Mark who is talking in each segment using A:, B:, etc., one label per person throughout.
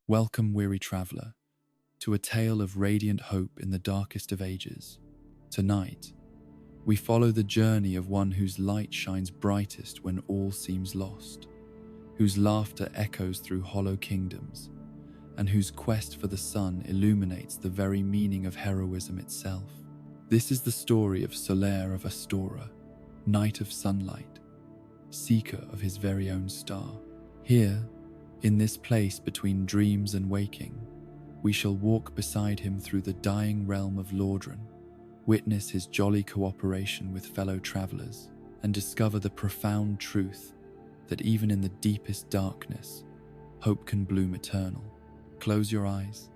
A: Welcome, weary traveler, to a tale of radiant hope in the darkest of ages. Tonight, we follow the journey of one whose light shines brightest when all seems lost, whose laughter echoes through hollow kingdoms, and whose quest for the sun illuminates the very meaning of heroism itself. This is the story of Solaire of Astora, knight of sunlight, seeker of his very own star. Here, in this place between dreams and waking, we shall walk beside him through the dying realm of Lordran, witness his jolly cooperation with fellow travelers, and discover the profound truth that even in the deepest darkness, hope can bloom eternal. Close your eyes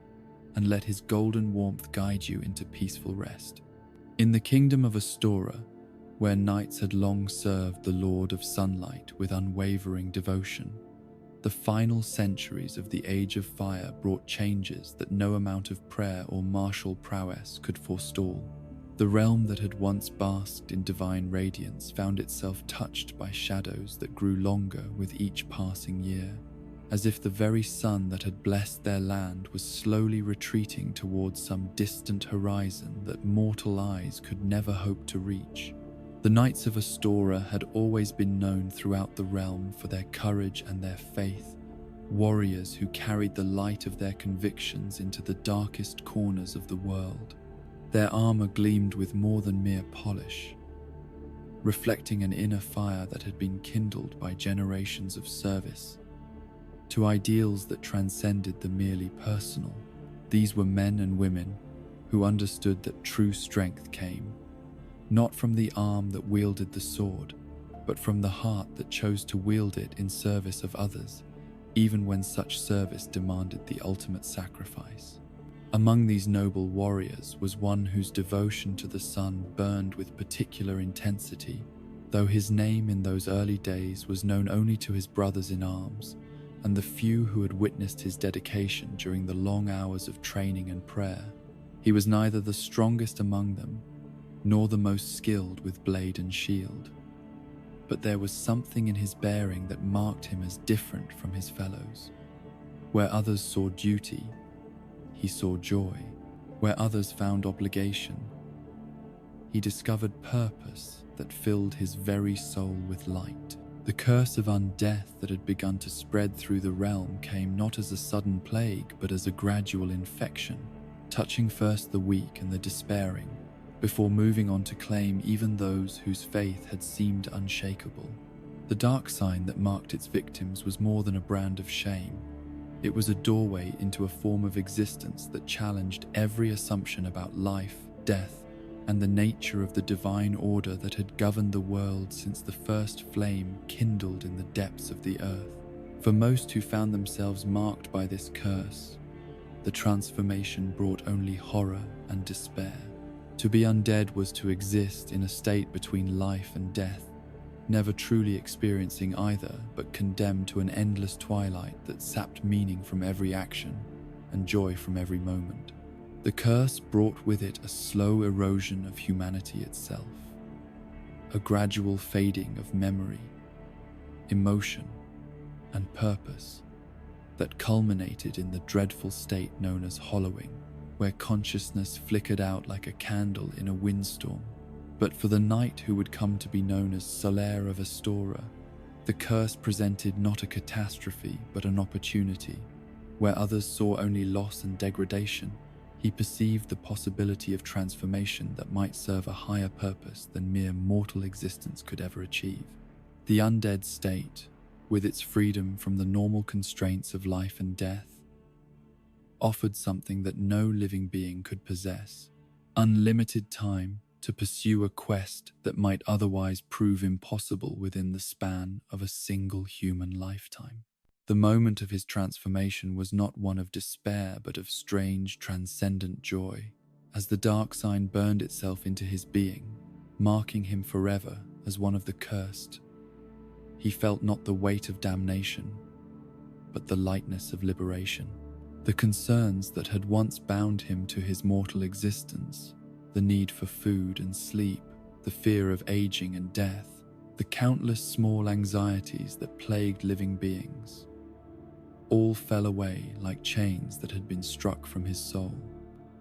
A: and let his golden warmth guide you into peaceful rest. In the kingdom of Astora, where knights had long served the Lord of Sunlight with unwavering devotion, the final centuries of the Age of Fire brought changes that no amount of prayer or martial prowess could forestall. The realm that had once basked in divine radiance found itself touched by shadows that grew longer with each passing year, as if the very sun that had blessed their land was slowly retreating towards some distant horizon that mortal eyes could never hope to reach. The Knights of Astora had always been known throughout the realm for their courage and their faith, warriors who carried the light of their convictions into the darkest corners of the world. Their armor gleamed with more than mere polish, reflecting an inner fire that had been kindled by generations of service to ideals that transcended the merely personal. These were men and women who understood that true strength came not from the arm that wielded the sword, but from the heart that chose to wield it in service of others, even when such service demanded the ultimate sacrifice. Among these noble warriors was one whose devotion to the sun burned with particular intensity, though his name in those early days was known only to his brothers in arms and the few who had witnessed his dedication during the long hours of training and prayer. He was neither the strongest among them, nor the most skilled with blade and shield, but there was something in his bearing that marked him as different from his fellows. Where others saw duty, he saw joy. Where others found obligation, he discovered purpose that filled his very soul with light. The curse of undeath that had begun to spread through the realm came not as a sudden plague, but as a gradual infection, touching first the weak and the despairing, before moving on to claim even those whose faith had seemed unshakable. The dark sign that marked its victims was more than a brand of shame. It was a doorway into a form of existence that challenged every assumption about life, death, and the nature of the divine order that had governed the world since the first flame kindled in the depths of the earth. For most who found themselves marked by this curse, the transformation brought only horror and despair. To be undead was to exist in a state between life and death, never truly experiencing either, but condemned to an endless twilight that sapped meaning from every action and joy from every moment. The curse brought with it a slow erosion of humanity itself, a gradual fading of memory, emotion, and purpose that culminated in the dreadful state known as hollowing, where consciousness flickered out like a candle in a windstorm. But for the knight who would come to be known as Solaire of Astora, the curse presented not a catastrophe but an opportunity. Where others saw only loss and degradation, he perceived the possibility of transformation that might serve a higher purpose than mere mortal existence could ever achieve. The undead state, with its freedom from the normal constraints of life and death, offered something that no living being could possess: unlimited time to pursue a quest that might otherwise prove impossible within the span of a single human lifetime. The moment of his transformation was not one of despair, but of strange, transcendent joy, as the dark sign burned itself into his being, marking him forever as one of the cursed. He felt not the weight of damnation, but the lightness of liberation. The concerns that had once bound him to his mortal existence, the need for food and sleep, the fear of aging and death, the countless small anxieties that plagued living beings, all fell away like chains that had been struck from his soul.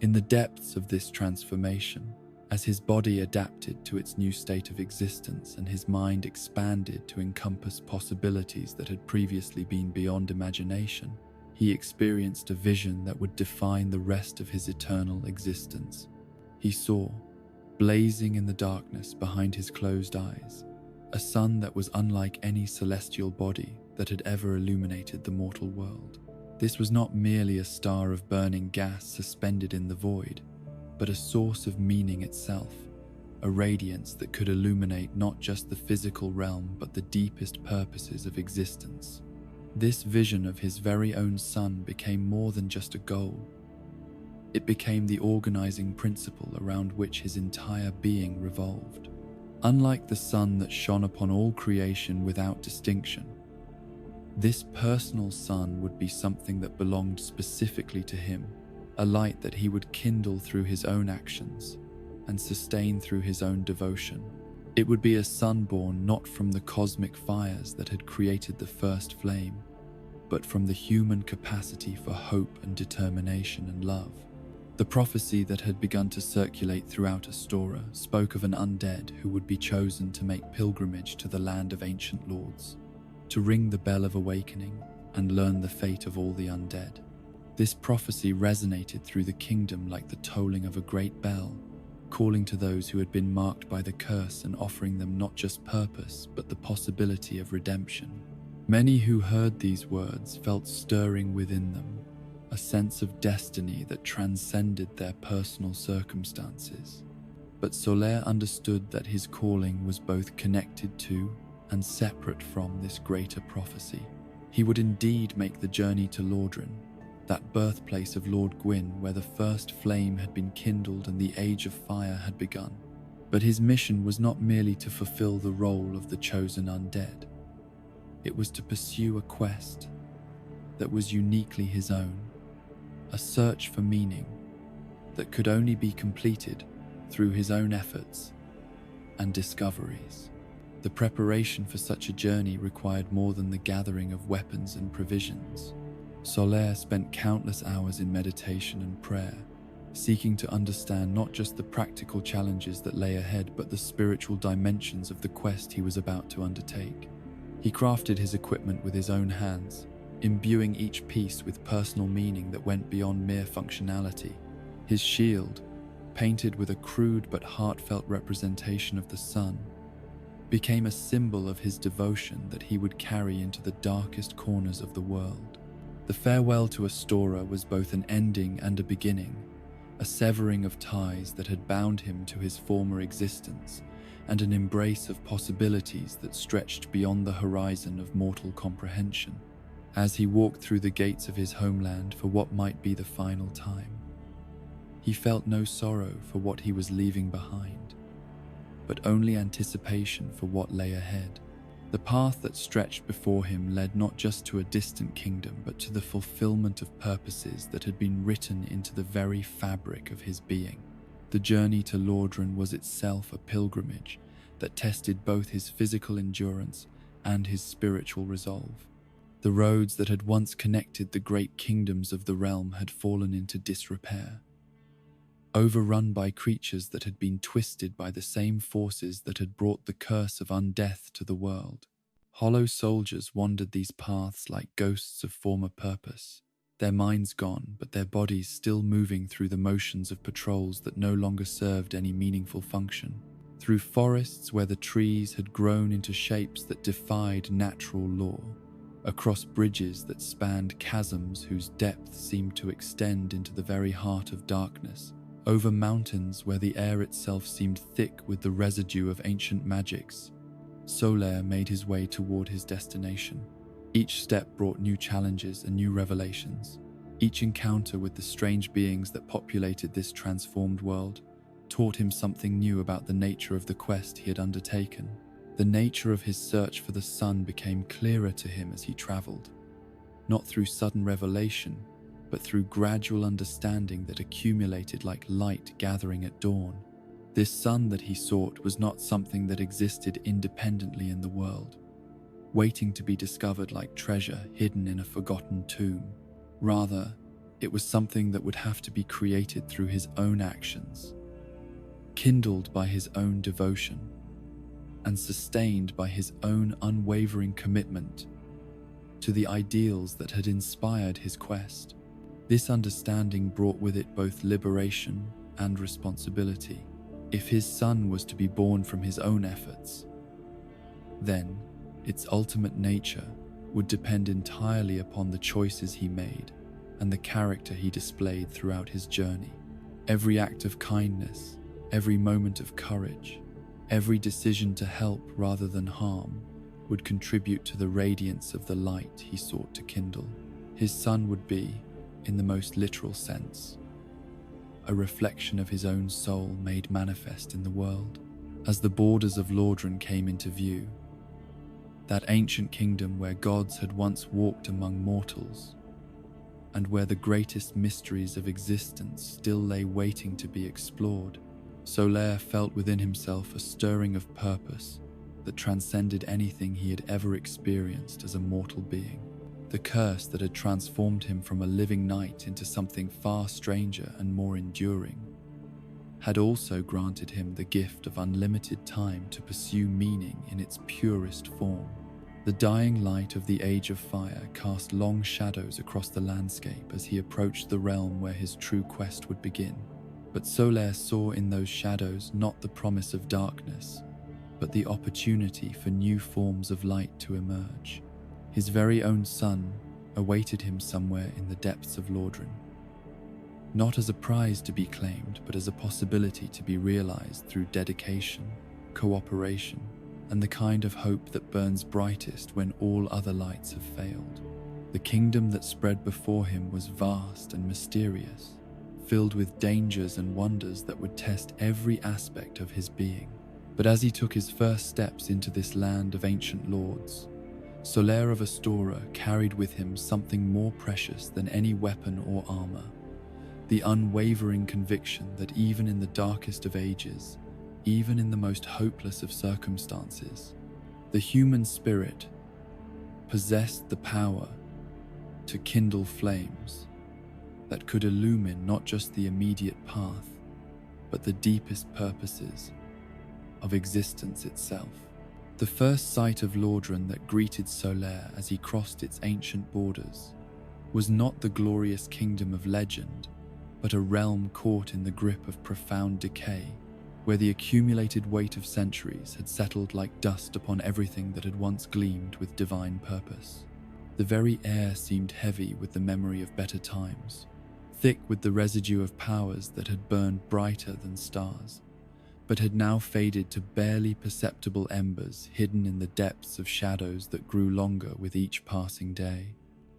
A: In the depths of this transformation, as his body adapted to its new state of existence and his mind expanded to encompass possibilities that had previously been beyond imagination, he experienced a vision that would define the rest of his eternal existence. He saw, blazing in the darkness behind his closed eyes, a sun that was unlike any celestial body that had ever illuminated the mortal world. This was not merely a star of burning gas suspended in the void, but a source of meaning itself, a radiance that could illuminate not just the physical realm but the deepest purposes of existence. This vision of his very own sun became more than just a goal. It became the organizing principle around which his entire being revolved. Unlike the sun that shone upon all creation without distinction, this personal sun would be something that belonged specifically to him, a light that he would kindle through his own actions and sustain through his own devotion. It would be a sun born not from the cosmic fires that had created the first flame, but from the human capacity for hope and determination and love. The prophecy that had begun to circulate throughout Astora spoke of an undead who would be chosen to make pilgrimage to the land of ancient lords, to ring the bell of awakening and learn the fate of all the undead. This prophecy resonated through the kingdom like the tolling of a great bell, calling to those who had been marked by the curse and offering them not just purpose, but the possibility of redemption. Many who heard these words felt stirring within them, a sense of destiny that transcended their personal circumstances. But Solaire understood that his calling was both connected to and separate from this greater prophecy. He would indeed make the journey to Lordran, that birthplace of Lord Gwyn where the first flame had been kindled and the age of fire had begun. But his mission was not merely to fulfill the role of the chosen undead. It was to pursue a quest that was uniquely his own, a search for meaning that could only be completed through his own efforts and discoveries. The preparation for such a journey required more than the gathering of weapons and provisions. Solaire spent countless hours in meditation and prayer, seeking to understand not just the practical challenges that lay ahead, but the spiritual dimensions of the quest he was about to undertake. He crafted his equipment with his own hands, imbuing each piece with personal meaning that went beyond mere functionality. His shield, painted with a crude but heartfelt representation of the sun, became a symbol of his devotion that he would carry into the darkest corners of the world. The farewell to Astora was both an ending and a beginning, a severing of ties that had bound him to his former existence, and an embrace of possibilities that stretched beyond the horizon of mortal comprehension. As he walked through the gates of his homeland for what might be the final time, he felt no sorrow for what he was leaving behind, but only anticipation for what lay ahead. The path that stretched before him led not just to a distant kingdom, but to the fulfillment of purposes that had been written into the very fabric of his being. The journey to Lordran was itself a pilgrimage that tested both his physical endurance and his spiritual resolve. The roads that had once connected the great kingdoms of the realm had fallen into disrepair, overrun by creatures that had been twisted by the same forces that had brought the curse of undeath to the world. Hollow soldiers wandered these paths like ghosts of former purpose, their minds gone, but their bodies still moving through the motions of patrols that no longer served any meaningful function. Through forests where the trees had grown into shapes that defied natural law, across bridges that spanned chasms whose depth seemed to extend into the very heart of darkness, over mountains where the air itself seemed thick with the residue of ancient magics, Solaire made his way toward his destination. Each step brought new challenges and new revelations. Each encounter with the strange beings that populated this transformed world taught him something new about the nature of the quest he had undertaken. The nature of his search for the sun became clearer to him as he traveled, not through sudden revelation, but through gradual understanding that accumulated like light gathering at dawn. This sun that he sought was not something that existed independently in the world. waiting to be discovered like treasure hidden in a forgotten tomb. Rather, it was something that would have to be created through his own actions, kindled by his own devotion, and sustained by his own unwavering commitment to the ideals that had inspired his quest. This understanding brought with it both liberation and responsibility. If his son was to be born from his own efforts, then its ultimate nature would depend entirely upon the choices he made and the character he displayed throughout his journey. Every act of kindness, every moment of courage, every decision to help rather than harm would contribute to the radiance of the light he sought to kindle. His son would be, in the most literal sense, a reflection of his own soul made manifest in the world. As the borders of Lordran came into view, that ancient kingdom where gods had once walked among mortals, and where the greatest mysteries of existence still lay waiting to be explored, Solaire felt within himself a stirring of purpose that transcended anything he had ever experienced as a mortal being. The curse that had transformed him from a living knight into something far stranger and more enduring had also granted him the gift of unlimited time to pursue meaning in its purest form. The dying light of the Age of Fire cast long shadows across the landscape as he approached the realm where his true quest would begin. But Solaire saw in those shadows not the promise of darkness, but the opportunity for new forms of light to emerge. His very own son awaited him somewhere in the depths of Lordran, not as a prize to be claimed, but as a possibility to be realized through dedication, cooperation, and the kind of hope that burns brightest when all other lights have failed. The kingdom that spread before him was vast and mysterious, filled with dangers and wonders that would test every aspect of his being. But as he took his first steps into this land of ancient lords, Solaire of Astora carried with him something more precious than any weapon or armor: the unwavering conviction that even in the darkest of ages, even in the most hopeless of circumstances, the human spirit possessed the power to kindle flames that could illumine not just the immediate path, but the deepest purposes of existence itself. The first sight of Lordran that greeted Solaire as he crossed its ancient borders was not the glorious kingdom of legend, but a realm caught in the grip of profound decay, where the accumulated weight of centuries had settled like dust upon everything that had once gleamed with divine purpose. The very air seemed heavy with the memory of better times, thick with the residue of powers that had burned brighter than stars, but had now faded to barely perceptible embers hidden in the depths of shadows that grew longer with each passing day.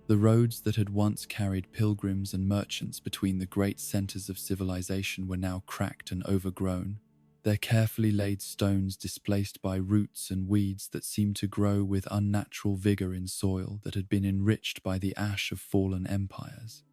A: The roads that had once carried pilgrims and merchants between the great centers of civilization were now cracked and overgrown, their carefully laid stones displaced by roots and weeds that seemed to grow with unnatural vigor in soil that had been enriched by the ash of fallen empires.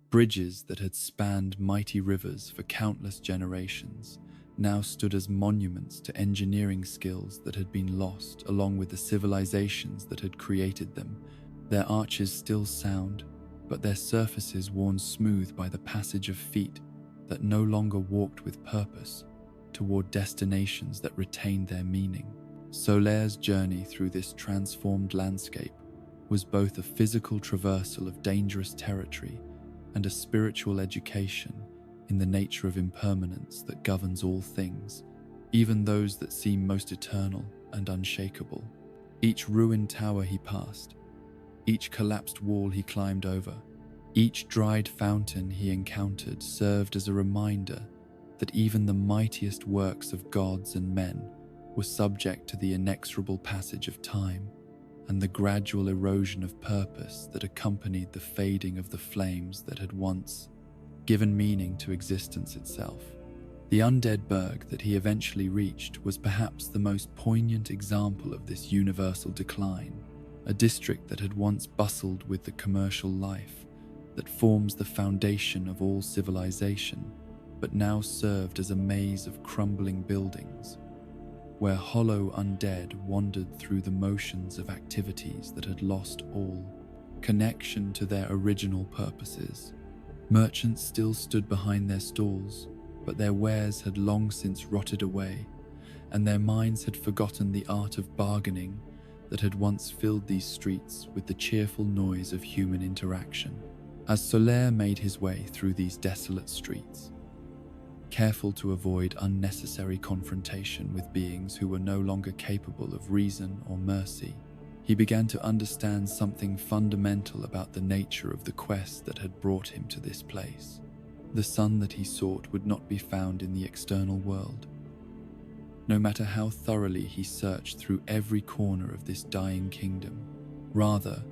A: Bridges that had spanned mighty rivers for countless generations now stood as monuments to engineering skills that had been lost along with the civilizations that had created them, their arches still sound, but their surfaces worn smooth by the passage of feet that no longer walked with purpose toward destinations that retained their meaning. Solaire's journey through this transformed landscape was both a physical traversal of dangerous territory and a spiritual education in the nature of impermanence that governs all things, even those that seem most eternal and unshakable. Each ruined tower he passed, each collapsed wall he climbed over, each dried fountain he encountered served as a reminder that even the mightiest works of gods and men were subject to the inexorable passage of time and the gradual erosion of purpose that accompanied the fading of the flames that had once given meaning to existence itself. The Undead Burg that he eventually reached was perhaps the most poignant example of this universal decline, a district that had once bustled with the commercial life that forms the foundation of all civilization, but now served as a maze of crumbling buildings, where hollow undead wandered through the motions of activities that had lost all connection to their original purposes. Merchants still stood behind their stalls, but their wares had long since rotted away, and their minds had forgotten the art of bargaining that had once filled these streets with the cheerful noise of human interaction. As Solaire made his way through these desolate streets, careful to avoid unnecessary confrontation with beings who were no longer capable of reason or mercy, he began to understand something fundamental about the nature of the quest that had brought him to this place. The sun that he sought would not be found in the external world. No matter how thoroughly he searched through every corner of this dying kingdom, rather,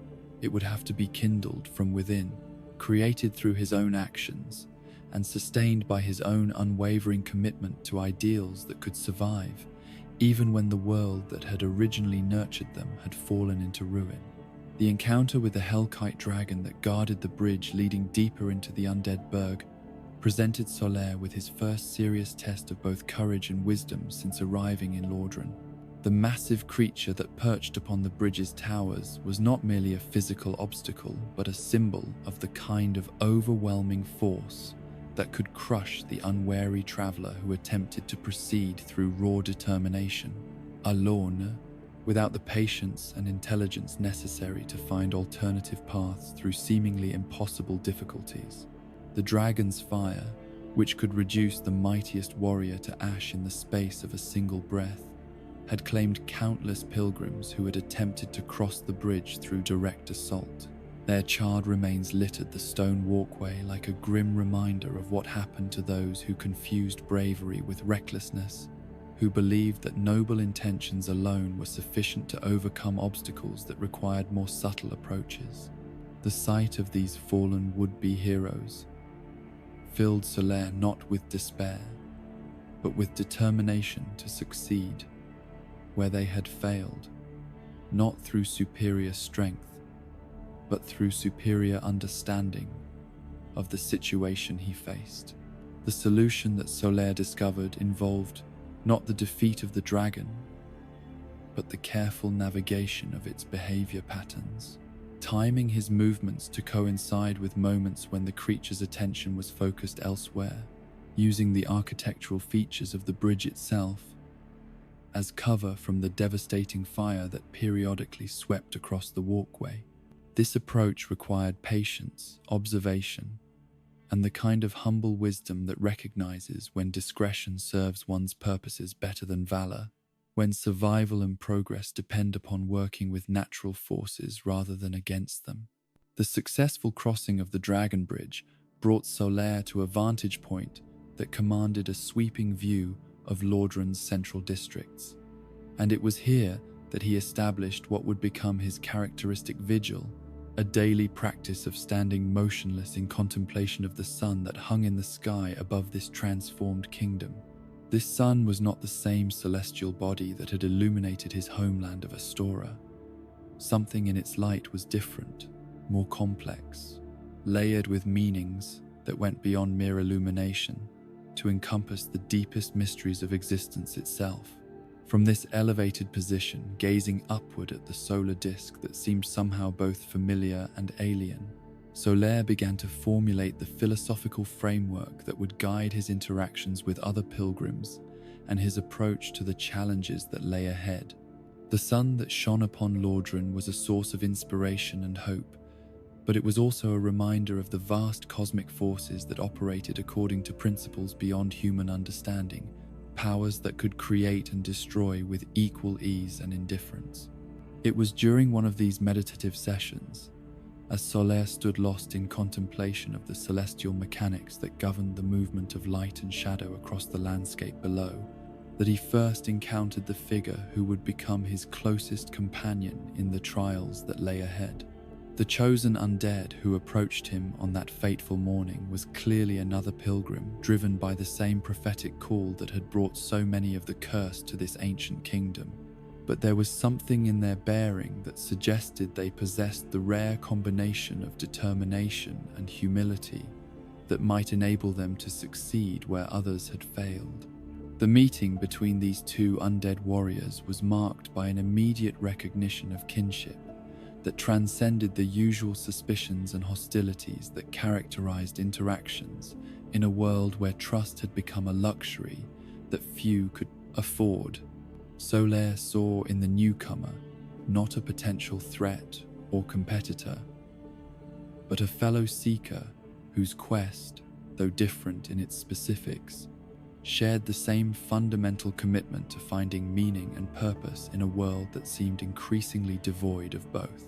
A: it would have to be kindled from within, created through his own actions, and sustained by his own unwavering commitment to ideals that could survive, even when the world that had originally nurtured them had fallen into ruin. The encounter with the Hellkite dragon that guarded the bridge leading deeper into the Undead Burg presented Solaire with his first serious test of both courage and wisdom since arriving in Lordran. The massive creature that perched upon the bridge's towers was not merely a physical obstacle, but a symbol of the kind of overwhelming force that could crush the unwary traveler who attempted to proceed through raw determination, alone, without the patience and intelligence necessary to find alternative paths through seemingly impossible difficulties. The dragon's fire, which could reduce the mightiest warrior to ash in the space of a single breath, had claimed countless pilgrims who had attempted to cross the bridge through direct assault. Their charred remains littered the stone walkway like a grim reminder of what happened to those who confused bravery with recklessness, who believed that noble intentions alone were sufficient to overcome obstacles that required more subtle approaches. The sight of these fallen would-be heroes filled Solaire not with despair, but with determination to succeed where they had failed, not through superior strength, but through superior understanding of the situation he faced. The solution that Solaire discovered involved not the defeat of the dragon, but the careful navigation of its behavior patterns, timing his movements to coincide with moments when the creature's attention was focused elsewhere, using the architectural features of the bridge itself as cover from the devastating fire that periodically swept across the walkway. This approach required patience, observation, and the kind of humble wisdom that recognizes when discretion serves one's purposes better than valor, when survival and progress depend upon working with natural forces rather than against them. The successful crossing of the Dragon Bridge brought Solaire to a vantage point that commanded a sweeping view of Lordran's central districts, and it was here that he established what would become his characteristic vigil, a daily practice of standing motionless in contemplation of the sun that hung in the sky above this transformed kingdom. This sun was not the same celestial body that had illuminated his homeland of Astora. Something in its light was different, more complex, layered with meanings that went beyond mere illumination to encompass the deepest mysteries of existence itself. From this elevated position, gazing upward at the solar disk that seemed somehow both familiar and alien, Solaire began to formulate the philosophical framework that would guide his interactions with other pilgrims and his approach to the challenges that lay ahead. The sun that shone upon Lordran was a source of inspiration and hope, but it was also a reminder of the vast cosmic forces that operated according to principles beyond human understanding, powers that could create and destroy with equal ease and indifference. It was during one of these meditative sessions, as Solaire stood lost in contemplation of the celestial mechanics that governed the movement of light and shadow across the landscape below, that he first encountered the figure who would become his closest companion in the trials that lay ahead. The chosen undead who approached him on that fateful morning was clearly another pilgrim driven by the same prophetic call that had brought so many of the cursed to this ancient kingdom. But there was something in their bearing that suggested they possessed the rare combination of determination and humility that might enable them to succeed where others had failed. The meeting between these two undead warriors was marked by an immediate recognition of kinship that transcended the usual suspicions and hostilities that characterized interactions in a world where trust had become a luxury that few could afford. Solaire saw in the newcomer not a potential threat or competitor, but a fellow seeker whose quest, though different in its specifics, shared the same fundamental commitment to finding meaning and purpose in a world that seemed increasingly devoid of both.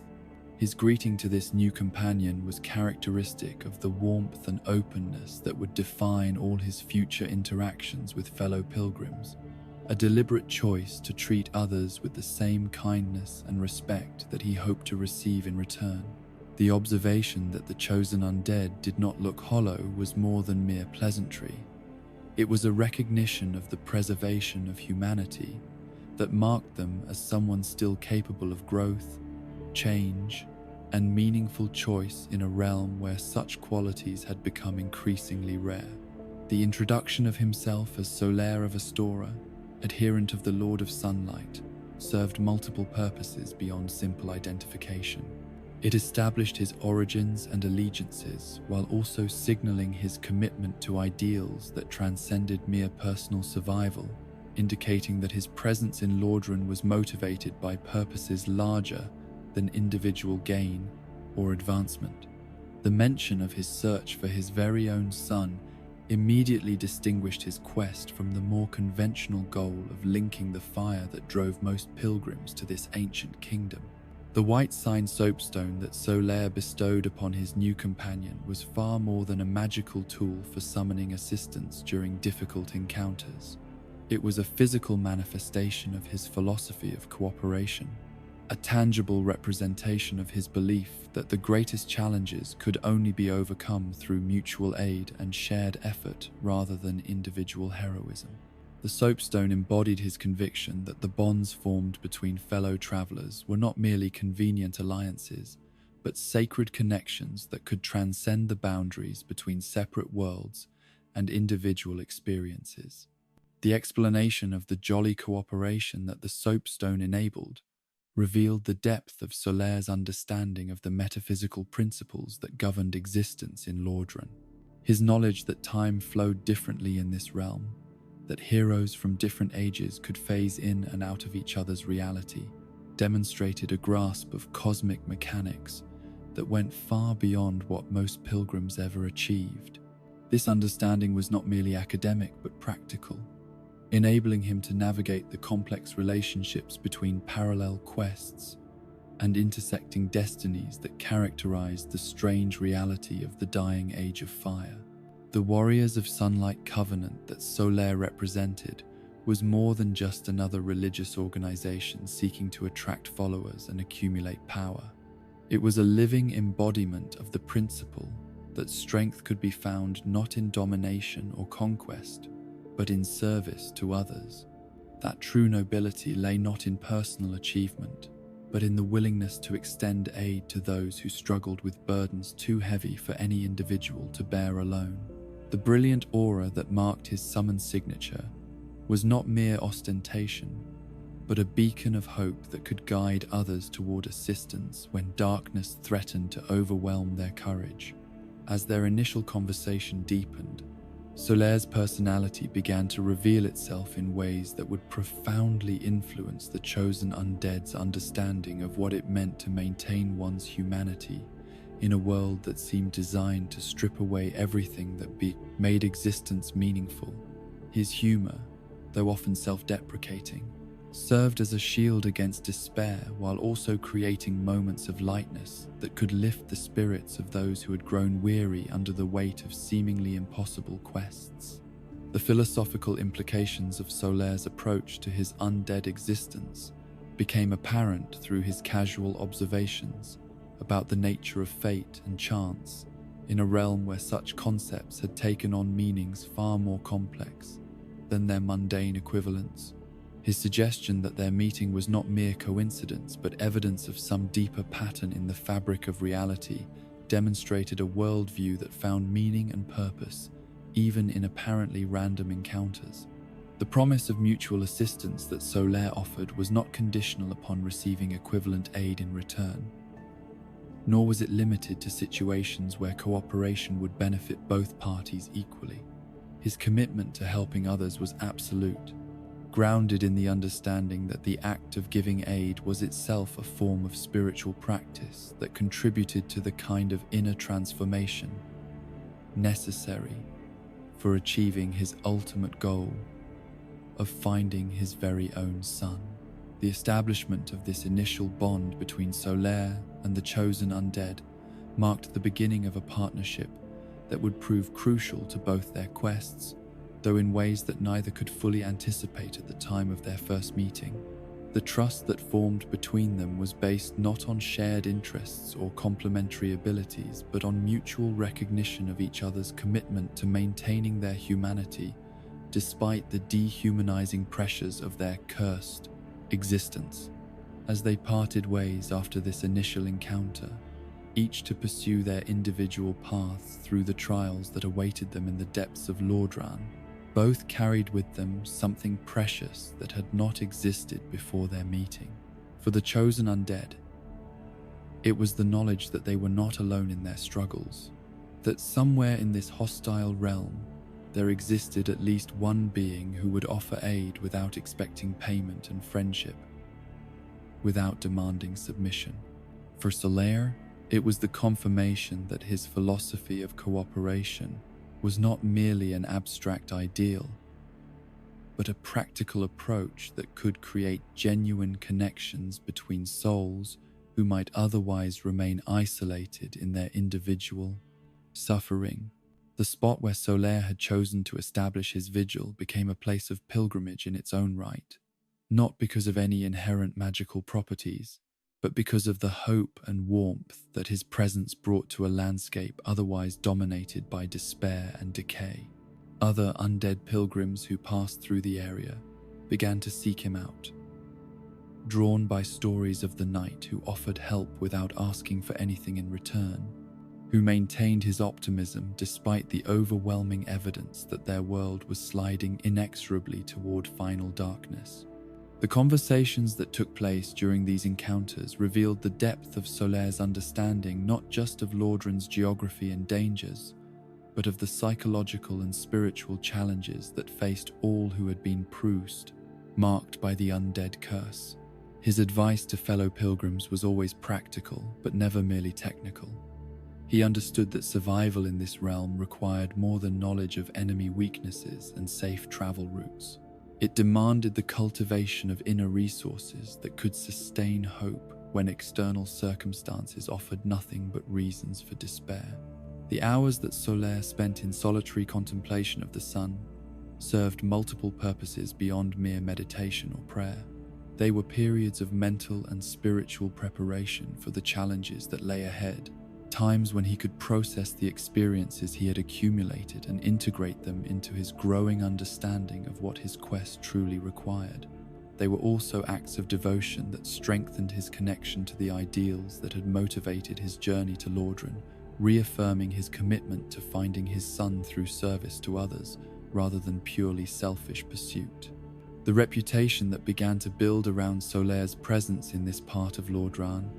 A: His greeting to this new companion was characteristic of the warmth and openness that would define all his future interactions with fellow pilgrims, a deliberate choice to treat others with the same kindness and respect that he hoped to receive in return. The observation that the chosen undead did not look hollow was more than mere pleasantry. It was a recognition of the preservation of humanity that marked them as someone still capable of growth, change, and meaningful choice in a realm where such qualities had become increasingly rare. The introduction of himself as Solaire of Astora, adherent of the Lord of Sunlight, served multiple purposes beyond simple identification. It established his origins and allegiances while also signaling his commitment to ideals that transcended mere personal survival, indicating that his presence in Lordran was motivated by purposes larger than individual gain or advancement. The mention of his search for his very own son immediately distinguished his quest from the more conventional goal of linking the fire that drove most pilgrims to this ancient kingdom. The white sign soapstone that Solaire bestowed upon his new companion was far more than a magical tool for summoning assistance during difficult encounters. It was a physical manifestation of his philosophy of cooperation, a tangible representation of his belief that the greatest challenges could only be overcome through mutual aid and shared effort rather than individual heroism. The soapstone embodied his conviction that the bonds formed between fellow travelers were not merely convenient alliances, but sacred connections that could transcend the boundaries between separate worlds and individual experiences. The explanation of the jolly cooperation that the soapstone enabled revealed the depth of Solaire's understanding of the metaphysical principles that governed existence in Lordran. His knowledge that time flowed differently in this realm, that heroes from different ages could phase in and out of each other's reality, demonstrated a grasp of cosmic mechanics that went far beyond what most pilgrims ever achieved. This understanding was not merely academic but practical, enabling him to navigate the complex relationships between parallel quests and intersecting destinies that characterized the strange reality of the dying age of fire. The Warriors of Sunlight Covenant that Solaire represented was more than just another religious organization seeking to attract followers and accumulate power. It was a living embodiment of the principle that strength could be found not in domination or conquest, but in service to others. That true nobility lay not in personal achievement, but in the willingness to extend aid to those who struggled with burdens too heavy for any individual to bear alone. The brilliant aura that marked his summon signature was not mere ostentation, but a beacon of hope that could guide others toward assistance when darkness threatened to overwhelm their courage. As their initial conversation deepened, Solaire's personality began to reveal itself in ways that would profoundly influence the chosen undead's understanding of what it meant to maintain one's humanity in a world that seemed designed to strip away everything that made existence meaningful. His humor, though often self-deprecating, served as a shield against despair while also creating moments of lightness that could lift the spirits of those who had grown weary under the weight of seemingly impossible quests. The philosophical implications of Solaire's approach to his undead existence became apparent through his casual observations about the nature of fate and chance in a realm where such concepts had taken on meanings far more complex than their mundane equivalents. His suggestion that their meeting was not mere coincidence but evidence of some deeper pattern in the fabric of reality demonstrated a worldview that found meaning and purpose even in apparently random encounters. The promise of mutual assistance that Solaire offered was not conditional upon receiving equivalent aid in return, nor was it limited to situations where cooperation would benefit both parties equally. His commitment to helping others was absolute, grounded in the understanding that the act of giving aid was itself a form of spiritual practice that contributed to the kind of inner transformation necessary for achieving his ultimate goal of finding his very own son. The establishment of this initial bond between Solaire and the chosen undead marked the beginning of a partnership that would prove crucial to both their quests, though in ways that neither could fully anticipate at the time of their first meeting. The trust that formed between them was based not on shared interests or complementary abilities, but on mutual recognition of each other's commitment to maintaining their humanity despite the dehumanizing pressures of their cursed existence. As they parted ways after this initial encounter, each to pursue their individual paths through the trials that awaited them in the depths of Lordran, both carried with them something precious that had not existed before their meeting. For the chosen undead, it was the knowledge that they were not alone in their struggles, that somewhere in this hostile realm there existed at least one being who would offer aid without expecting payment, and friendship without demanding submission. For Solaire, it was the confirmation that his philosophy of cooperation was not merely an abstract ideal, but a practical approach that could create genuine connections between souls who might otherwise remain isolated in their individual suffering. The spot where Solaire had chosen to establish his vigil became a place of pilgrimage in its own right, not because of any inherent magical properties, but because of the hope and warmth that his presence brought to a landscape otherwise dominated by despair and decay. Other undead pilgrims who passed through the area began to seek him out, drawn by stories of the knight who offered help without asking for anything in return, who maintained his optimism despite the overwhelming evidence that their world was sliding inexorably toward final darkness. The conversations that took place during these encounters revealed the depth of Solaire's understanding not just of Lordran's geography and dangers, but of the psychological and spiritual challenges that faced all who had been Proust, marked by the undead curse. His advice to fellow pilgrims was always practical, but never merely technical. He understood that survival in this realm required more than knowledge of enemy weaknesses and safe travel routes. It demanded the cultivation of inner resources that could sustain hope when external circumstances offered nothing but reasons for despair. The hours that Solaire spent in solitary contemplation of the sun served multiple purposes beyond mere meditation or prayer. They were periods of mental and spiritual preparation for the challenges that lay ahead, times when he could process the experiences he had accumulated and integrate them into his growing understanding of what his quest truly required. They were also acts of devotion that strengthened his connection to the ideals that had motivated his journey to Lordran, reaffirming his commitment to finding his son through service to others rather than purely selfish pursuit. The reputation that began to build around Solaire's presence in this part of Lordran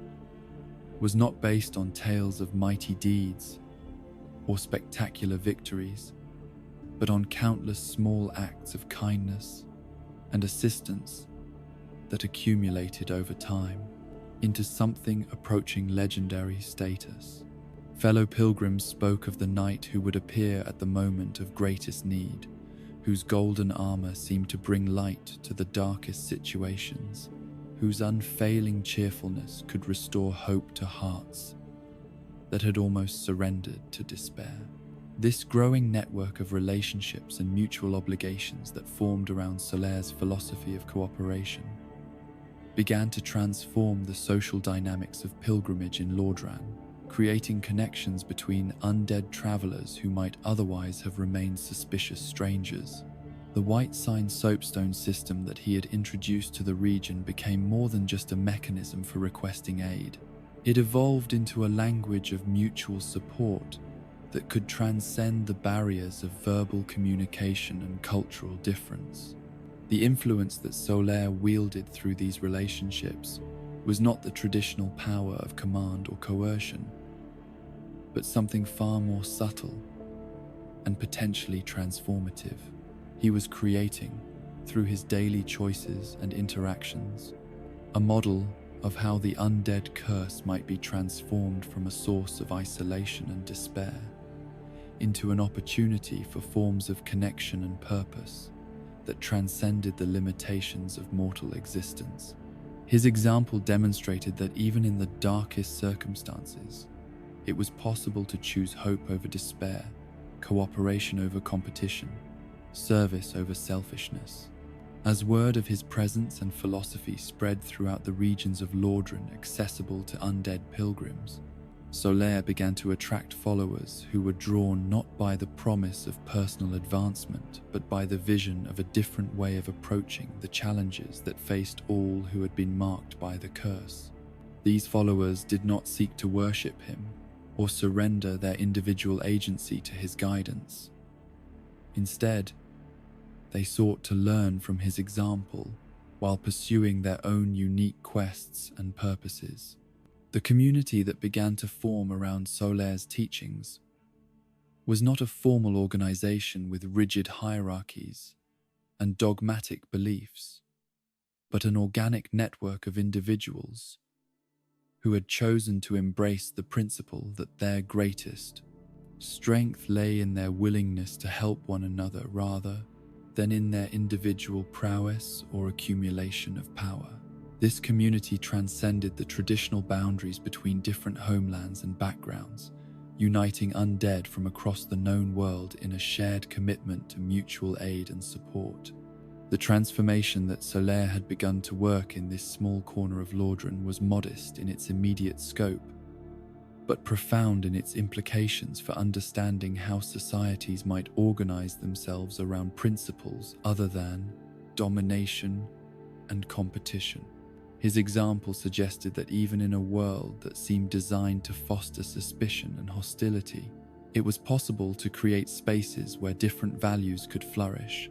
A: was not based on tales of mighty deeds or spectacular victories, but on countless small acts of kindness and assistance that accumulated over time into something approaching legendary status. Fellow pilgrims spoke of the knight who would appear at the moment of greatest need, whose golden armor seemed to bring light to the darkest situations, whose unfailing cheerfulness could restore hope to hearts that had almost surrendered to despair. This growing network of relationships and mutual obligations that formed around Solaire's philosophy of cooperation began to transform the social dynamics of pilgrimage in Lordran, creating connections between undead travelers who might otherwise have remained suspicious strangers. The white sign soapstone system that he had introduced to the region became more than just a mechanism for requesting aid. It evolved into a language of mutual support that could transcend the barriers of verbal communication and cultural difference. The influence that Solaire wielded through these relationships was not the traditional power of command or coercion, but something far more subtle and potentially transformative. He was creating, through his daily choices and interactions, a model of how the undead curse might be transformed from a source of isolation and despair into an opportunity for forms of connection and purpose that transcended the limitations of mortal existence. His example demonstrated that even in the darkest circumstances, it was possible to choose hope over despair, cooperation over competition, service over selfishness. As word of his presence and philosophy spread throughout the regions of Lordran accessible to undead pilgrims, Solaire began to attract followers who were drawn not by the promise of personal advancement, but by the vision of a different way of approaching the challenges that faced all who had been marked by the curse. These followers did not seek to worship him or surrender their individual agency to his guidance. Instead, they sought to learn from his example while pursuing their own unique quests and purposes. The community that began to form around Solaire's teachings was not a formal organization with rigid hierarchies and dogmatic beliefs, but an organic network of individuals who had chosen to embrace the principle that their greatest strength lay in their willingness to help one another rather than in their individual prowess or accumulation of power. This community transcended the traditional boundaries between different homelands and backgrounds, uniting undead from across the known world in a shared commitment to mutual aid and support. The transformation that Solaire had begun to work in this small corner of Lordran was modest in its immediate scope, but profound in its implications for understanding how societies might organize themselves around principles other than domination and competition. His example suggested that even in a world that seemed designed to foster suspicion and hostility, it was possible to create spaces where different values could flourish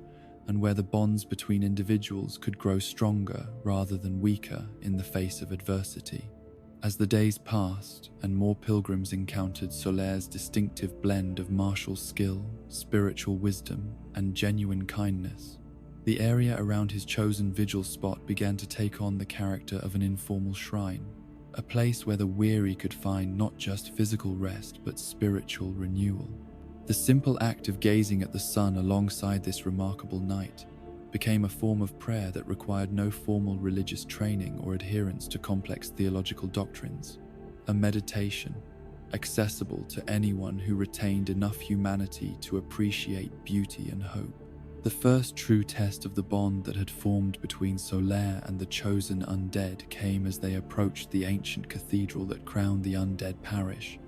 A: and where the bonds between individuals could grow stronger rather than weaker in the face of adversity. As the days passed and more pilgrims encountered Solaire's distinctive blend of martial skill, spiritual wisdom, and genuine kindness, the area around his chosen vigil spot began to take on the character of an informal shrine, a place where the weary could find not just physical rest but spiritual renewal. The simple act of gazing at the sun alongside this remarkable night became a form of prayer that required no formal religious training or adherence to complex theological doctrines, a meditation accessible to anyone who retained enough humanity to appreciate beauty and hope. The first true test of the bond that had formed between Solaire and the chosen undead came as they approached the ancient cathedral that crowned the undead parish,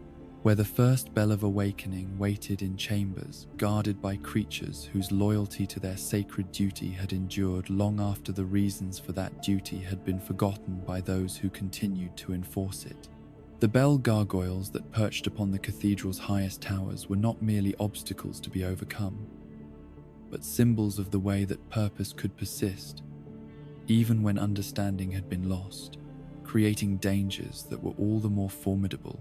A: where the first bell of awakening waited in chambers guarded by creatures whose loyalty to their sacred duty had endured long after the reasons for that duty had been forgotten by those who continued to enforce it. The bell gargoyles that perched upon the cathedral's highest towers were not merely obstacles to be overcome, but symbols of the way that purpose could persist, even when understanding had been lost, creating dangers that were all the more formidable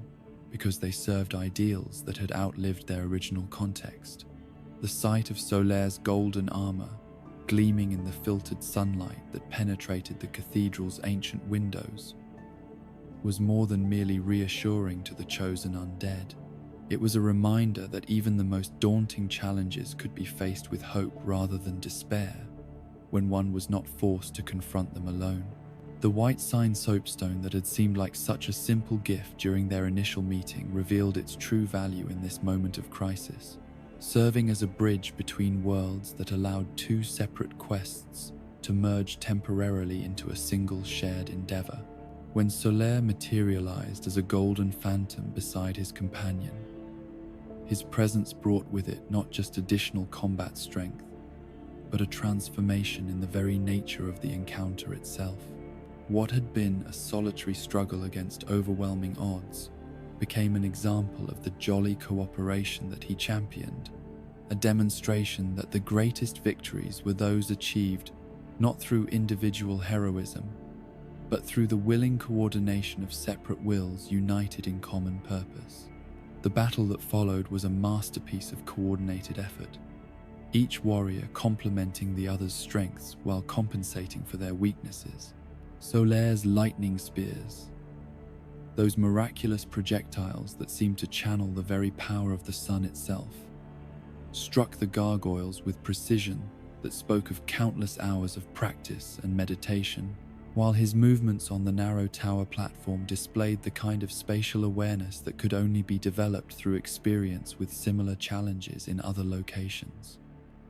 A: because they served ideals that had outlived their original context. The sight of Solaire's golden armor, gleaming in the filtered sunlight that penetrated the cathedral's ancient windows, was more than merely reassuring to the chosen undead. It was a reminder that even the most daunting challenges could be faced with hope rather than despair, when one was not forced to confront them alone. The white sign soapstone that had seemed like such a simple gift during their initial meeting revealed its true value in this moment of crisis, serving as a bridge between worlds that allowed two separate quests to merge temporarily into a single shared endeavor. When Solaire materialized as a golden phantom beside his companion, his presence brought with it not just additional combat strength, but a transformation in the very nature of the encounter itself. What had been a solitary struggle against overwhelming odds became an example of the jolly cooperation that he championed, a demonstration that the greatest victories were those achieved not through individual heroism, but through the willing coordination of separate wills united in common purpose. The battle that followed was a masterpiece of coordinated effort, each warrior complementing the other's strengths while compensating for their weaknesses. Solaire's lightning spears, those miraculous projectiles that seemed to channel the very power of the sun itself, struck the gargoyles with precision that spoke of countless hours of practice and meditation, while his movements on the narrow tower platform displayed the kind of spatial awareness that could only be developed through experience with similar challenges in other locations.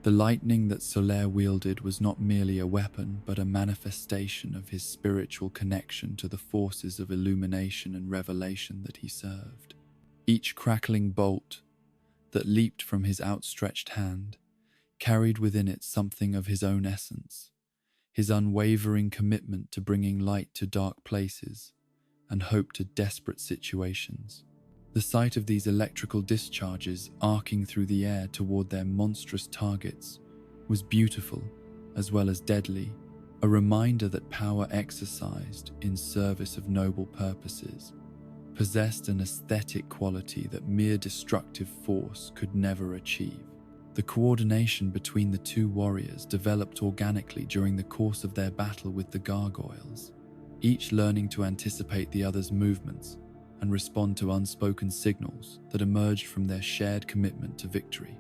A: The lightning that Solaire wielded was not merely a weapon, but a manifestation of his spiritual connection to the forces of illumination and revelation that he served. Each crackling bolt that leaped from his outstretched hand carried within it something of his own essence, his unwavering commitment to bringing light to dark places and hope to desperate situations. The sight of these electrical discharges arcing through the air toward their monstrous targets was beautiful as well as deadly, a reminder that power exercised in service of noble purposes possessed an aesthetic quality that mere destructive force could never achieve. The coordination between the two warriors developed organically during the course of their battle with the gargoyles, each learning to anticipate the other's movements and respond to unspoken signals that emerged from their shared commitment to victory.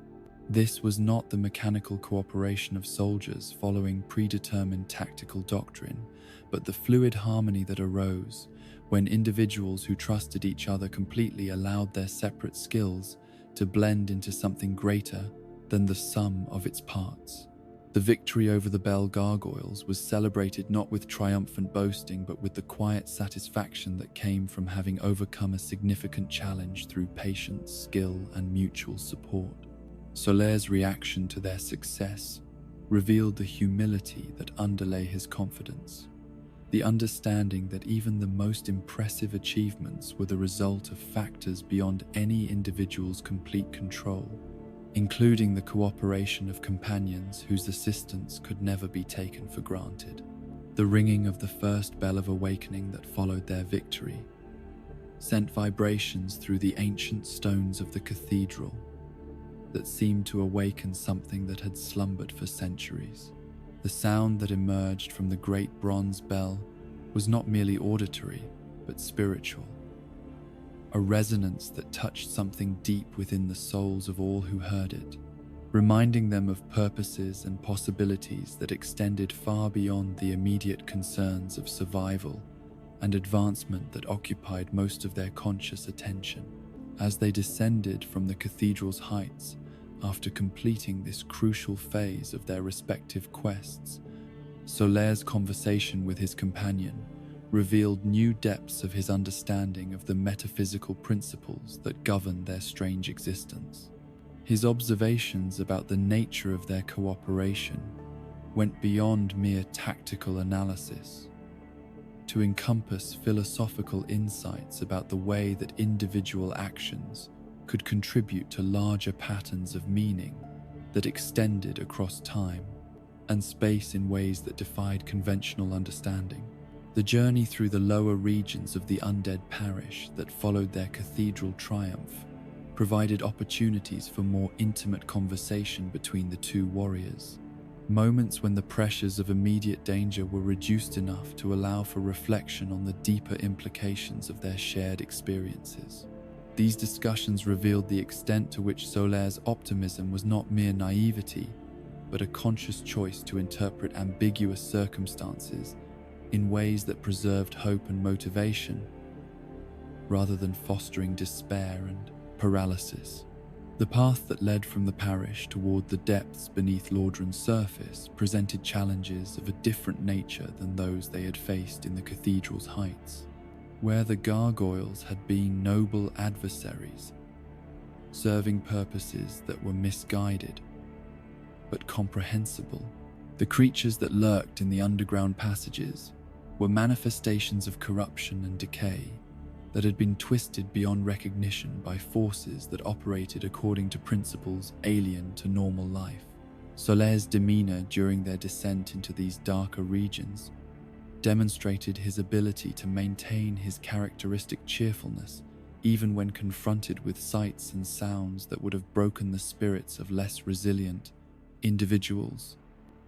A: This was not the mechanical cooperation of soldiers following predetermined tactical doctrine, but the fluid harmony that arose when individuals who trusted each other completely allowed their separate skills to blend into something greater than the sum of its parts. The victory over the Bell Gargoyles was celebrated not with triumphant boasting, but with the quiet satisfaction that came from having overcome a significant challenge through patience, skill, and mutual support. Solaire's reaction to their success revealed the humility that underlay his confidence, the understanding that even the most impressive achievements were the result of factors beyond any individual's complete control, including the cooperation of companions whose assistance could never be taken for granted. The ringing of the first bell of awakening that followed their victory sent vibrations through the ancient stones of the cathedral that seemed to awaken something that had slumbered for centuries. The sound that emerged from the great bronze bell was not merely auditory, but spiritual, a resonance that touched something deep within the souls of all who heard it, reminding them of purposes and possibilities that extended far beyond the immediate concerns of survival and advancement that occupied most of their conscious attention. As they descended from the cathedral's heights after completing this crucial phase of their respective quests, Solaire's conversation with his companion revealed new depths of his understanding of the metaphysical principles that govern their strange existence. His observations about the nature of their cooperation went beyond mere tactical analysis to encompass philosophical insights about the way that individual actions could contribute to larger patterns of meaning that extended across time and space in ways that defied conventional understanding. The journey through the lower regions of the Undead parish that followed their cathedral triumph provided opportunities for more intimate conversation between the two warriors, moments when the pressures of immediate danger were reduced enough to allow for reflection on the deeper implications of their shared experiences. These discussions revealed the extent to which Solaire's optimism was not mere naivety, but a conscious choice to interpret ambiguous circumstances in ways that preserved hope and motivation, rather than fostering despair and paralysis. The path that led from the parish toward the depths beneath Lordran's surface presented challenges of a different nature than those they had faced in the cathedral's heights, where the gargoyles had been noble adversaries, serving purposes that were misguided but comprehensible. The creatures that lurked in the underground passages were manifestations of corruption and decay that had been twisted beyond recognition by forces that operated according to principles alien to normal life. Solaire's demeanor during their descent into these darker regions demonstrated his ability to maintain his characteristic cheerfulness even when confronted with sights and sounds that would have broken the spirits of less resilient individuals.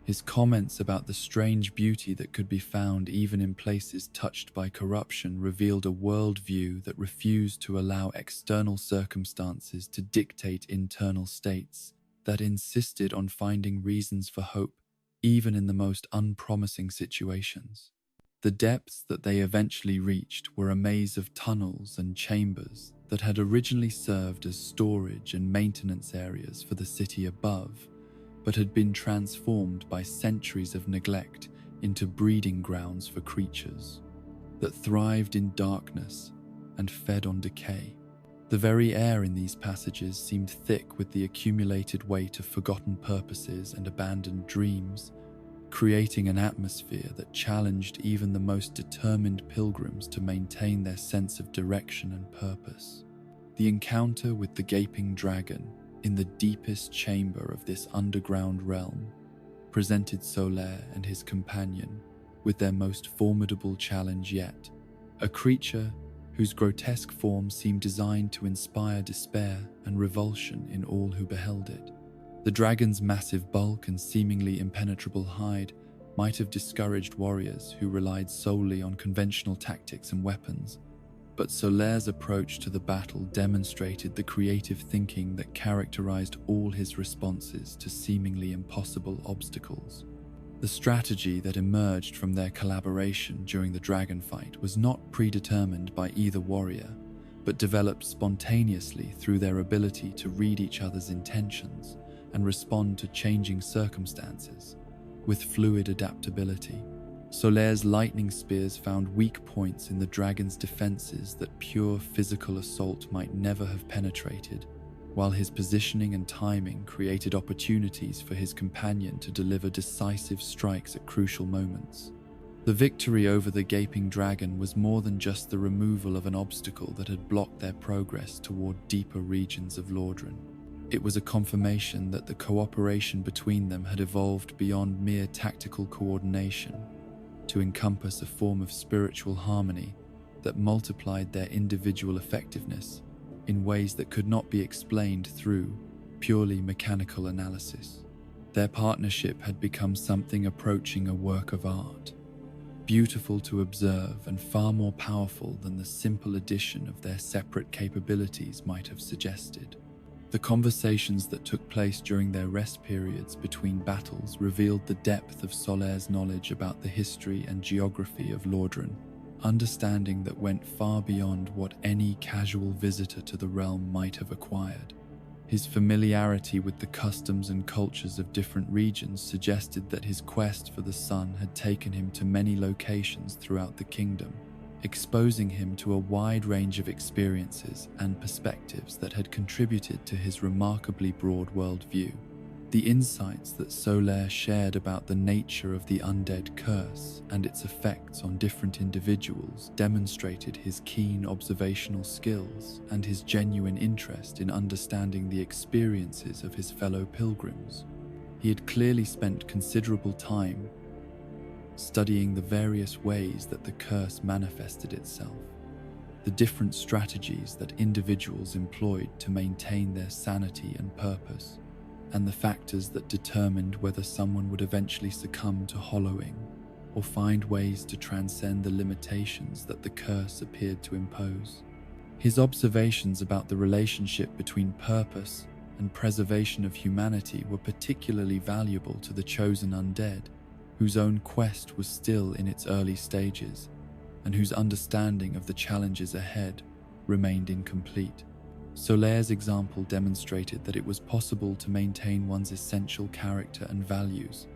A: His comments about the strange beauty that could be found even in places touched by corruption revealed a worldview that refused to allow external circumstances to dictate internal states, that insisted on finding reasons for hope even in the most unpromising situations. The depths that they eventually reached were a maze of tunnels and chambers that had originally served as storage and maintenance areas for the city above, but had been transformed by centuries of neglect into breeding grounds for creatures that thrived in darkness and fed on decay. The very air in these passages seemed thick with the accumulated weight of forgotten purposes and abandoned dreams, creating an atmosphere that challenged even the most determined pilgrims to maintain their sense of direction and purpose. The encounter with the gaping dragon in the deepest chamber of this underground realm presented Solaire and his companion with their most formidable challenge yet, a creature whose grotesque form seemed designed to inspire despair and revulsion in all who beheld it. The dragon's massive bulk and seemingly impenetrable hide might have discouraged warriors who relied solely on conventional tactics and weapons, but Solaire's approach to the battle demonstrated the creative thinking that characterized all his responses to seemingly impossible obstacles. The strategy that emerged from their collaboration during the dragon fight was not predetermined by either warrior, but developed spontaneously through their ability to read each other's intentions and respond to changing circumstances with fluid adaptability. Solaire's lightning spears found weak points in the dragon's defenses that pure physical assault might never have penetrated, while his positioning and timing created opportunities for his companion to deliver decisive strikes at crucial moments. The victory over the gaping dragon was more than just the removal of an obstacle that had blocked their progress toward deeper regions of Lordran. It was a confirmation that the cooperation between them had evolved beyond mere tactical coordination to encompass a form of spiritual harmony that multiplied their individual effectiveness in ways that could not be explained through purely mechanical analysis. Their partnership had become something approaching a work of art, beautiful to observe and far more powerful than the simple addition of their separate capabilities might have suggested. The conversations that took place during their rest periods between battles revealed the depth of Solaire's knowledge about the history and geography of Lordran, understanding that went far beyond what any casual visitor to the realm might have acquired. His familiarity with the customs and cultures of different regions suggested that his quest for the sun had taken him to many locations throughout the kingdom, exposing him to a wide range of experiences and perspectives that had contributed to his remarkably broad worldview. The insights that Solaire shared about the nature of the undead curse and its effects on different individuals demonstrated his keen observational skills and his genuine interest in understanding the experiences of his fellow pilgrims. He had clearly spent considerable time studying the various ways that the curse manifested itself, the different strategies that individuals employed to maintain their sanity and purpose, and the factors that determined whether someone would eventually succumb to hollowing or find ways to transcend the limitations that the curse appeared to impose. His observations about the relationship between purpose and preservation of humanity were particularly valuable to the chosen undead, whose own quest was still in its early stages, and whose understanding of the challenges ahead remained incomplete. Solaire's example demonstrated that it was possible to maintain one's essential character and values,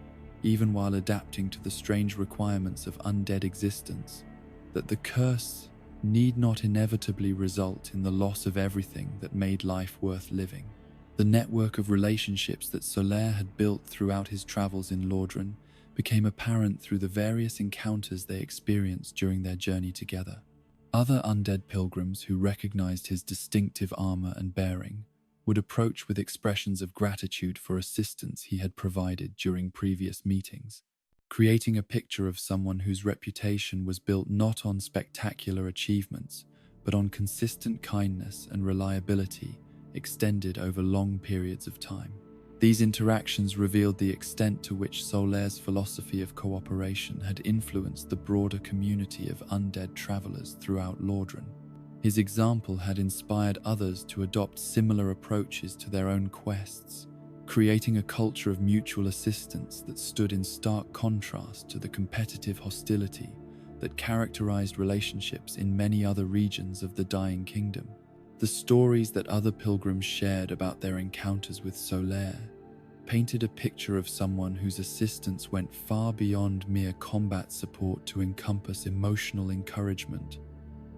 A: even while adapting to the strange requirements of undead existence, that the curse need not inevitably result in the loss of everything that made life worth living. The network of relationships that Solaire had built throughout his travels in Lordran became apparent through the various encounters they experienced during their journey together. Other undead pilgrims who recognized his distinctive armor and bearing would approach with expressions of gratitude for assistance he had provided during previous meetings, creating a picture of someone whose reputation was built not on spectacular achievements, but on consistent kindness and reliability extended over long periods of time. These interactions revealed the extent to which Solaire's philosophy of cooperation had influenced the broader community of undead travelers throughout Lordran. His example had inspired others to adopt similar approaches to their own quests, creating a culture of mutual assistance that stood in stark contrast to the competitive hostility that characterized relationships in many other regions of the Dying Kingdom. The stories that other pilgrims shared about their encounters with Solaire painted a picture of someone whose assistance went far beyond mere combat support to encompass emotional encouragement,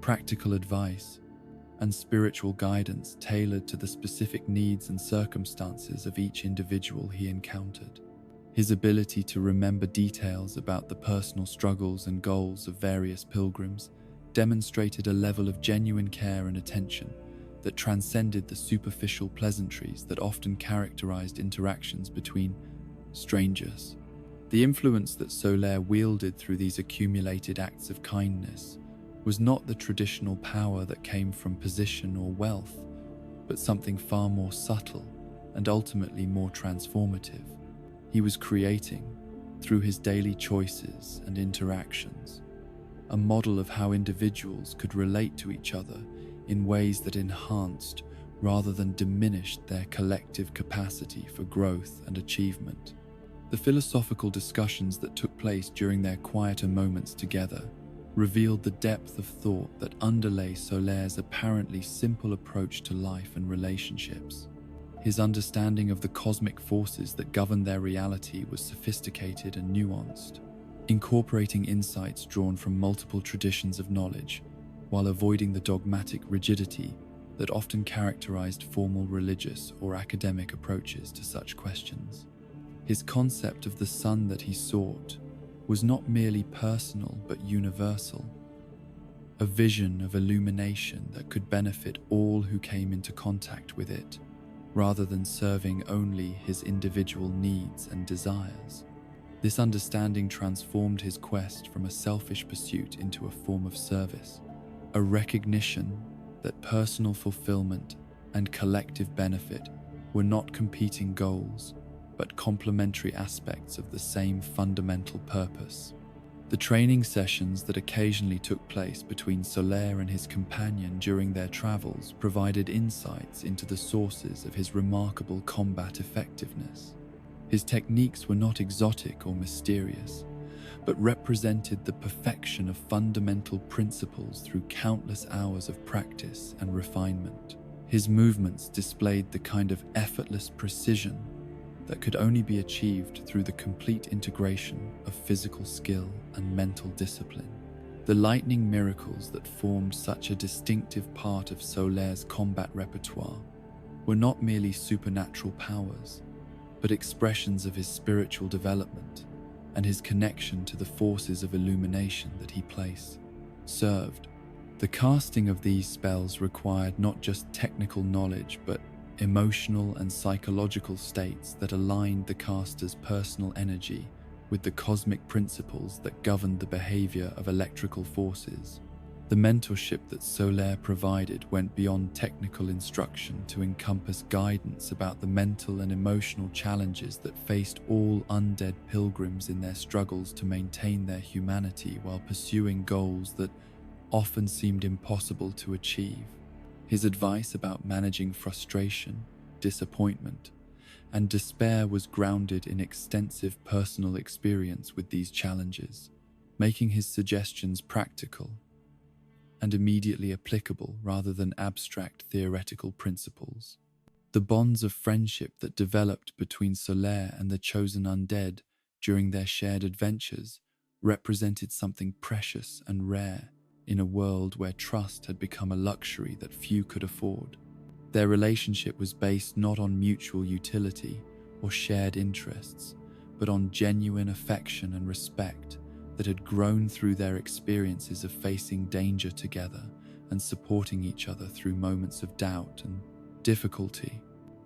A: practical advice, and spiritual guidance tailored to the specific needs and circumstances of each individual he encountered. His ability to remember details about the personal struggles and goals of various pilgrims demonstrated a level of genuine care and attention that transcended the superficial pleasantries that often characterized interactions between strangers. The influence that Solaire wielded through these accumulated acts of kindness was not the traditional power that came from position or wealth, but something far more subtle and ultimately more transformative. He was creating, through his daily choices and interactions, a model of how individuals could relate to each other in ways that enhanced rather than diminished their collective capacity for growth and achievement. The philosophical discussions that took place during their quieter moments together revealed the depth of thought that underlay Solaire's apparently simple approach to life and relationships. His understanding of the cosmic forces that govern their reality was sophisticated and nuanced, incorporating insights drawn from multiple traditions of knowledge, while avoiding the dogmatic rigidity that often characterized formal religious or academic approaches to such questions. His concept of the sun that he sought was not merely personal but universal, a vision of illumination that could benefit all who came into contact with it, rather than serving only his individual needs and desires. This understanding transformed his quest from a selfish pursuit into a form of service, a recognition that personal fulfillment and collective benefit were not competing goals, but complementary aspects of the same fundamental purpose. The training sessions that occasionally took place between Solaire and his companion during their travels provided insights into the sources of his remarkable combat effectiveness. His techniques were not exotic or mysterious, but represented the perfection of fundamental principles through countless hours of practice and refinement. His movements displayed the kind of effortless precision that could only be achieved through the complete integration of physical skill and mental discipline. The lightning miracles that formed such a distinctive part of Solaire's combat repertoire were not merely supernatural powers, but expressions of his spiritual development and his connection to the forces of illumination that he served. The casting of these spells required not just technical knowledge, but emotional and psychological states that aligned the caster's personal energy with the cosmic principles that governed the behavior of electrical forces. The mentorship that Solaire provided went beyond technical instruction to encompass guidance about the mental and emotional challenges that faced all undead pilgrims in their struggles to maintain their humanity while pursuing goals that often seemed impossible to achieve. His advice about managing frustration, disappointment, and despair was grounded in extensive personal experience with these challenges, making his suggestions practical and immediately applicable rather than abstract theoretical principles. The bonds of friendship that developed between Solaire and the chosen undead during their shared adventures represented something precious and rare in a world where trust had become a luxury that few could afford. Their relationship was based not on mutual utility or shared interests, but on genuine affection and respect that had grown through their experiences of facing danger together and supporting each other through moments of doubt and difficulty.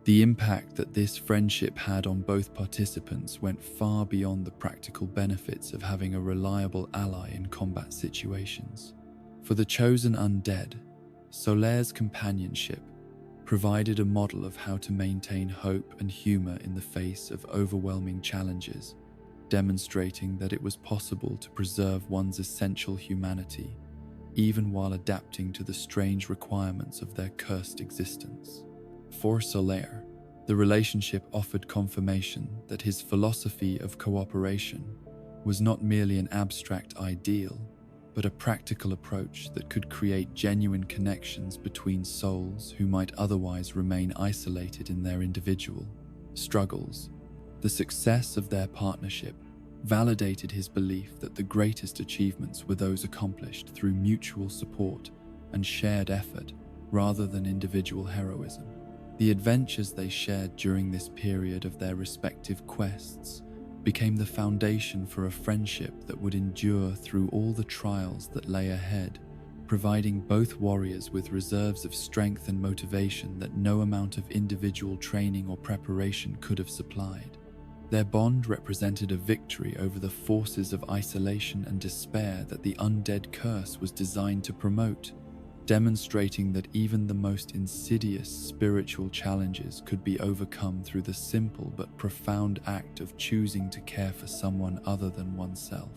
A: The impact that this friendship had on both participants went far beyond the practical benefits of having a reliable ally in combat situations. For the chosen undead, Solaire's companionship provided a model of how to maintain hope and humor in the face of overwhelming challenges, demonstrating that it was possible to preserve one's essential humanity even while adapting to the strange requirements of their cursed existence. For Solaire, the relationship offered confirmation that his philosophy of cooperation was not merely an abstract ideal, but a practical approach that could create genuine connections between souls who might otherwise remain isolated in their individual struggles. The success of their partnership validated his belief that the greatest achievements were those accomplished through mutual support and shared effort rather than individual heroism. The adventures they shared during this period of their respective quests became the foundation for a friendship that would endure through all the trials that lay ahead, providing both warriors with reserves of strength and motivation that no amount of individual training or preparation could have supplied. Their bond represented a victory over the forces of isolation and despair that the undead curse was designed to promote, demonstrating that even the most insidious spiritual challenges could be overcome through the simple but profound act of choosing to care for someone other than oneself.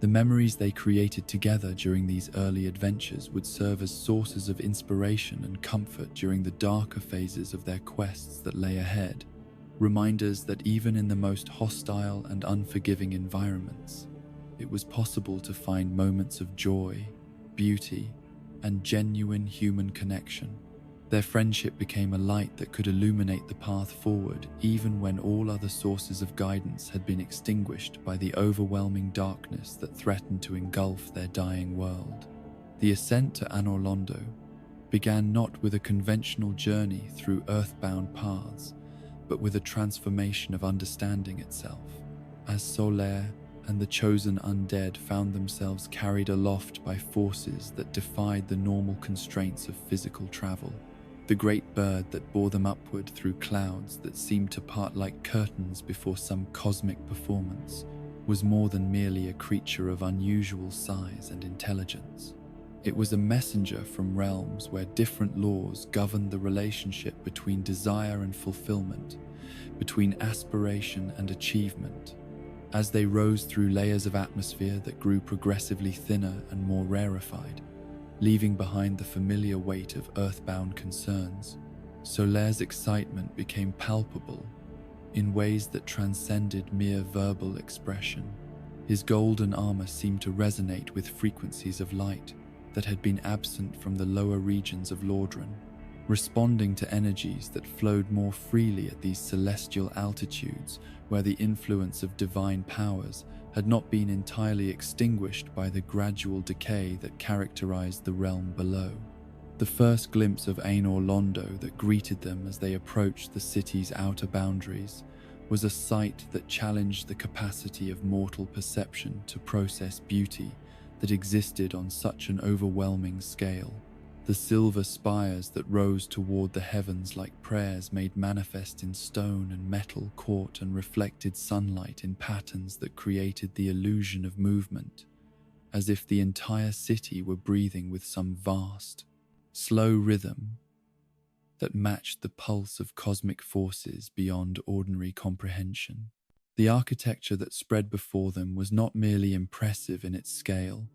A: The memories they created together during these early adventures would serve as sources of inspiration and comfort during the darker phases of their quests that lay ahead, reminders that even in the most hostile and unforgiving environments, it was possible to find moments of joy, beauty, and genuine human connection. Their friendship became a light that could illuminate the path forward even when all other sources of guidance had been extinguished by the overwhelming darkness that threatened to engulf their dying world. The ascent to Anor Londo began not with a conventional journey through earthbound paths, but with a transformation of understanding itself, as Solaire and the chosen undead found themselves carried aloft by forces that defied the normal constraints of physical travel. The great bird that bore them upward through clouds that seemed to part like curtains before some cosmic performance was more than merely a creature of unusual size and intelligence. It was a messenger from realms where different laws governed the relationship between desire and fulfillment, between aspiration and achievement. As they rose through layers of atmosphere that grew progressively thinner and more rarefied, leaving behind the familiar weight of earthbound concerns, Solaire's excitement became palpable in ways that transcended mere verbal expression. His golden armor seemed to resonate with frequencies of light that had been absent from the lower regions of Lordran, responding to energies that flowed more freely at these celestial altitudes where the influence of divine powers had not been entirely extinguished by the gradual decay that characterized the realm below. The first glimpse of Anor Londo that greeted them as they approached the city's outer boundaries was a sight that challenged the capacity of mortal perception to process beauty that existed on such an overwhelming scale. The silver spires that rose toward the heavens like prayers made manifest in stone and metal caught and reflected sunlight in patterns that created the illusion of movement, as if the entire city were breathing with some vast, slow rhythm that matched the pulse of cosmic forces beyond ordinary comprehension. The architecture that spread before them was not merely impressive in its scale,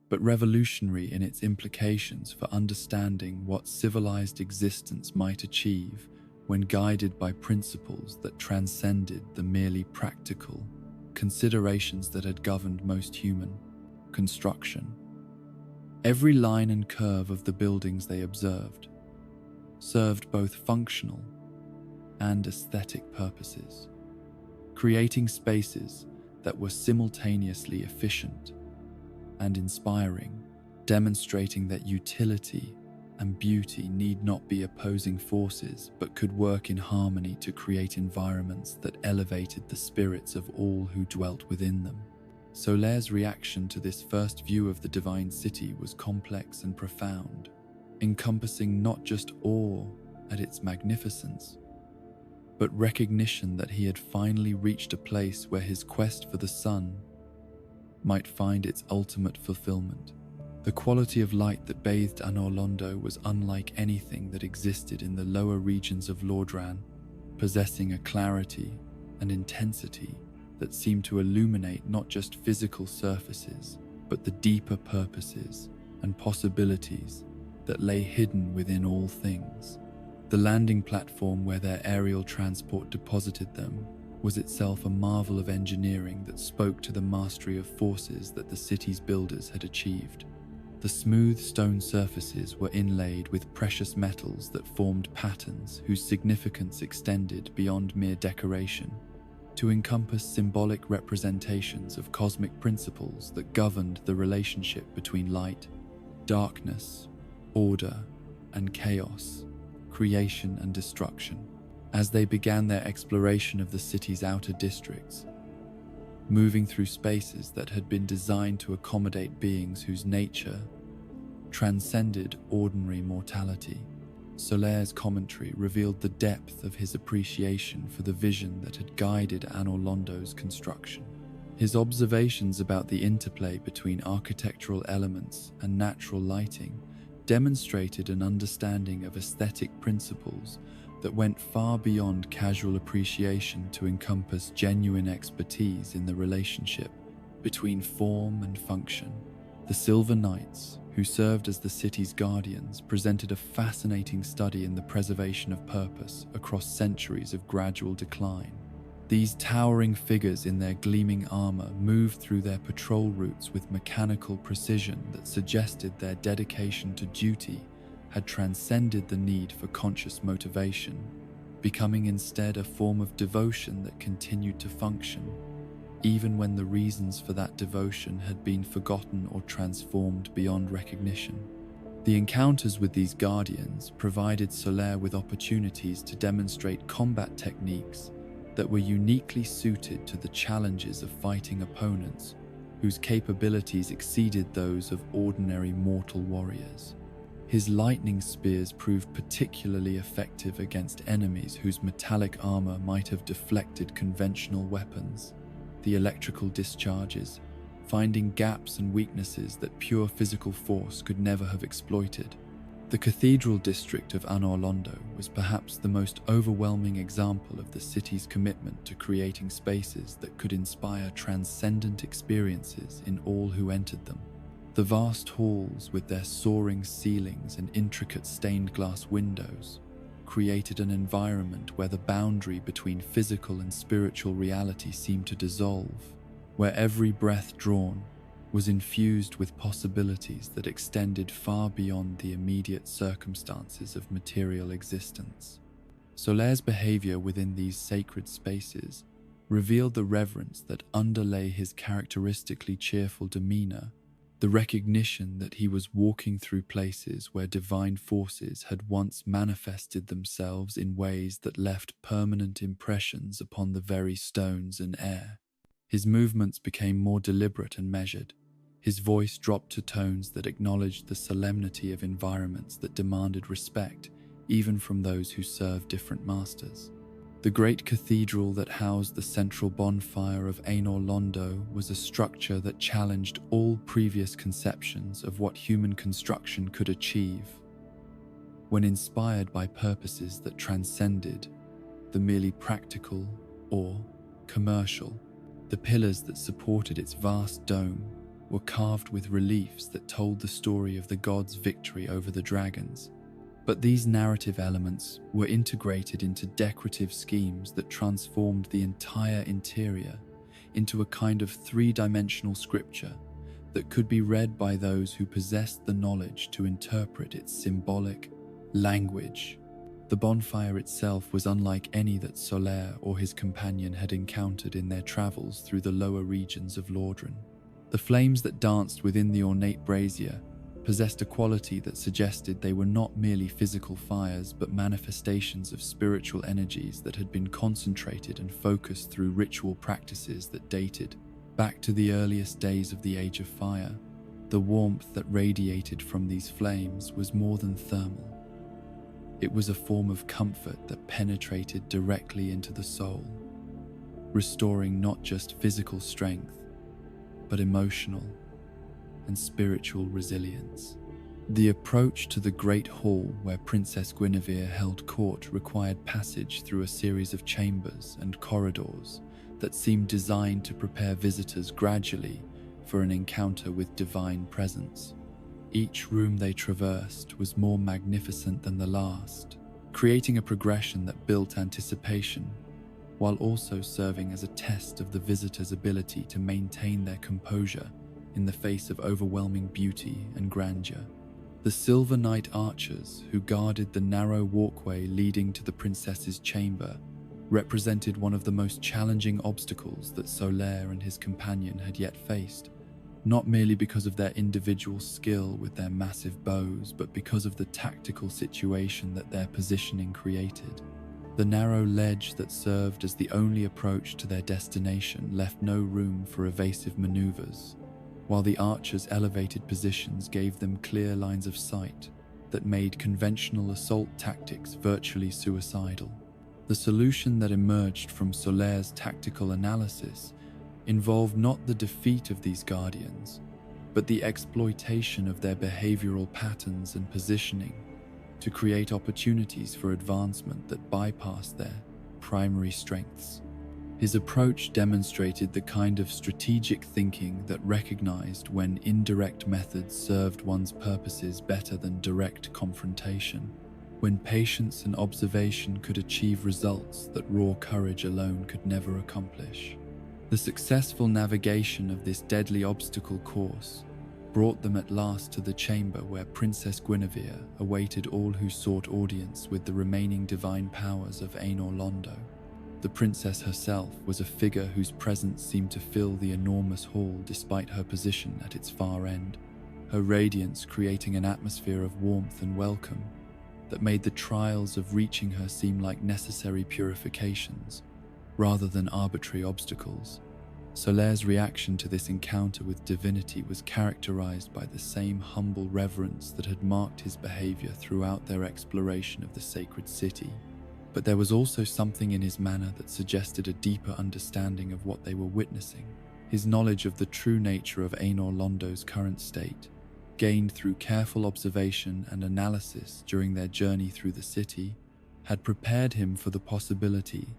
A: but revolutionary in its implications for understanding what civilized existence might achieve when guided by principles that transcended the merely practical considerations that had governed most human construction. Every line and curve of the buildings they observed served both functional and aesthetic purposes, creating spaces that were simultaneously efficient and inspiring, demonstrating that utility and beauty need not be opposing forces but could work in harmony to create environments that elevated the spirits of all who dwelt within them. Solaire's reaction to this first view of the divine city was complex and profound, encompassing not just awe at its magnificence, but recognition that he had finally reached a place where his quest for the sun might find its ultimate fulfillment. The quality of light that bathed Anor Londo was unlike anything that existed in the lower regions of Lordran, possessing a clarity and intensity that seemed to illuminate not just physical surfaces, but the deeper purposes and possibilities that lay hidden within all things. The landing platform where their aerial transport deposited them was itself a marvel of engineering that spoke to the mastery of forces that the city's builders had achieved. The smooth stone surfaces were inlaid with precious metals that formed patterns whose significance extended beyond mere decoration, to encompass symbolic representations of cosmic principles that governed the relationship between light, darkness, order, and chaos, creation and destruction. As they began their exploration of the city's outer districts, moving through spaces that had been designed to accommodate beings whose nature transcended ordinary mortality, Solaire's commentary revealed the depth of his appreciation for the vision that had guided Anor Londo's construction. His observations about the interplay between architectural elements and natural lighting demonstrated an understanding of aesthetic principles that went far beyond casual appreciation to encompass genuine expertise in the relationship between form and function. The Silver Knights, who served as the city's guardians, presented a fascinating study in the preservation of purpose across centuries of gradual decline. These towering figures in their gleaming armor moved through their patrol routes with mechanical precision that suggested their dedication to duty had transcended the need for conscious motivation, becoming instead a form of devotion that continued to function, even when the reasons for that devotion had been forgotten or transformed beyond recognition. The encounters with these guardians provided Solaire with opportunities to demonstrate combat techniques that were uniquely suited to the challenges of fighting opponents whose capabilities exceeded those of ordinary mortal warriors. His lightning spears proved particularly effective against enemies whose metallic armor might have deflected conventional weapons. The electrical discharges, finding gaps and weaknesses that pure physical force could never have exploited. The cathedral district of Anor Londo was perhaps the most overwhelming example of the city's commitment to creating spaces that could inspire transcendent experiences in all who entered them. The vast halls, with their soaring ceilings and intricate stained glass windows, created an environment where the boundary between physical and spiritual reality seemed to dissolve, where every breath drawn was infused with possibilities that extended far beyond the immediate circumstances of material existence. Solaire's behavior within these sacred spaces revealed the reverence that underlay his characteristically cheerful demeanor, the recognition that he was walking through places where divine forces had once manifested themselves in ways that left permanent impressions upon the very stones and air. His movements became more deliberate and measured. His voice dropped to tones that acknowledged the solemnity of environments that demanded respect, even from those who served different masters. The great cathedral that housed the central bonfire of Anor Londo was a structure that challenged all previous conceptions of what human construction could achieve. When inspired by purposes that transcended the merely practical or commercial, the pillars that supported its vast dome were carved with reliefs that told the story of the gods' victory over the dragons. But these narrative elements were integrated into decorative schemes that transformed the entire interior into a kind of three-dimensional scripture that could be read by those who possessed the knowledge to interpret its symbolic language. The bonfire itself was unlike any that Solaire or his companion had encountered in their travels through the lower regions of Lordran. The flames that danced within the ornate brazier possessed a quality that suggested they were not merely physical fires but manifestations of spiritual energies that had been concentrated and focused through ritual practices that dated back to the earliest days of the Age of Fire. The warmth that radiated from these flames was more than thermal. It was a form of comfort that penetrated directly into the soul, restoring not just physical strength, but emotional and spiritual resilience. The approach to the Great Hall where Princess Guinevere held court required passage through a series of chambers and corridors that seemed designed to prepare visitors gradually for an encounter with divine presence. Each room they traversed was more magnificent than the last, creating a progression that built anticipation, while also serving as a test of the visitor's ability to maintain their composure in the face of overwhelming beauty and grandeur. The Silver Knight archers who guarded the narrow walkway leading to the princess's chamber represented one of the most challenging obstacles that Solaire and his companion had yet faced, not merely because of their individual skill with their massive bows, but because of the tactical situation that their positioning created. The narrow ledge that served as the only approach to their destination left no room for evasive maneuvers, while the archers' elevated positions gave them clear lines of sight that made conventional assault tactics virtually suicidal. The solution that emerged from Solaire's tactical analysis involved not the defeat of these guardians, but the exploitation of their behavioral patterns and positioning to create opportunities for advancement that bypassed their primary strengths. His approach demonstrated the kind of strategic thinking that recognized when indirect methods served one's purposes better than direct confrontation, when patience and observation could achieve results that raw courage alone could never accomplish. The successful navigation of this deadly obstacle course brought them at last to the chamber where Princess Guinevere awaited all who sought audience with the remaining divine powers of Anor Londo. The princess herself was a figure whose presence seemed to fill the enormous hall despite her position at its far end, her radiance creating an atmosphere of warmth and welcome that made the trials of reaching her seem like necessary purifications rather than arbitrary obstacles. Solaire's reaction to this encounter with divinity was characterized by the same humble reverence that had marked his behavior throughout their exploration of the sacred city. But there was also something in his manner that suggested a deeper understanding of what they were witnessing. His knowledge of the true nature of Anor Londo's current state, gained through careful observation and analysis during their journey through the city, had prepared him for the possibility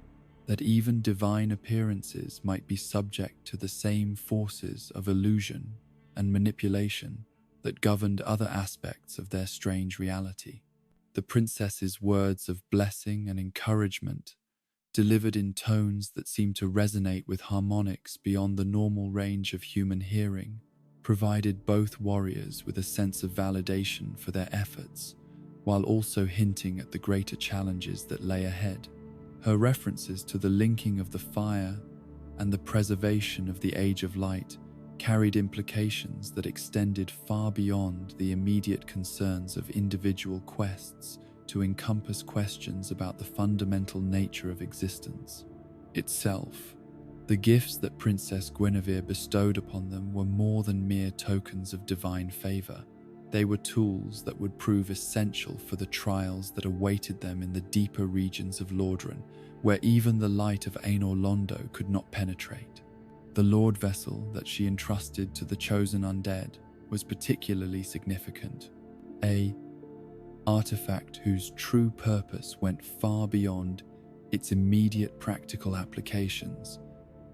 A: that even divine appearances might be subject to the same forces of illusion and manipulation that governed other aspects of their strange reality. The princess's words of blessing and encouragement, delivered in tones that seemed to resonate with harmonics beyond the normal range of human hearing, provided both warriors with a sense of validation for their efforts, while also hinting at the greater challenges that lay ahead. Her references to the linking of the fire and the preservation of the Age of Light carried implications that extended far beyond the immediate concerns of individual quests to encompass questions about the fundamental nature of existence itself. The gifts that Princess Guinevere bestowed upon them were more than mere tokens of divine favor. They were tools that would prove essential for the trials that awaited them in the deeper regions of Lordran, where even the light of Anor Londo could not penetrate. The Lord vessel that she entrusted to the chosen undead was particularly significant, an artifact whose true purpose went far beyond its immediate practical applications,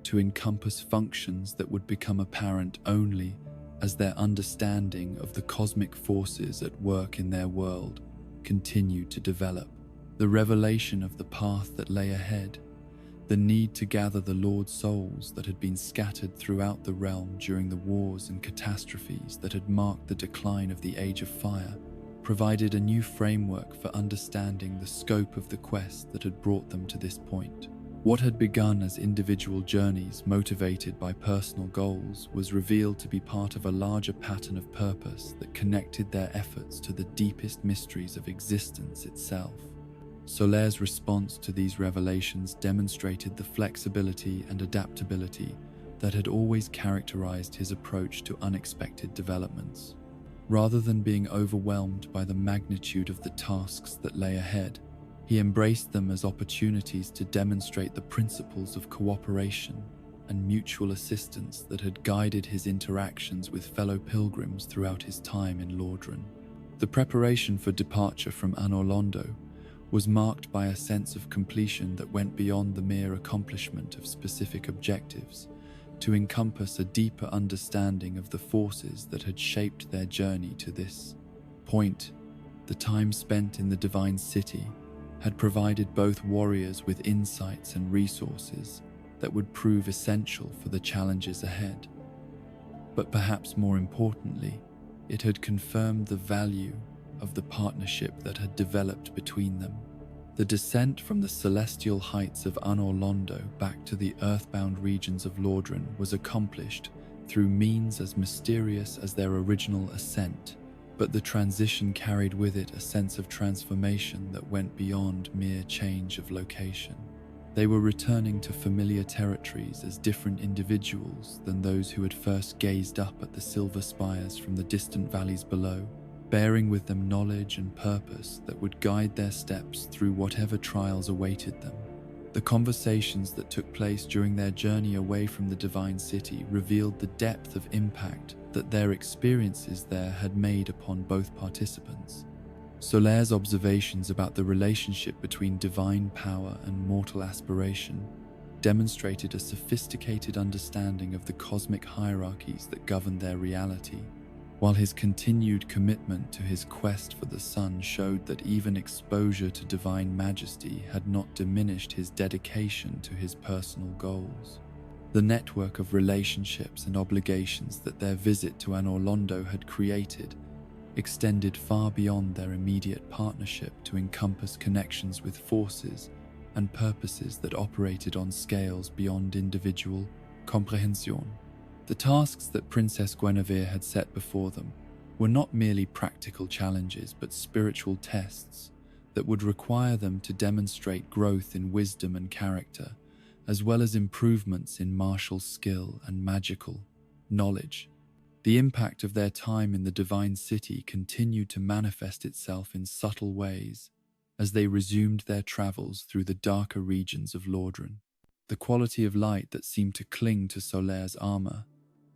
A: to encompass functions that would become apparent only as their understanding of the cosmic forces at work in their world continued to develop. The revelation of the path that lay ahead, the need to gather the Lord's souls that had been scattered throughout the realm during the wars and catastrophes that had marked the decline of the Age of Fire, provided a new framework for understanding the scope of the quest that had brought them to this point. What had begun as individual journeys motivated by personal goals was revealed to be part of a larger pattern of purpose that connected their efforts to the deepest mysteries of existence itself. Solaire's response to these revelations demonstrated the flexibility and adaptability that had always characterized his approach to unexpected developments. Rather than being overwhelmed by the magnitude of the tasks that lay ahead, he embraced them as opportunities to demonstrate the principles of cooperation and mutual assistance that had guided his interactions with fellow pilgrims throughout his time in Lordran. The preparation for departure from Anor Londo was marked by a sense of completion that went beyond the mere accomplishment of specific objectives, to encompass a deeper understanding of the forces that had shaped their journey to this point. The time spent in the Divine City had provided both warriors with insights and resources that would prove essential for the challenges ahead. But perhaps more importantly, it had confirmed the value of the partnership that had developed between them. The descent from the celestial heights of Anor Londo back to the earthbound regions of Lordran was accomplished through means as mysterious as their original ascent, but the transition carried with it a sense of transformation that went beyond mere change of location. They were returning to familiar territories as different individuals than those who had first gazed up at the silver spires from the distant valleys below, bearing with them knowledge and purpose that would guide their steps through whatever trials awaited them. The conversations that took place during their journey away from the Divine City revealed the depth of impact that their experiences there had made upon both participants. Solaire's observations about the relationship between divine power and mortal aspiration demonstrated a sophisticated understanding of the cosmic hierarchies that govern their reality, while his continued commitment to his quest for the sun showed that even exposure to divine majesty had not diminished his dedication to his personal goals. The network of relationships and obligations that their visit to Anor Londo had created extended far beyond their immediate partnership to encompass connections with forces and purposes that operated on scales beyond individual comprehension. The tasks that Princess Guinevere had set before them were not merely practical challenges but spiritual tests that would require them to demonstrate growth in wisdom and character, as well as improvements in martial skill and magical knowledge. The impact of their time in the Divine City continued to manifest itself in subtle ways as they resumed their travels through the darker regions of Lordran. The quality of light that seemed to cling to Solaire's armor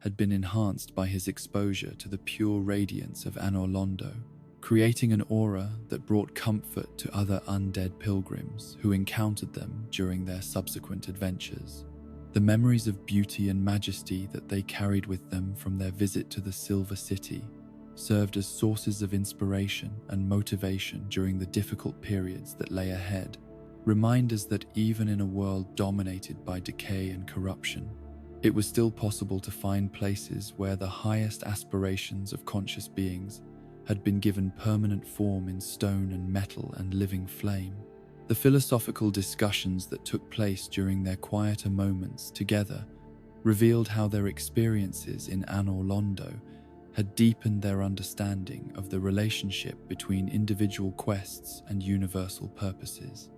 A: had been enhanced by his exposure to the pure radiance of Anor Londo, creating an aura that brought comfort to other undead pilgrims who encountered them during their subsequent adventures. The memories of beauty and majesty that they carried with them from their visit to the Silver City served as sources of inspiration and motivation during the difficult periods that lay ahead, reminders that even in a world dominated by decay and corruption, it was still possible to find places where the highest aspirations of conscious beings had been given permanent form in stone and metal and living flame. The philosophical discussions that took place during their quieter moments together revealed how their experiences in Anor Londo had deepened their understanding of the relationship between individual quests and universal purposes.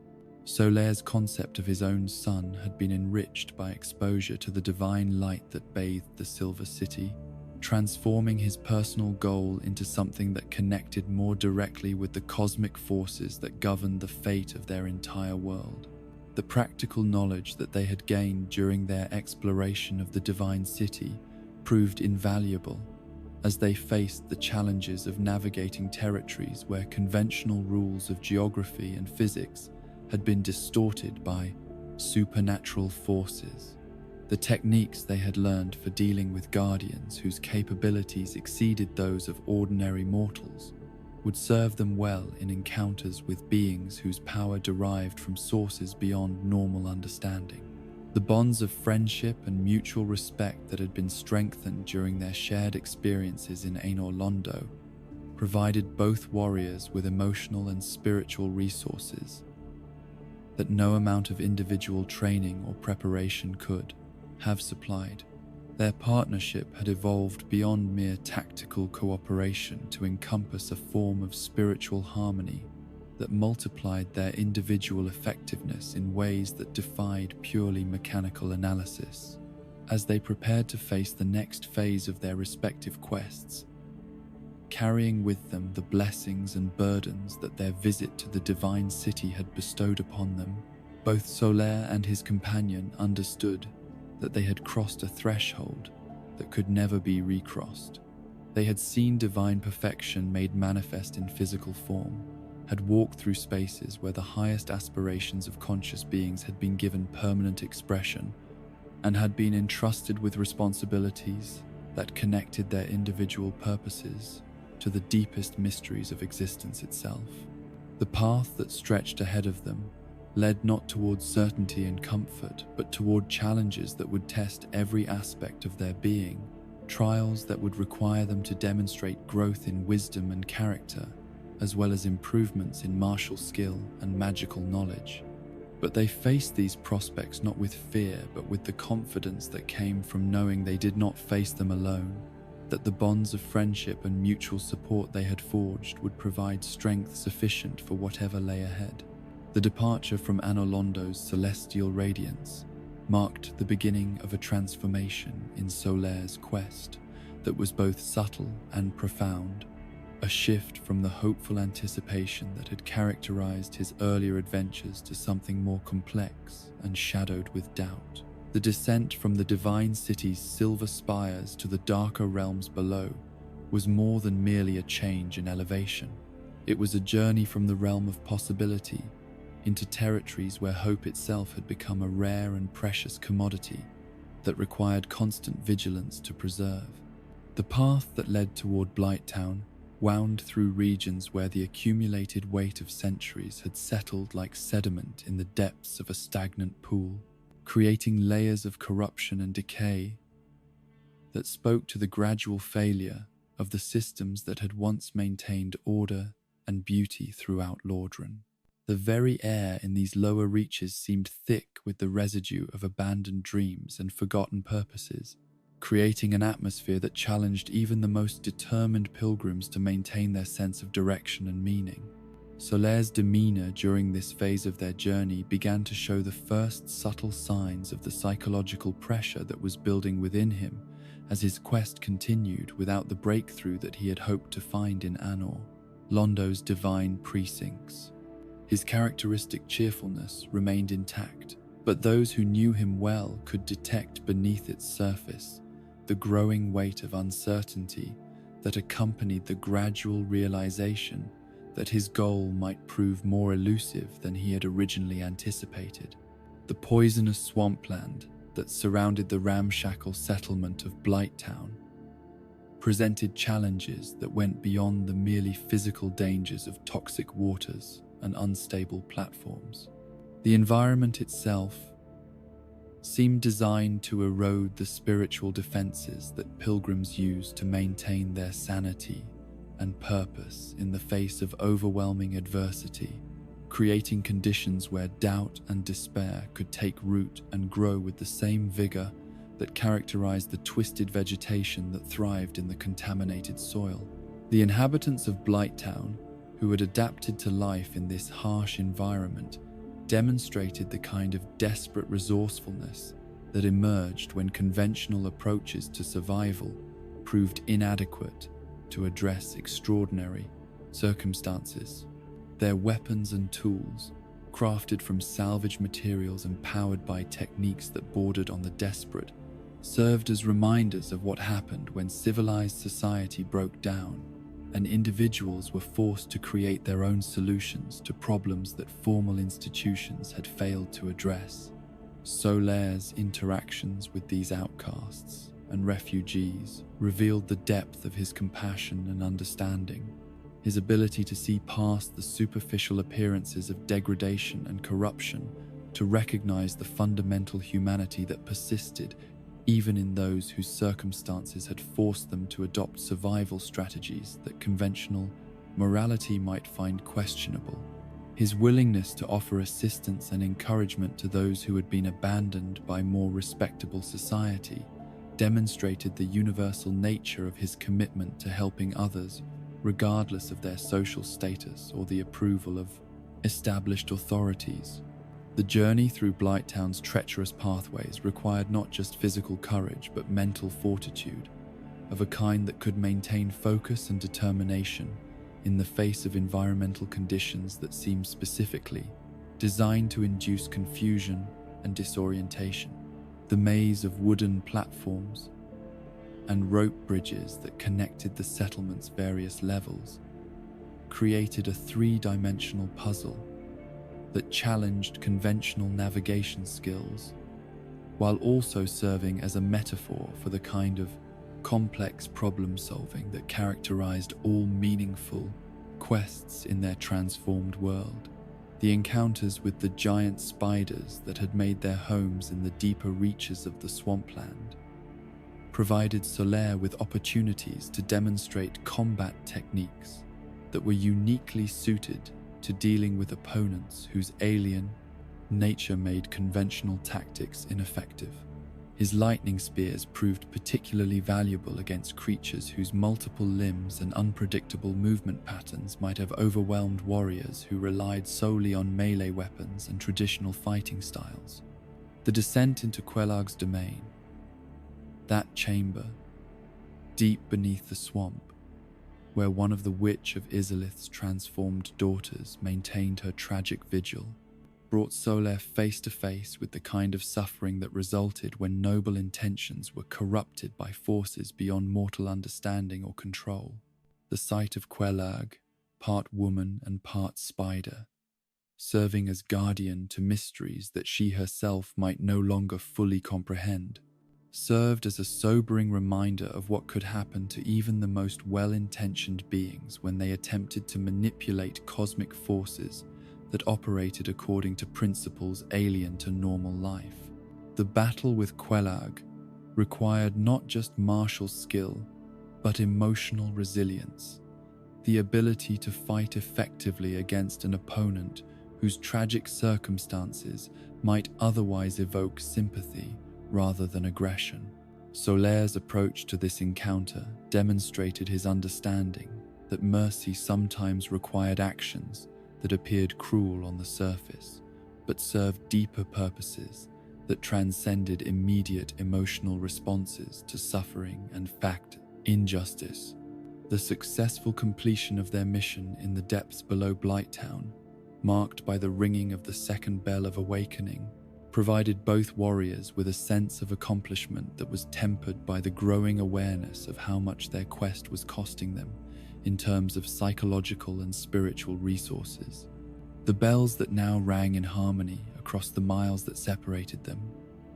A: Solaire's concept of his own sun had been enriched by exposure to the divine light that bathed the Silver City, transforming his personal goal into something that connected more directly with the cosmic forces that governed the fate of their entire world. The practical knowledge that they had gained during their exploration of the Divine City proved invaluable as they faced the challenges of navigating territories where conventional rules of geography and physics had been distorted by supernatural forces. The techniques they had learned for dealing with guardians whose capabilities exceeded those of ordinary mortals would serve them well in encounters with beings whose power derived from sources beyond normal understanding. The bonds of friendship and mutual respect that had been strengthened during their shared experiences in Anor Londo provided both warriors with emotional and spiritual resources that no amount of individual training or preparation could have supplied. Their partnership had evolved beyond mere tactical cooperation to encompass a form of spiritual harmony that multiplied their individual effectiveness in ways that defied purely mechanical analysis. As they prepared to face the next phase of their respective quests, carrying with them the blessings and burdens that their visit to the divine city had bestowed upon them. Both Solaire and his companion understood that they had crossed a threshold that could never be recrossed. They had seen divine perfection made manifest in physical form, had walked through spaces where the highest aspirations of conscious beings had been given permanent expression, and had been entrusted with responsibilities that connected their individual purposes to the deepest mysteries of existence itself. The path that stretched ahead of them led not towards certainty and comfort, but toward challenges that would test every aspect of their being, trials that would require them to demonstrate growth in wisdom and character, as well as improvements in martial skill and magical knowledge. But they faced these prospects not with fear, but with the confidence that came from knowing they did not face them alone, that the bonds of friendship and mutual support they had forged would provide strength sufficient for whatever lay ahead. The departure from Anor Londo's celestial radiance marked the beginning of a transformation in Solaire's quest that was both subtle and profound, a shift from the hopeful anticipation that had characterized his earlier adventures to something more complex and shadowed with doubt. The descent from the divine city's silver spires to the darker realms below was more than merely a change in elevation. It was a journey from the realm of possibility into territories where hope itself had become a rare and precious commodity that required constant vigilance to preserve. The path that led toward Blighttown wound through regions where the accumulated weight of centuries had settled like sediment in the depths of a stagnant pool, creating layers of corruption and decay that spoke to the gradual failure of the systems that had once maintained order and beauty throughout Lordran. The very air in these lower reaches seemed thick with the residue of abandoned dreams and forgotten purposes, creating an atmosphere that challenged even the most determined pilgrims to maintain their sense of direction and meaning. Solaire's demeanor during this phase of their journey began to show the first subtle signs of the psychological pressure that was building within him as his quest continued without the breakthrough that he had hoped to find in Anor, Londo's divine precincts. His characteristic cheerfulness remained intact, but those who knew him well could detect beneath its surface the growing weight of uncertainty that accompanied the gradual realization that his goal might prove more elusive than he had originally anticipated. The poisonous swampland that surrounded the ramshackle settlement of Blighttown presented challenges that went beyond the merely physical dangers of toxic waters and unstable platforms. The environment itself seemed designed to erode the spiritual defenses that pilgrims use to maintain their sanity and purpose in the face of overwhelming adversity, creating conditions where doubt and despair could take root and grow with the same vigor that characterized the twisted vegetation that thrived in the contaminated soil. The inhabitants of Blighttown, who had adapted to life in this harsh environment, demonstrated the kind of desperate resourcefulness that emerged when conventional approaches to survival proved inadequate to address extraordinary circumstances. Their weapons and tools, crafted from salvaged materials and powered by techniques that bordered on the desperate, served as reminders of what happened when civilized society broke down and individuals were forced to create their own solutions to problems that formal institutions had failed to address. Solaire's interactions with these outcasts and refugees revealed the depth of his compassion and understanding, his ability to see past the superficial appearances of degradation and corruption to recognize the fundamental humanity that persisted even in those whose circumstances had forced them to adopt survival strategies that conventional morality might find questionable. His willingness to offer assistance and encouragement to those who had been abandoned by more respectable society demonstrated the universal nature of his commitment to helping others, regardless of their social status or the approval of established authorities. The journey through Blighttown's treacherous pathways required not just physical courage but mental fortitude, of a kind that could maintain focus and determination in the face of environmental conditions that seemed specifically designed to induce confusion and disorientation. The maze of wooden platforms and rope bridges that connected the settlement's various levels created a three-dimensional puzzle that challenged conventional navigation skills, while also serving as a metaphor for the kind of complex problem-solving that characterized all meaningful quests in their transformed world. The encounters with the giant spiders that had made their homes in the deeper reaches of the swampland provided Solaire with opportunities to demonstrate combat techniques that were uniquely suited to dealing with opponents whose alien nature made conventional tactics ineffective. His lightning spears proved particularly valuable against creatures whose multiple limbs and unpredictable movement patterns might have overwhelmed warriors who relied solely on melee weapons and traditional fighting styles. The descent into Quelag's domain, that chamber, deep beneath the swamp, where one of the Witch of Izalith's transformed daughters maintained her tragic vigil, brought Solaire face to face with the kind of suffering that resulted when noble intentions were corrupted by forces beyond mortal understanding or control. The sight of Quelag, part woman and part spider, serving as guardian to mysteries that she herself might no longer fully comprehend, served as a sobering reminder of what could happen to even the most well-intentioned beings when they attempted to manipulate cosmic forces that operated according to principles alien to normal life. The battle with Quelag required not just martial skill, but emotional resilience, the ability to fight effectively against an opponent whose tragic circumstances might otherwise evoke sympathy rather than aggression. Solaire's approach to this encounter demonstrated his understanding that mercy sometimes required actions that appeared cruel on the surface, but served deeper purposes that transcended immediate emotional responses to suffering and injustice. The successful completion of their mission in the depths below Blighttown, marked by the ringing of the second bell of awakening, provided both warriors with a sense of accomplishment that was tempered by the growing awareness of how much their quest was costing them in terms of psychological and spiritual resources. The bells that now rang in harmony across the miles that separated them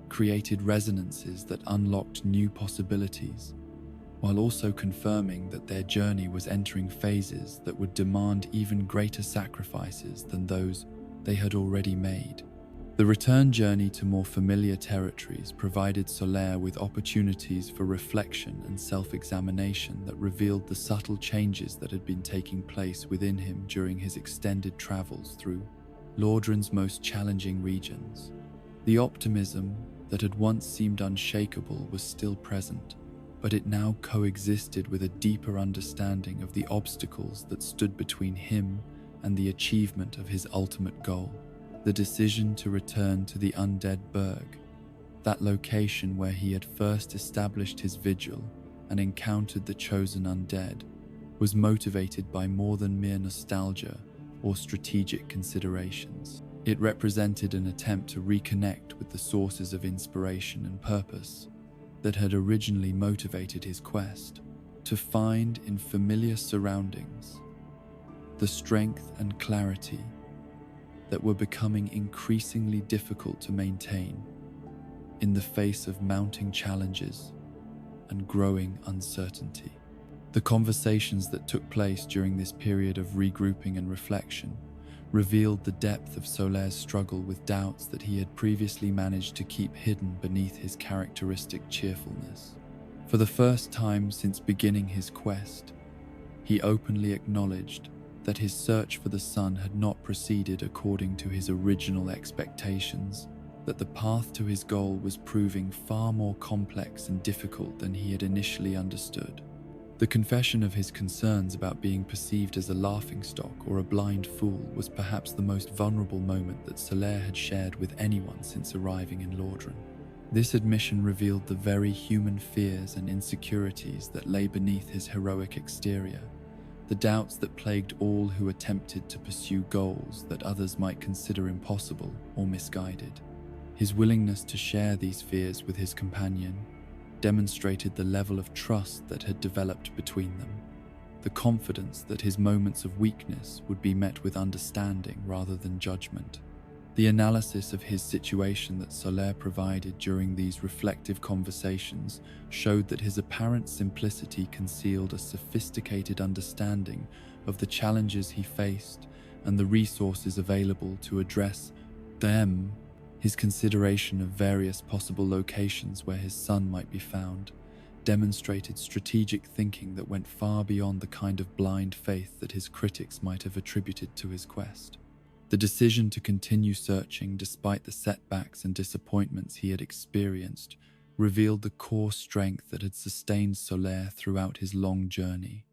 A: created resonances that unlocked new possibilities, while also confirming that their journey was entering phases that would demand even greater sacrifices than those they had already made. The return journey to more familiar territories provided Solaire with opportunities for reflection and self-examination that revealed the subtle changes that had been taking place within him during his extended travels through Lordran's most challenging regions. The optimism that had once seemed unshakable was still present, but it now coexisted with a deeper understanding of the obstacles that stood between him and the achievement of his ultimate goal. The decision to return to the Undead Burg, that location where he had first established his vigil and encountered the chosen undead, was motivated by more than mere nostalgia or strategic considerations. It represented an attempt to reconnect with the sources of inspiration and purpose that had originally motivated his quest, to find in familiar surroundings the strength and clarity that were becoming increasingly difficult to maintain in the face of mounting challenges and growing uncertainty. The conversations that took place during this period of regrouping and reflection revealed the depth of Solaire's struggle with doubts that he had previously managed to keep hidden beneath his characteristic cheerfulness. For the first time since beginning his quest, he openly acknowledged that his search for the sun had not proceeded according to his original expectations, that the path to his goal was proving far more complex and difficult than he had initially understood. The confession of his concerns about being perceived as a laughingstock or a blind fool was perhaps the most vulnerable moment that Solaire had shared with anyone since arriving in Lordran. This admission revealed the very human fears and insecurities that lay beneath his heroic exterior, the doubts that plagued all who attempted to pursue goals that others might consider impossible or misguided. His willingness to share these fears with his companion demonstrated the level of trust that had developed between them, the confidence that his moments of weakness would be met with understanding rather than judgment. The analysis of his situation that Solaire provided during these reflective conversations showed that his apparent simplicity concealed a sophisticated understanding of the challenges he faced and the resources available to address them. His consideration of various possible locations where his son might be found demonstrated strategic thinking that went far beyond the kind of blind faith that his critics might have attributed to his quest. The decision to continue searching despite the setbacks and disappointments he had experienced revealed the core strength that had sustained Solaire throughout his long journey.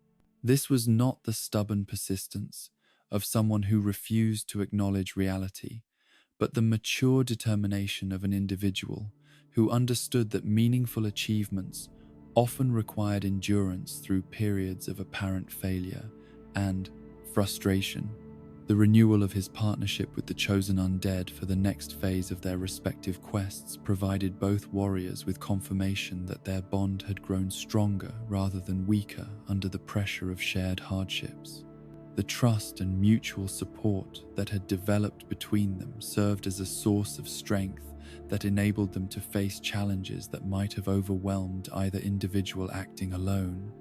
A: This was not the stubborn persistence of someone who refused to acknowledge reality, but the mature determination of an individual who understood that meaningful achievements often required endurance through periods of apparent failure and frustration. The renewal of his partnership with the chosen undead for the next phase of their respective quests provided both warriors with confirmation that their bond had grown stronger rather than weaker under the pressure of shared hardships. The trust and mutual support that had developed between them served as a source of strength that enabled them to face challenges that might have overwhelmed either individual acting alone.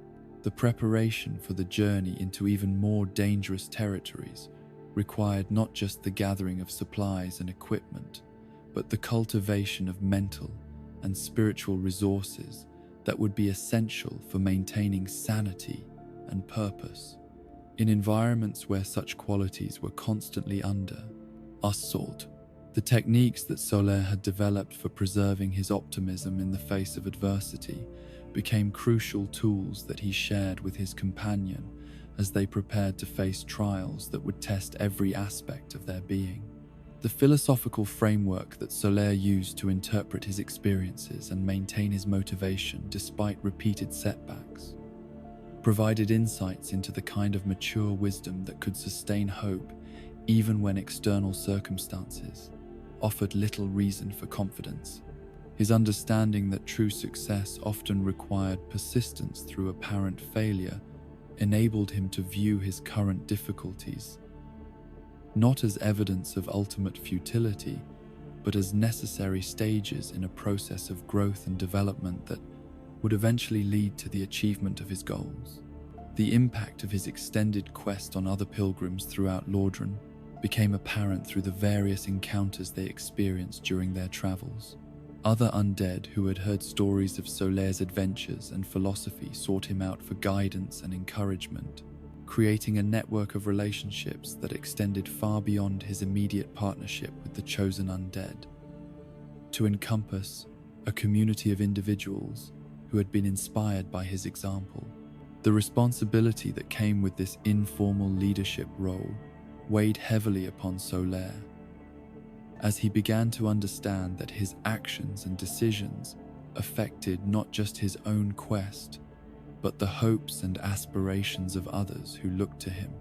A: The preparation for the journey into even more dangerous territories required not just the gathering of supplies and equipment, but the cultivation of mental and spiritual resources that would be essential for maintaining sanity and purpose. In environments where such qualities were constantly under assault, the techniques that Solaire had developed for preserving his optimism in the face of adversity became crucial tools that he shared with his companion as they prepared to face trials that would test every aspect of their being. The philosophical framework that Solaire used to interpret his experiences and maintain his motivation despite repeated setbacks provided insights into the kind of mature wisdom that could sustain hope even when external circumstances offered little reason for confidence. His understanding that true success often required persistence through apparent failure enabled him to view his current difficulties not as evidence of ultimate futility, but as necessary stages in a process of growth and development that would eventually lead to the achievement of his goals. The impact of his extended quest on other pilgrims throughout Lordran became apparent through the various encounters they experienced during their travels. Other undead who had heard stories of Solaire's adventures and philosophy sought him out for guidance and encouragement, creating a network of relationships that extended far beyond his immediate partnership with the chosen undead, to encompass a community of individuals who had been inspired by his example. The responsibility that came with this informal leadership role weighed heavily upon Solaire, as he began to understand that his actions and decisions affected not just his own quest, but the hopes and aspirations of others who looked to him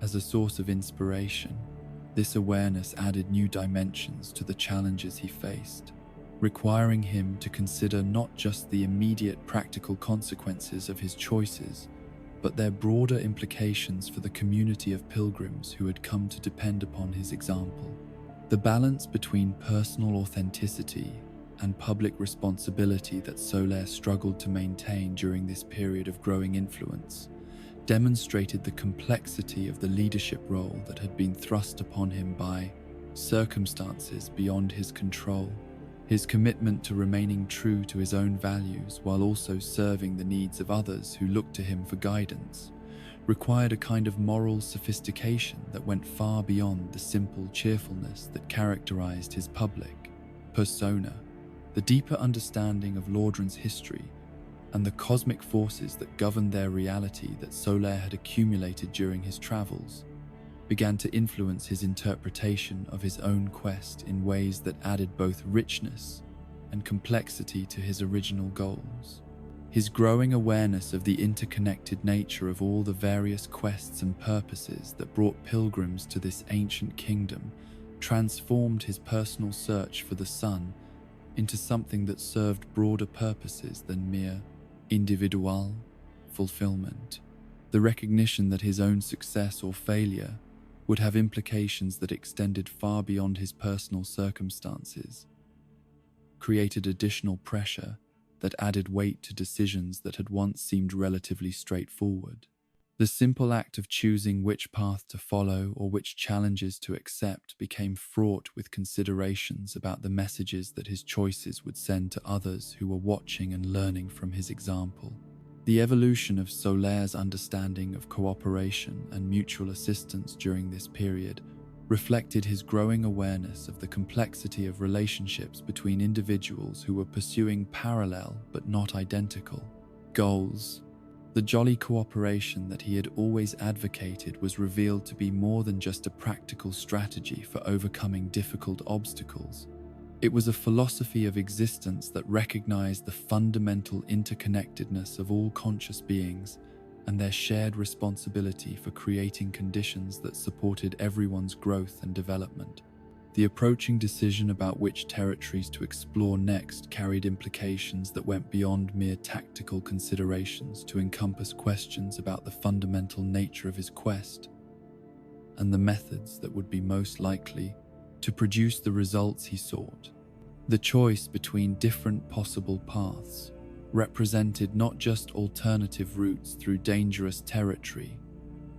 A: as a source of inspiration. This awareness added new dimensions to the challenges he faced, requiring him to consider not just the immediate practical consequences of his choices, but their broader implications for the community of pilgrims who had come to depend upon his example. The balance between personal authenticity and public responsibility that Solaire struggled to maintain during this period of growing influence demonstrated the complexity of the leadership role that had been thrust upon him by circumstances beyond his control. His commitment to remaining true to his own values while also serving the needs of others who looked to him for guidance required a kind of moral sophistication that went far beyond the simple cheerfulness that characterized his public persona. The deeper understanding of Lordran's history and the cosmic forces that governed their reality that Solaire had accumulated during his travels began to influence his interpretation of his own quest in ways that added both richness and complexity to his original goals. His growing awareness of the interconnected nature of all the various quests and purposes that brought pilgrims to this ancient kingdom transformed his personal search for the sun into something that served broader purposes than mere individual fulfillment. The recognition that his own success or failure would have implications that extended far beyond his personal circumstances created additional pressure that added weight to decisions that had once seemed relatively straightforward. The simple act of choosing which path to follow or which challenges to accept became fraught with considerations about the messages that his choices would send to others who were watching and learning from his example. The evolution of Solaire's understanding of cooperation and mutual assistance during this period reflected his growing awareness of the complexity of relationships between individuals who were pursuing parallel but not identical goals. The jolly cooperation that he had always advocated was revealed to be more than just a practical strategy for overcoming difficult obstacles. It was a philosophy of existence that recognized the fundamental interconnectedness of all conscious beings and their shared responsibility for creating conditions that supported everyone's growth and development. The approaching decision about which territories to explore next carried implications that went beyond mere tactical considerations to encompass questions about the fundamental nature of his quest and the methods that would be most likely to produce the results he sought. The choice between different possible paths represented not just alternative routes through dangerous territory,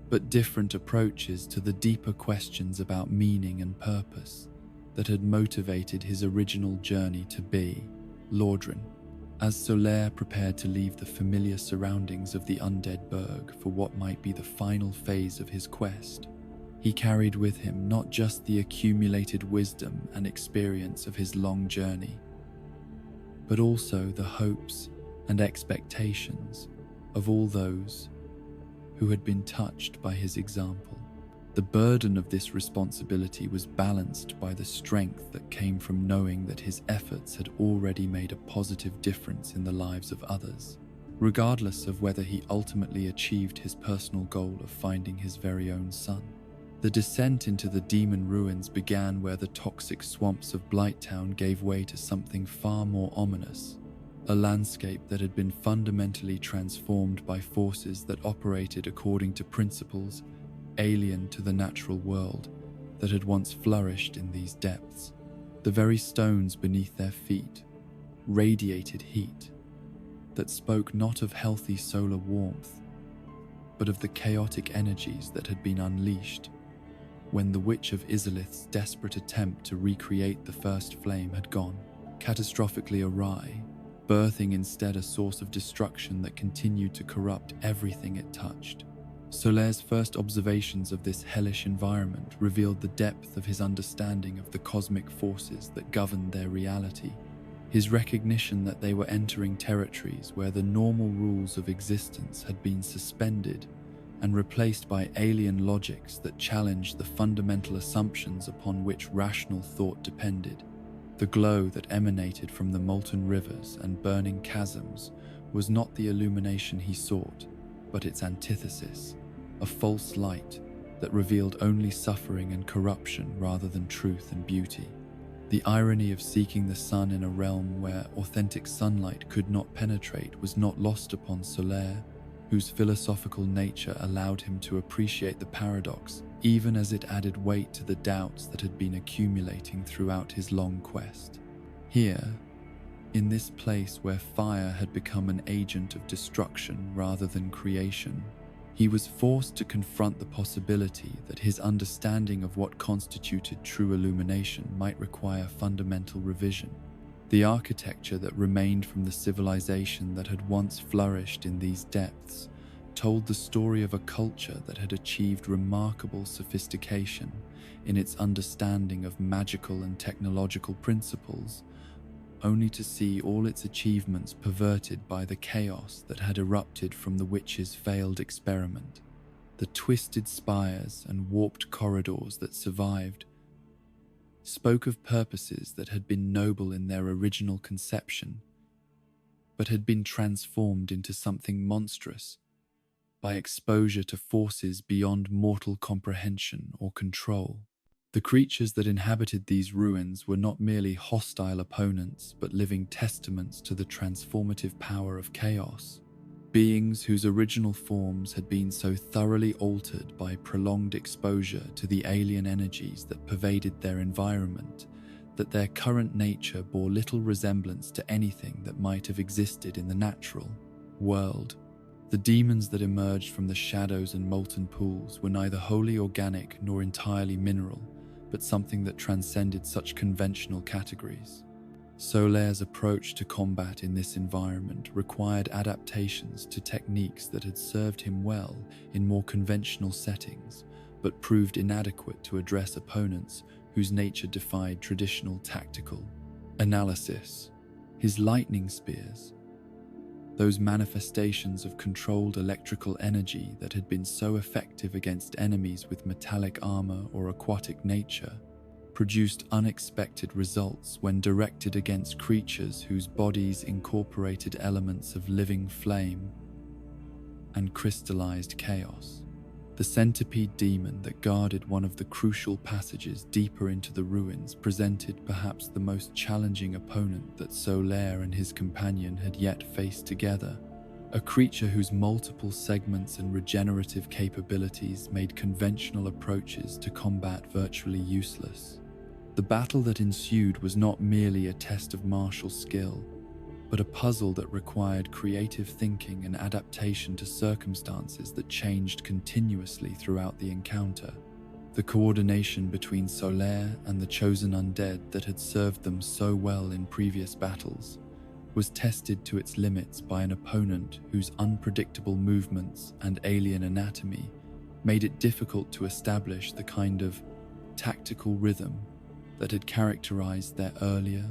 A: but different approaches to the deeper questions about meaning and purpose that had motivated his original journey to be Lordran. As Solaire prepared to leave the familiar surroundings of the Undead Burg for what might be the final phase of his quest, he carried with him not just the accumulated wisdom and experience of his long journey, but also the hopes and expectations of all those who had been touched by his example. The burden of this responsibility was balanced by the strength that came from knowing that his efforts had already made a positive difference in the lives of others, regardless of whether he ultimately achieved his personal goal of finding his very own son. The descent into the demon ruins began where the toxic swamps of Blighttown gave way to something far more ominous, a landscape that had been fundamentally transformed by forces that operated according to principles alien to the natural world that had once flourished in these depths. The very stones beneath their feet radiated heat that spoke not of healthy solar warmth, but of the chaotic energies that had been unleashed when the Witch of Izalith's desperate attempt to recreate the first flame had gone catastrophically awry, birthing instead a source of destruction that continued to corrupt everything it touched. Solaire's first observations of this hellish environment revealed the depth of his understanding of the cosmic forces that governed their reality. His recognition that they were entering territories where the normal rules of existence had been suspended and replaced by alien logics that challenged the fundamental assumptions upon which rational thought depended. The glow that emanated from the molten rivers and burning chasms was not the illumination he sought, but its antithesis, a false light that revealed only suffering and corruption rather than truth and beauty. The irony of seeking the sun in a realm where authentic sunlight could not penetrate was not lost upon Solaire, whose philosophical nature allowed him to appreciate the paradox, even as it added weight to the doubts that had been accumulating throughout his long quest. Here, in this place where fire had become an agent of destruction rather than creation, he was forced to confront the possibility that his understanding of what constituted true illumination might require fundamental revision. The architecture that remained from the civilization that had once flourished in these depths told the story of a culture that had achieved remarkable sophistication in its understanding of magical and technological principles, only to see all its achievements perverted by the chaos that had erupted from the witch's failed experiment. The twisted spires and warped corridors that survived spoke of purposes that had been noble in their original conception, but had been transformed into something monstrous by exposure to forces beyond mortal comprehension or control. The creatures that inhabited these ruins were not merely hostile opponents, but living testaments to the transformative power of chaos. Beings whose original forms had been so thoroughly altered by prolonged exposure to the alien energies that pervaded their environment that their current nature bore little resemblance to anything that might have existed in the natural world. The demons that emerged from the shadows and molten pools were neither wholly organic nor entirely mineral, but something that transcended such conventional categories. Solaire's approach to combat in this environment required adaptations to techniques that had served him well in more conventional settings, but proved inadequate to address opponents whose nature defied traditional tactical analysis. His lightning spears, those manifestations of controlled electrical energy that had been so effective against enemies with metallic armor or aquatic nature, produced unexpected results when directed against creatures whose bodies incorporated elements of living flame and crystallized chaos. The centipede demon that guarded one of the crucial passages deeper into the ruins presented perhaps the most challenging opponent that Solaire and his companion had yet faced together, a creature whose multiple segments and regenerative capabilities made conventional approaches to combat virtually useless. The battle that ensued was not merely a test of martial skill, but a puzzle that required creative thinking and adaptation to circumstances that changed continuously throughout the encounter. The coordination between Solaire and the chosen undead that had served them so well in previous battles was tested to its limits by an opponent whose unpredictable movements and alien anatomy made it difficult to establish the kind of tactical rhythm that had characterized their earlier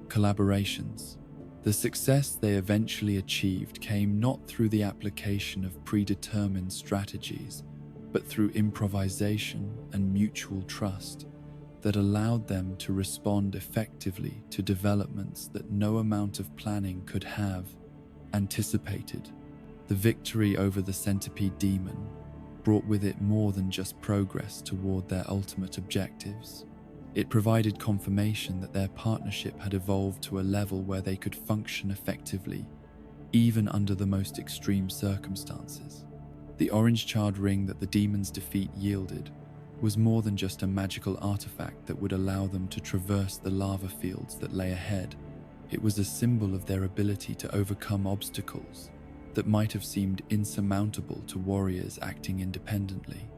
A: collaborations. The success they eventually achieved came not through the application of predetermined strategies, but through improvisation and mutual trust that allowed them to respond effectively to developments that no amount of planning could have anticipated. The victory over the centipede demon brought with it more than just progress toward their ultimate objectives. It provided confirmation that their partnership had evolved to a level where they could function effectively, even under the most extreme circumstances. The orange-charred ring that the demon's defeat yielded was more than just a magical artifact that would allow them to traverse the lava fields that lay ahead. It was a symbol of their ability to overcome obstacles that might have seemed insurmountable to warriors acting independently.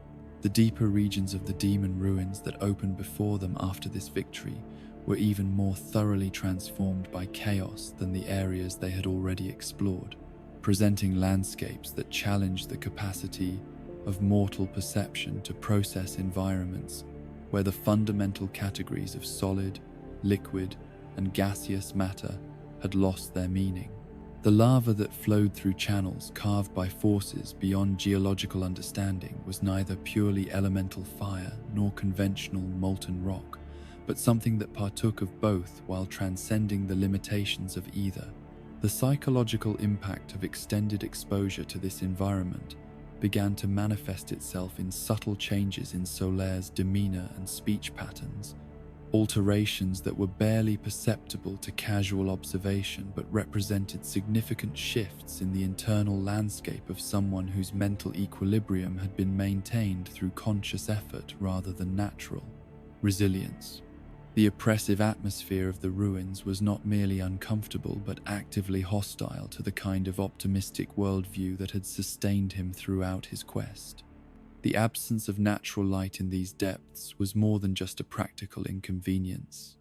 A: The deeper regions of the demon ruins that opened before them after this victory were even more thoroughly transformed by chaos than the areas they had already explored, presenting landscapes that challenged the capacity of mortal perception to process environments where the fundamental categories of solid, liquid, and gaseous matter had lost their meaning. The lava that flowed through channels carved by forces beyond geological understanding was neither purely elemental fire nor conventional molten rock, but something that partook of both while transcending the limitations of either. The psychological impact of extended exposure to this environment began to manifest itself in subtle changes in Solaire's demeanor and speech patterns, alterations that were barely perceptible to casual observation but represented significant shifts in the internal landscape of someone whose mental equilibrium had been maintained through conscious effort rather than natural resilience. The oppressive atmosphere of the ruins was not merely uncomfortable but actively hostile to the kind of optimistic worldview that had sustained him throughout his quest. The absence of natural light in these depths was more than just a practical inconvenience.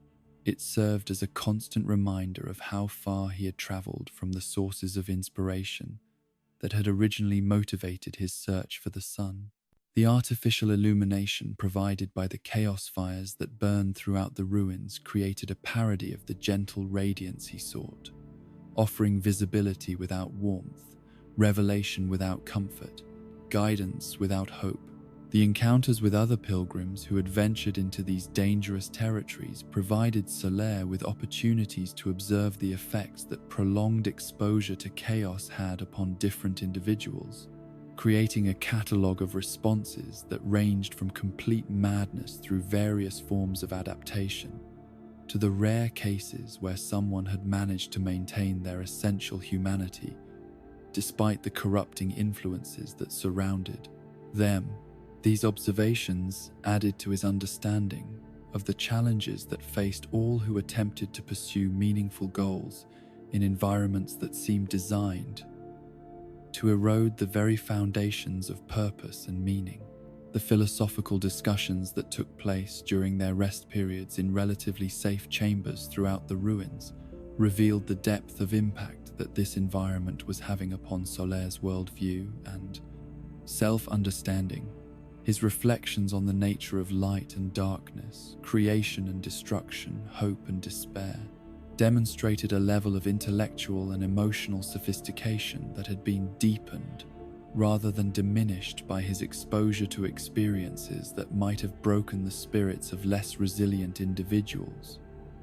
A: It served as a constant reminder of how far he had traveled from the sources of inspiration that had originally motivated his search for the sun. The artificial illumination provided by the chaos fires that burned throughout the ruins created a parody of the gentle radiance he sought, offering visibility without warmth, revelation without comfort, guidance without hope. The encounters with other pilgrims who had ventured into these dangerous territories provided Solaire with opportunities to observe the effects that prolonged exposure to chaos had upon different individuals, creating a catalogue of responses that ranged from complete madness through various forms of adaptation, to the rare cases where someone had managed to maintain their essential humanity despite the corrupting influences that surrounded them. These observations added to his understanding of the challenges that faced all who attempted to pursue meaningful goals in environments that seemed designed to erode the very foundations of purpose and meaning. The philosophical discussions that took place during their rest periods in relatively safe chambers throughout the ruins revealed the depth of impact that this environment was having upon Solaire's worldview and self-understanding. His reflections on the nature of light and darkness, creation and destruction, hope and despair, demonstrated a level of intellectual and emotional sophistication that had been deepened rather than diminished by his exposure to experiences that might have broken the spirits of less resilient individuals.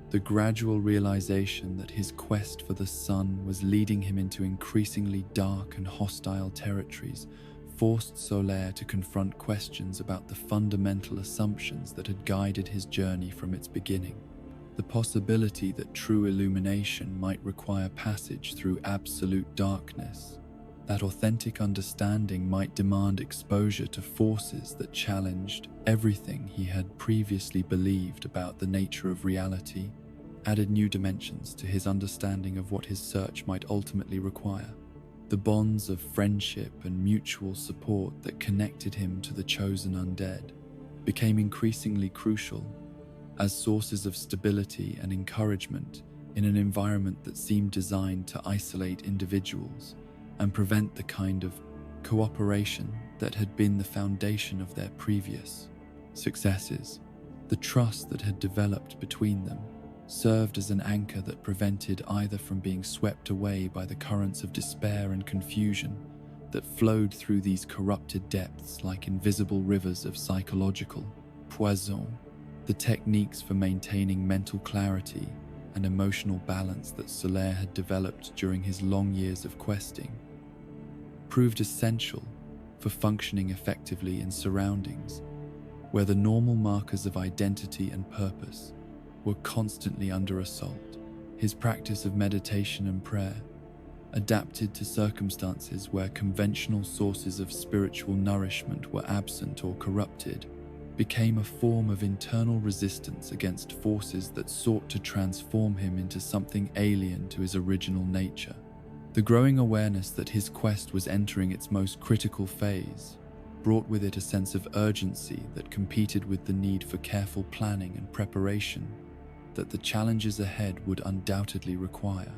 A: The gradual realization that his quest for the sun was leading him into increasingly dark and hostile territories forced Solaire to confront questions about the fundamental assumptions that had guided his journey from its beginning. The possibility that true illumination might require passage through absolute darkness, that authentic understanding might demand exposure to forces that challenged everything he had previously believed about the nature of reality, added new dimensions to his understanding of what his search might ultimately require. The bonds of friendship and mutual support that connected him to the chosen undead became increasingly crucial as sources of stability and encouragement in an environment that seemed designed to isolate individuals and prevent the kind of cooperation that had been the foundation of their previous successes. The trust that had developed between them served as an anchor that prevented either from being swept away by the currents of despair and confusion that flowed through these corrupted depths like invisible rivers of psychological poison. The techniques for maintaining mental clarity and emotional balance that Solaire had developed during his long years of questing proved essential for functioning effectively in surroundings where the normal markers of identity and purpose were constantly under assault. His practice of meditation and prayer, adapted to circumstances where conventional sources of spiritual nourishment were absent or corrupted, became a form of internal resistance against forces that sought to transform him into something alien to his original nature. The growing awareness that his quest was entering its most critical phase brought with it a sense of urgency that competed with the need for careful planning and preparation that the challenges ahead would undoubtedly require.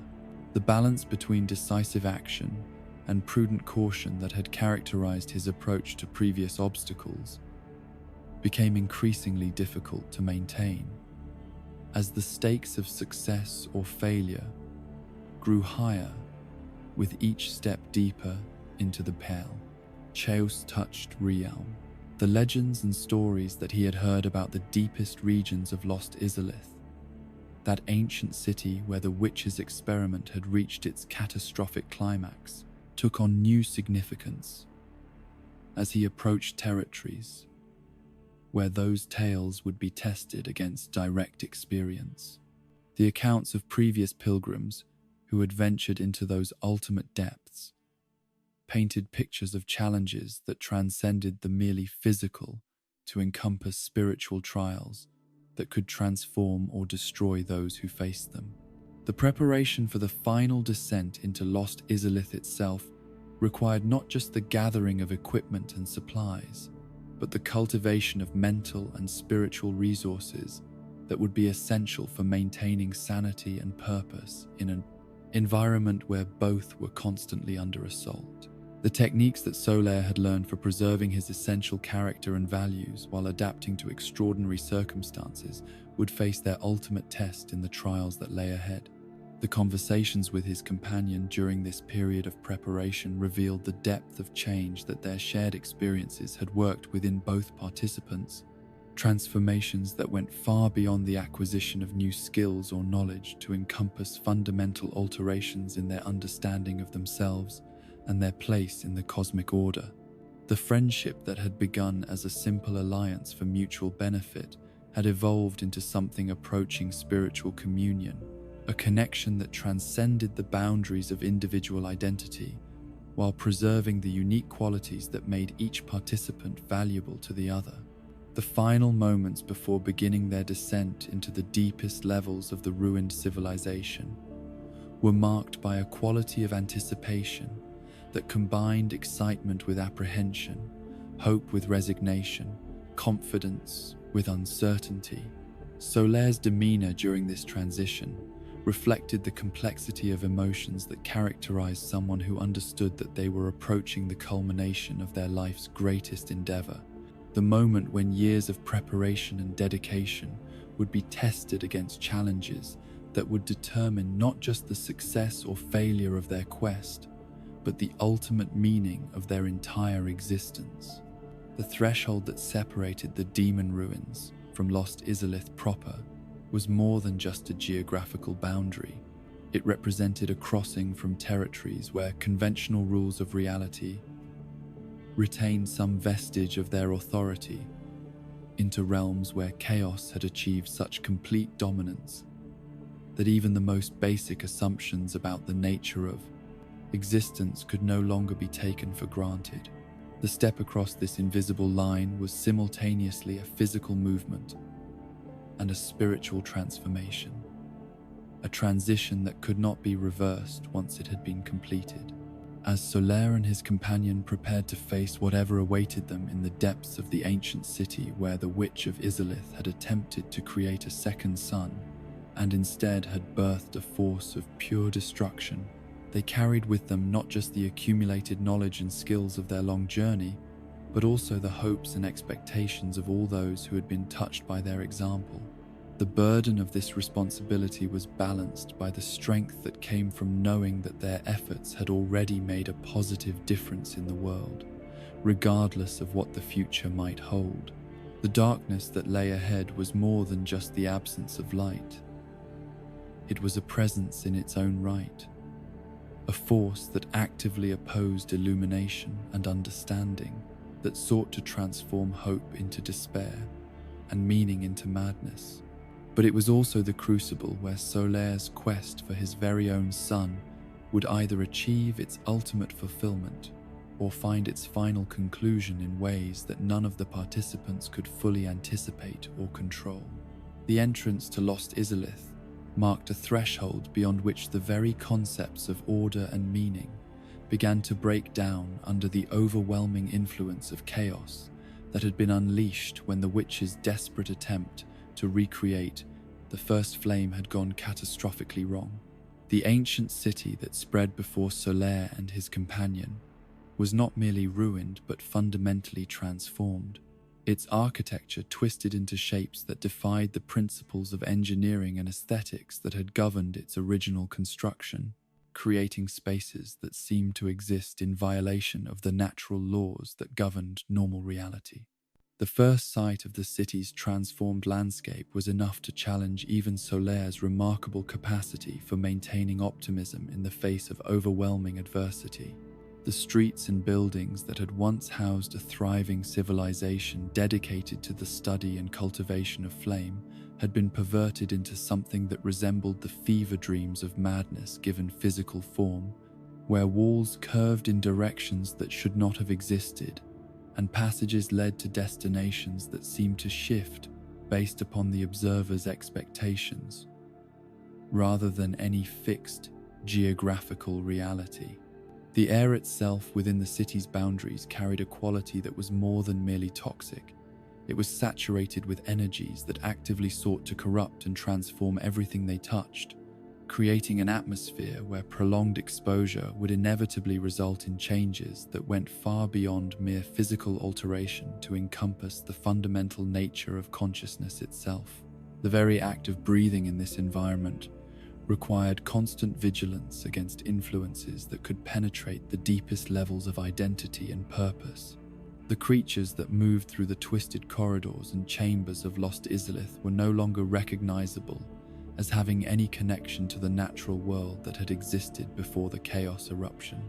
A: The balance between decisive action and prudent caution that had characterized his approach to previous obstacles became increasingly difficult to maintain, as the stakes of success or failure grew higher with each step deeper into the pale, chaos-touched realm. The legends and stories that he had heard about the deepest regions of lost Izalith, that ancient city where the witch's experiment had reached its catastrophic climax, took on new significance as he approached territories where those tales would be tested against direct experience. The accounts of previous pilgrims who had ventured into those ultimate depths painted pictures of challenges that transcended the merely physical to encompass spiritual trials that could transform or destroy those who faced them. The preparation for the final descent into lost Izalith itself required not just the gathering of equipment and supplies, but the cultivation of mental and spiritual resources that would be essential for maintaining sanity and purpose in an environment where both were constantly under assault. The techniques that Solaire had learned for preserving his essential character and values while adapting to extraordinary circumstances would face their ultimate test in the trials that lay ahead. The conversations with his companion during this period of preparation revealed the depth of change that their shared experiences had worked within both participants, transformations that went far beyond the acquisition of new skills or knowledge to encompass fundamental alterations in their understanding of themselves and their place in the cosmic order. The friendship that had begun as a simple alliance for mutual benefit had evolved into something approaching spiritual communion, a connection that transcended the boundaries of individual identity while preserving the unique qualities that made each participant valuable to the other. The final moments before beginning their descent into the deepest levels of the ruined civilization were marked by a quality of anticipation that combined excitement with apprehension, hope with resignation, confidence with uncertainty. Solaire's demeanor during this transition reflected the complexity of emotions that characterized someone who understood that they were approaching the culmination of their life's greatest endeavor, the moment when years of preparation and dedication would be tested against challenges that would determine not just the success or failure of their quest, but the ultimate meaning of their entire existence. The threshold that separated the demon ruins from lost Izalith proper was more than just a geographical boundary. It represented a crossing from territories where conventional rules of reality retained some vestige of their authority into realms where chaos had achieved such complete dominance that even the most basic assumptions about the nature of existence could no longer be taken for granted. The step across this invisible line was simultaneously a physical movement and a spiritual transformation, a transition that could not be reversed once it had been completed. As Solaire and his companion prepared to face whatever awaited them in the depths of the ancient city where the Witch of Izalith had attempted to create a second sun and instead had birthed a force of pure destruction, they carried with them not just the accumulated knowledge and skills of their long journey, but also the hopes and expectations of all those who had been touched by their example. The burden of this responsibility was balanced by the strength that came from knowing that their efforts had already made a positive difference in the world, regardless of what the future might hold. The darkness that lay ahead was more than just the absence of light. It was a presence in its own right, a force that actively opposed illumination and understanding, that sought to transform hope into despair and meaning into madness. But it was also the crucible where Solaire's quest for his very own sun would either achieve its ultimate fulfillment or find its final conclusion in ways that none of the participants could fully anticipate or control. The entrance to Lost Izalith marked a threshold beyond which the very concepts of order and meaning began to break down under the overwhelming influence of chaos that had been unleashed when the witch's desperate attempt to recreate the first flame had gone catastrophically wrong. The ancient city that spread before Solaire and his companion was not merely ruined but fundamentally transformed. Its architecture twisted into shapes that defied the principles of engineering and aesthetics that had governed its original construction, creating spaces that seemed to exist in violation of the natural laws that governed normal reality. The first sight of the city's transformed landscape was enough to challenge even Solaire's remarkable capacity for maintaining optimism in the face of overwhelming adversity. The streets and buildings that had once housed a thriving civilization dedicated to the study and cultivation of flame had been perverted into something that resembled the fever dreams of madness given physical form, where walls curved in directions that should not have existed, and passages led to destinations that seemed to shift based upon the observer's expectations, rather than any fixed geographical reality. The air itself within the city's boundaries carried a quality that was more than merely toxic. It was saturated with energies that actively sought to corrupt and transform everything they touched, creating an atmosphere where prolonged exposure would inevitably result in changes that went far beyond mere physical alteration to encompass the fundamental nature of consciousness itself. The very act of breathing in this environment required constant vigilance against influences that could penetrate the deepest levels of identity and purpose. The creatures that moved through the twisted corridors and chambers of lost Izalith were no longer recognizable as having any connection to the natural world that had existed before the chaos eruption.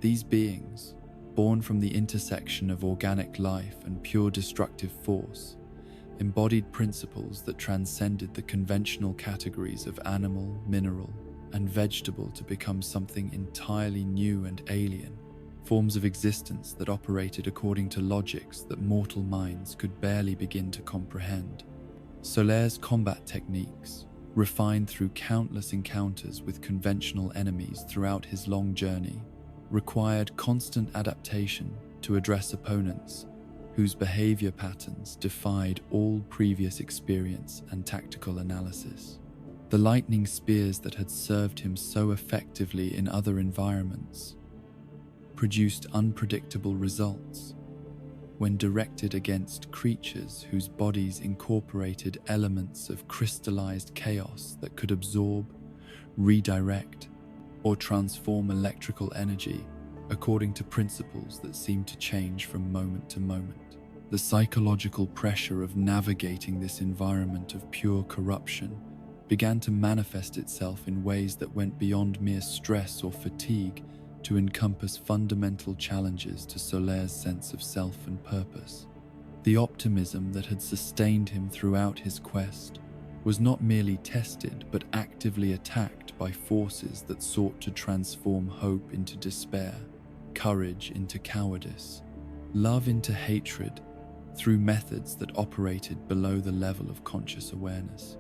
A: These beings, born from the intersection of organic life and pure destructive force, embodied principles that transcended the conventional categories of animal, mineral, and vegetable to become something entirely new and alien, forms of existence that operated according to logics that mortal minds could barely begin to comprehend. Solaire's combat techniques, refined through countless encounters with conventional enemies throughout his long journey, required constant adaptation to address opponents whose behavior patterns defied all previous experience and tactical analysis. The lightning spears that had served him so effectively in other environments produced unpredictable results when directed against creatures whose bodies incorporated elements of crystallized chaos that could absorb, redirect, or transform electrical energy according to principles that seemed to change from moment to moment. The psychological pressure of navigating this environment of pure corruption began to manifest itself in ways that went beyond mere stress or fatigue to encompass fundamental challenges to Solaire's sense of self and purpose. The optimism that had sustained him throughout his quest was not merely tested but actively attacked by forces that sought to transform hope into despair, courage into cowardice, love into hatred, through methods that operated below the level of conscious awareness.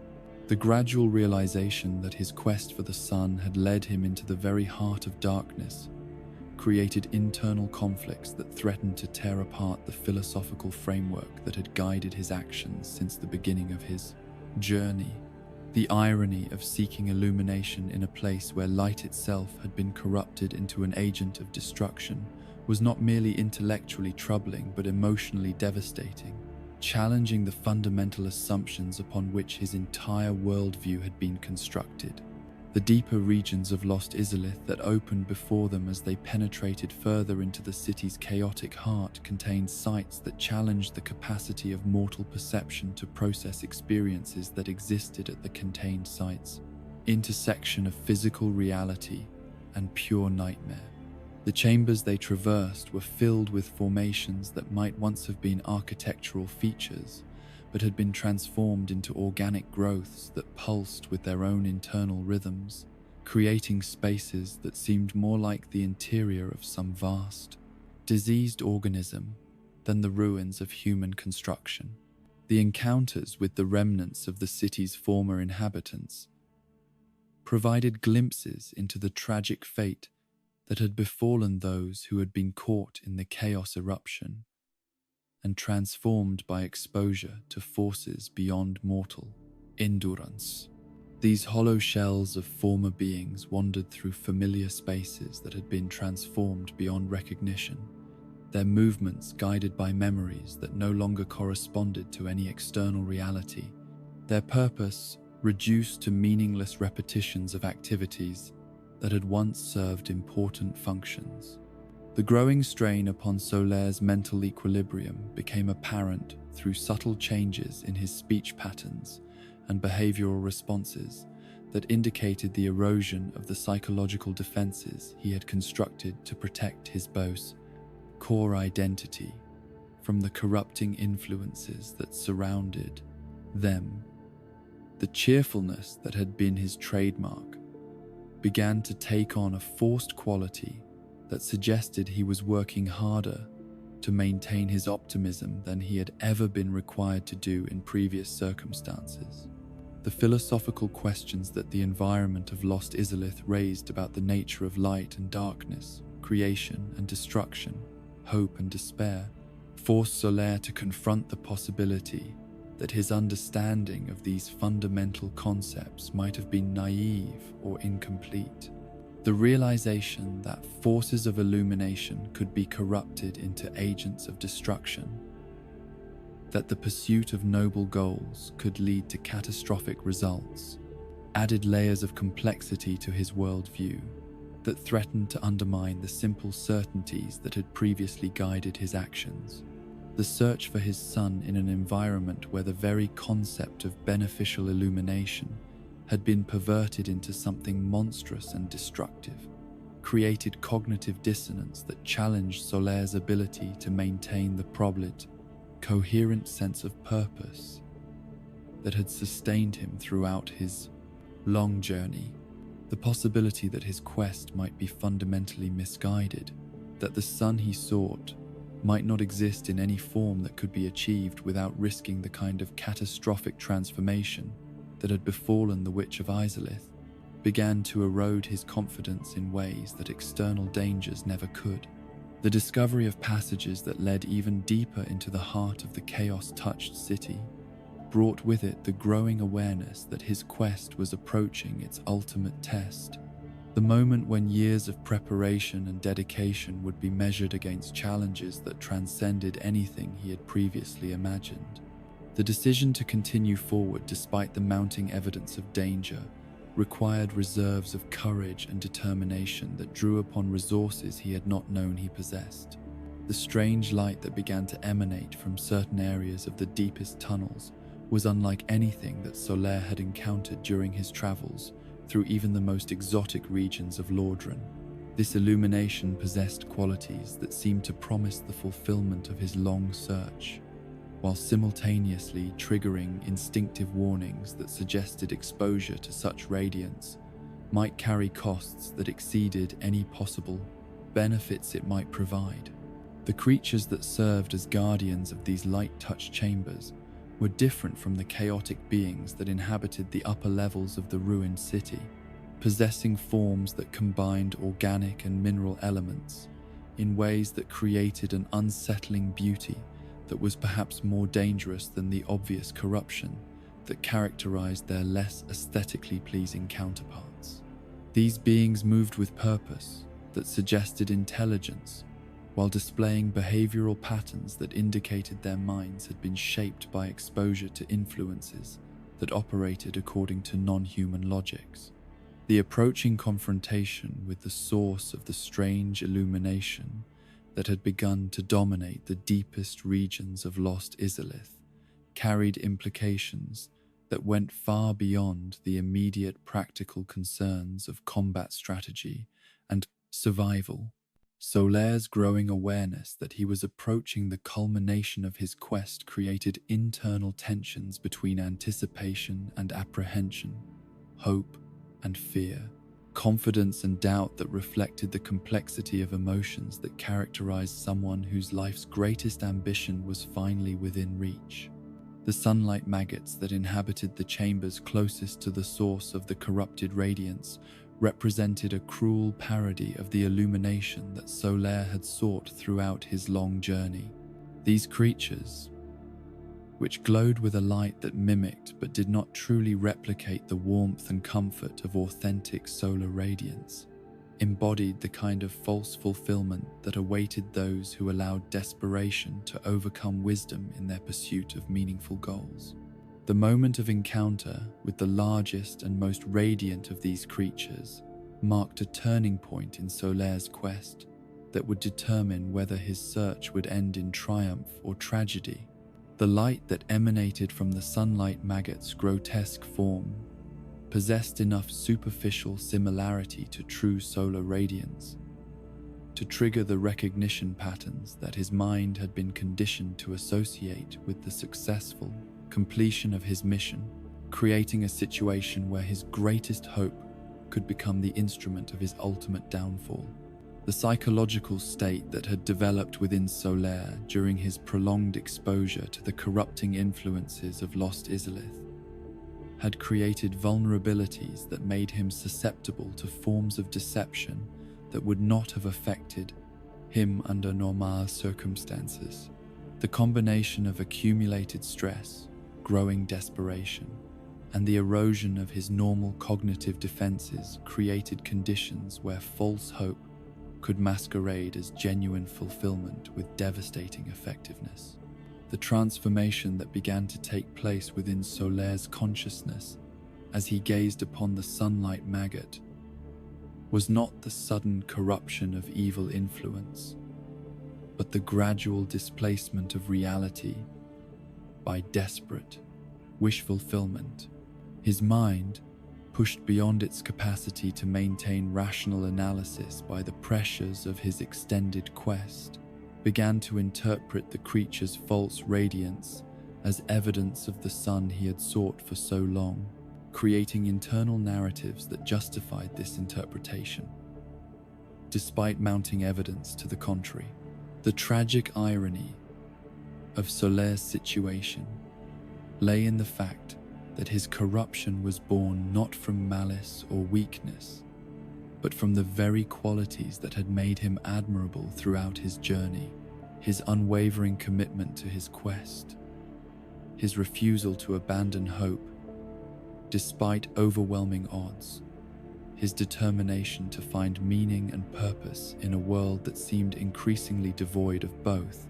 A: The gradual realization that his quest for the sun had led him into the very heart of darkness created internal conflicts that threatened to tear apart the philosophical framework that had guided his actions since the beginning of his journey. The irony of seeking illumination in a place where light itself had been corrupted into an agent of destruction was not merely intellectually troubling but emotionally devastating, challenging the fundamental assumptions upon which his entire worldview had been constructed. The deeper regions of lost Izalith that opened before them as they penetrated further into the city's chaotic heart contained sights that challenged the capacity of mortal perception to process experiences that existed at the contained sites, intersection of physical reality and pure nightmare. The chambers they traversed were filled with formations that might once have been architectural features, but had been transformed into organic growths that pulsed with their own internal rhythms, creating spaces that seemed more like the interior of some vast, diseased organism than the ruins of human construction. The encounters with the remnants of the city's former inhabitants provided glimpses into the tragic fate that had befallen those who had been caught in the chaos eruption and transformed by exposure to forces beyond mortal endurance. These hollow shells of former beings wandered through familiar spaces that had been transformed beyond recognition, their movements guided by memories that no longer corresponded to any external reality, their purpose reduced to meaningless repetitions of activities that had once served important functions. The growing strain upon Solaire's mental equilibrium became apparent through subtle changes in his speech patterns and behavioral responses that indicated the erosion of the psychological defenses he had constructed to protect his bo's core identity from the corrupting influences that surrounded them. The cheerfulness that had been his trademark began to take on a forced quality that suggested he was working harder to maintain his optimism than he had ever been required to do in previous circumstances. The philosophical questions that the environment of lost Izalith raised about the nature of light and darkness, creation and destruction, hope and despair, forced Solaire to confront the possibility that his understanding of these fundamental concepts might have been naive or incomplete. The realization that forces of illumination could be corrupted into agents of destruction, that the pursuit of noble goals could lead to catastrophic results, added layers of complexity to his worldview that threatened to undermine the simple certainties that had previously guided his actions. The search for his son in an environment where the very concept of beneficial illumination had been perverted into something monstrous and destructive created cognitive dissonance that challenged Solaire's ability to maintain the probled, coherent sense of purpose that had sustained him throughout his long journey. The possibility that his quest might be fundamentally misguided, that the son he sought might not exist in any form that could be achieved without risking the kind of catastrophic transformation that had befallen the Witch of Izalith, began to erode his confidence in ways that external dangers never could. The discovery of passages that led even deeper into the heart of the chaos-touched city brought with it the growing awareness that his quest was approaching its ultimate test, the moment when years of preparation and dedication would be measured against challenges that transcended anything he had previously imagined. The decision to continue forward despite the mounting evidence of danger required reserves of courage and determination that drew upon resources he had not known he possessed. The strange light that began to emanate from certain areas of the deepest tunnels was unlike anything that Solaire had encountered during his travels through even the most exotic regions of Lordran. This illumination possessed qualities that seemed to promise the fulfillment of his long search, while simultaneously triggering instinctive warnings that suggested exposure to such radiance might carry costs that exceeded any possible benefits it might provide. The creatures that served as guardians of these light-touched chambers were different from the chaotic beings that inhabited the upper levels of the ruined city, possessing forms that combined organic and mineral elements in ways that created an unsettling beauty that was perhaps more dangerous than the obvious corruption that characterized their less aesthetically pleasing counterparts. These beings moved with purpose that suggested intelligence, while displaying behavioral patterns that indicated their minds had been shaped by exposure to influences that operated according to non-human logics. The approaching confrontation with the source of the strange illumination that had begun to dominate the deepest regions of lost Izalith carried implications that went far beyond the immediate practical concerns of combat strategy and survival. Solaire's growing awareness that he was approaching the culmination of his quest created internal tensions between anticipation and apprehension, hope and fear, confidence and doubt that reflected the complexity of emotions that characterized someone whose life's greatest ambition was finally within reach. The sunlight maggots that inhabited the chambers closest to the source of the corrupted radiance represented a cruel parody of the illumination that Solaire had sought throughout his long journey. These creatures, which glowed with a light that mimicked but did not truly replicate the warmth and comfort of authentic solar radiance, embodied the kind of false fulfillment that awaited those who allowed desperation to overcome wisdom in their pursuit of meaningful goals. The moment of encounter with the largest and most radiant of these creatures marked a turning point in Solaire's quest that would determine whether his search would end in triumph or tragedy. The light that emanated from the sunlight maggot's grotesque form possessed enough superficial similarity to true solar radiance to trigger the recognition patterns that his mind had been conditioned to associate with the successful completion of his mission, creating a situation where his greatest hope could become the instrument of his ultimate downfall. The psychological state that had developed within Solaire during his prolonged exposure to the corrupting influences of lost Izalith had created vulnerabilities that made him susceptible to forms of deception that would not have affected him under normal circumstances. The combination of accumulated stress, growing desperation, and the erosion of his normal cognitive defenses created conditions where false hope could masquerade as genuine fulfillment with devastating effectiveness. The transformation that began to take place within Solaire's consciousness as he gazed upon the sunlight maggot was not the sudden corruption of evil influence, but the gradual displacement of reality by desperate wish fulfillment. His mind, pushed beyond its capacity to maintain rational analysis by the pressures of his extended quest, began to interpret the creature's false radiance as evidence of the sun he had sought for so long, creating internal narratives that justified this interpretation. Despite mounting evidence to the contrary, the tragic irony of Solaire's situation lay in the fact that his corruption was born not from malice or weakness, but from the very qualities that had made him admirable throughout his journey: his unwavering commitment to his quest, his refusal to abandon hope despite overwhelming odds, his determination to find meaning and purpose in a world that seemed increasingly devoid of both,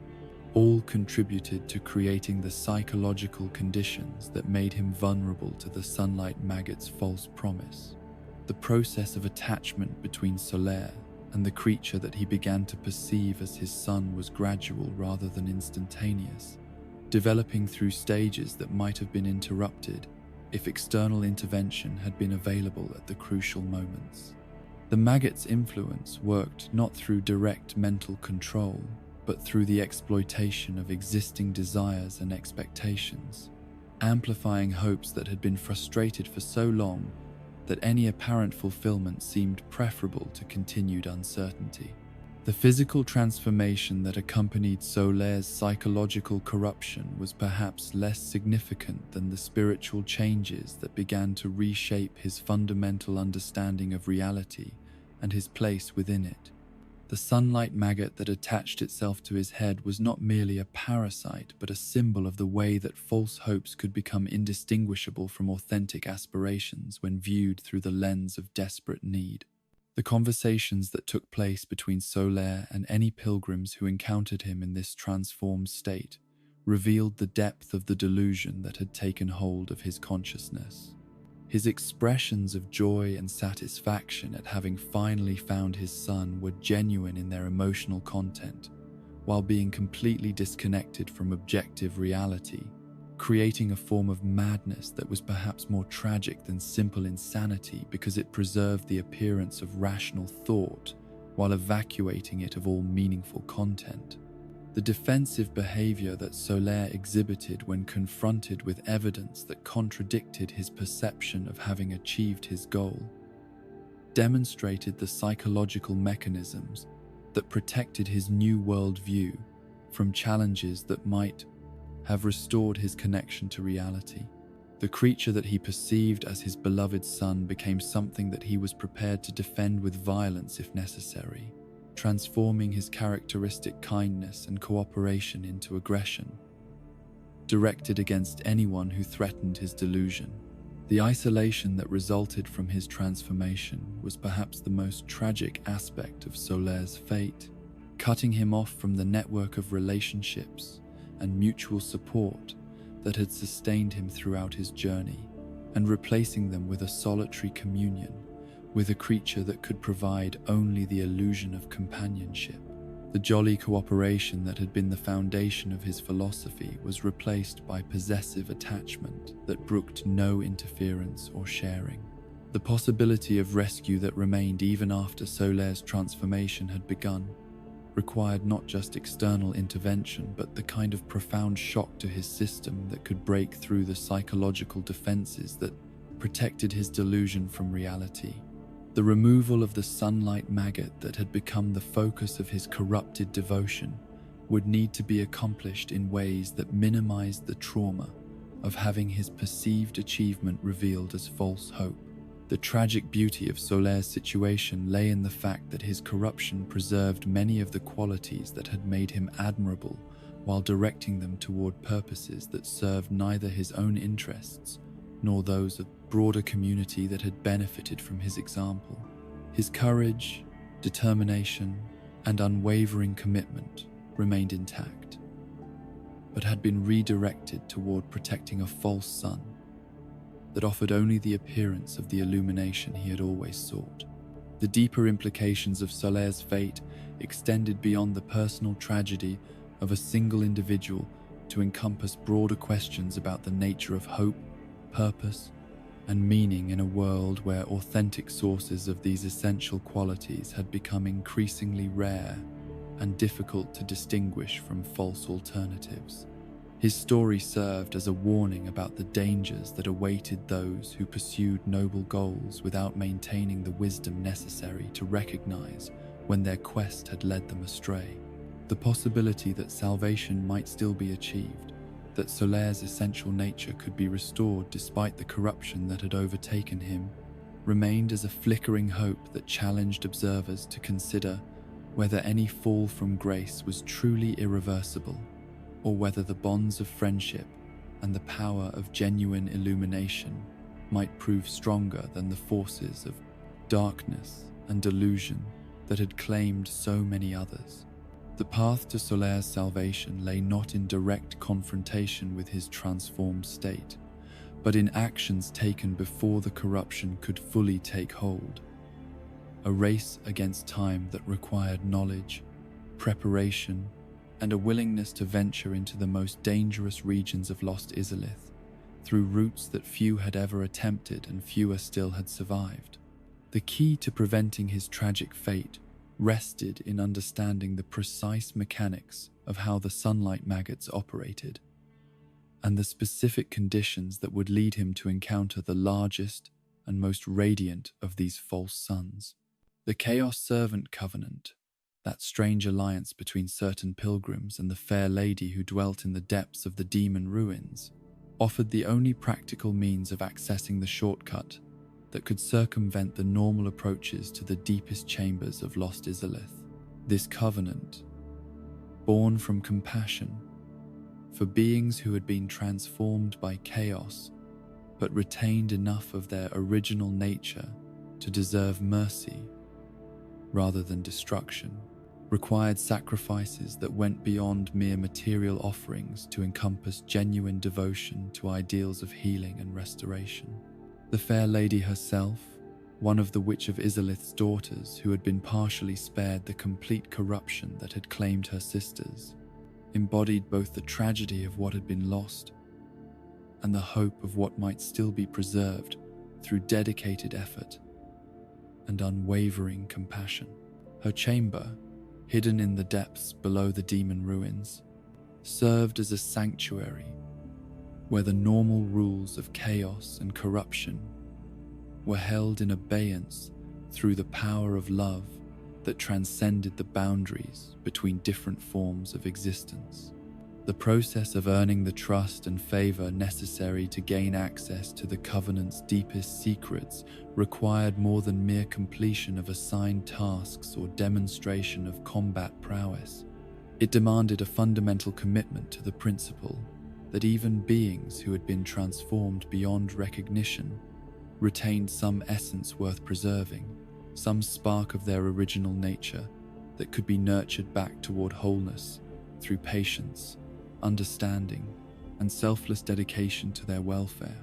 A: all contributed to creating the psychological conditions that made him vulnerable to the sunlight maggot's false promise. The process of attachment between Solaire and the creature that he began to perceive as his son was gradual rather than instantaneous, developing through stages that might have been interrupted if external intervention had been available at the crucial moments. The maggot's influence worked not through direct mental control, but through the exploitation of existing desires and expectations, amplifying hopes that had been frustrated for so long that any apparent fulfillment seemed preferable to continued uncertainty. The physical transformation that accompanied Solaire's psychological corruption was perhaps less significant than the spiritual changes that began to reshape his fundamental understanding of reality and his place within it. The sunlight maggot that attached itself to his head was not merely a parasite, but a symbol of the way that false hopes could become indistinguishable from authentic aspirations when viewed through the lens of desperate need. The conversations that took place between Solaire and any pilgrims who encountered him in this transformed state revealed the depth of the delusion that had taken hold of his consciousness. His expressions of joy and satisfaction at having finally found his son were genuine in their emotional content, while being completely disconnected from objective reality, creating a form of madness that was perhaps more tragic than simple insanity because it preserved the appearance of rational thought while evacuating it of all meaningful content. The defensive behavior that Solaire exhibited when confronted with evidence that contradicted his perception of having achieved his goal demonstrated the psychological mechanisms that protected his new worldview from challenges that might have restored his connection to reality. The creature that he perceived as his beloved son became something that he was prepared to defend with violence if necessary, transforming his characteristic kindness and cooperation into aggression, directed against anyone who threatened his delusion. The isolation that resulted from his transformation was perhaps the most tragic aspect of Solaire's fate, cutting him off from the network of relationships and mutual support that had sustained him throughout his journey, and replacing them with a solitary communion with a creature that could provide only the illusion of companionship. The jolly cooperation that had been the foundation of his philosophy was replaced by possessive attachment that brooked no interference or sharing. The possibility of rescue that remained even after Solaire's transformation had begun required not just external intervention, but the kind of profound shock to his system that could break through the psychological defenses that protected his delusion from reality. The removal of the sunlight maggot that had become the focus of his corrupted devotion would need to be accomplished in ways that minimized the trauma of having his perceived achievement revealed as false hope. The tragic beauty of Solaire's situation lay in the fact that his corruption preserved many of the qualities that had made him admirable while directing them toward purposes that served neither his own interests nor those of the broader community that had benefited from his example. His courage, determination, and unwavering commitment remained intact, but had been redirected toward protecting a false son, that offered only the appearance of the illumination he had always sought. The deeper implications of Solaire's fate extended beyond the personal tragedy of a single individual to encompass broader questions about the nature of hope, purpose, and meaning in a world where authentic sources of these essential qualities had become increasingly rare and difficult to distinguish from false alternatives. His story served as a warning about the dangers that awaited those who pursued noble goals without maintaining the wisdom necessary to recognize when their quest had led them astray. The possibility that salvation might still be achieved, that Solaire's essential nature could be restored despite the corruption that had overtaken him, remained as a flickering hope that challenged observers to consider whether any fall from grace was truly irreversible, or whether the bonds of friendship and the power of genuine illumination might prove stronger than the forces of darkness and delusion that had claimed so many others. The path to Solaire's salvation lay not in direct confrontation with his transformed state, but in actions taken before the corruption could fully take hold. A race against time that required knowledge, preparation, and a willingness to venture into the most dangerous regions of lost Izalith, through routes that few had ever attempted and fewer still had survived. The key to preventing his tragic fate rested in understanding the precise mechanics of how the sunlight maggots operated, and the specific conditions that would lead him to encounter the largest and most radiant of these false suns. The Chaos Servant Covenant, that strange alliance between certain pilgrims and the fair lady who dwelt in the depths of the demon ruins, offered the only practical means of accessing the shortcut that could circumvent the normal approaches to the deepest chambers of lost Izalith. This covenant, born from compassion for beings who had been transformed by chaos but retained enough of their original nature to deserve mercy rather than destruction, required sacrifices that went beyond mere material offerings to encompass genuine devotion to ideals of healing and restoration. The fair lady herself, one of the Witch of Izalith's daughters who had been partially spared the complete corruption that had claimed her sisters, embodied both the tragedy of what had been lost and the hope of what might still be preserved through dedicated effort and unwavering compassion. Her chamber, hidden in the depths below the demon ruins, served as a sanctuary where the normal rules of chaos and corruption were held in abeyance through the power of love that transcended the boundaries between different forms of existence. The process of earning the trust and favor necessary to gain access to the Covenant's deepest secrets required more than mere completion of assigned tasks or demonstration of combat prowess. It demanded a fundamental commitment to the principle that even beings who had been transformed beyond recognition retained some essence worth preserving, some spark of their original nature that could be nurtured back toward wholeness through patience, understanding, and selfless dedication to their welfare.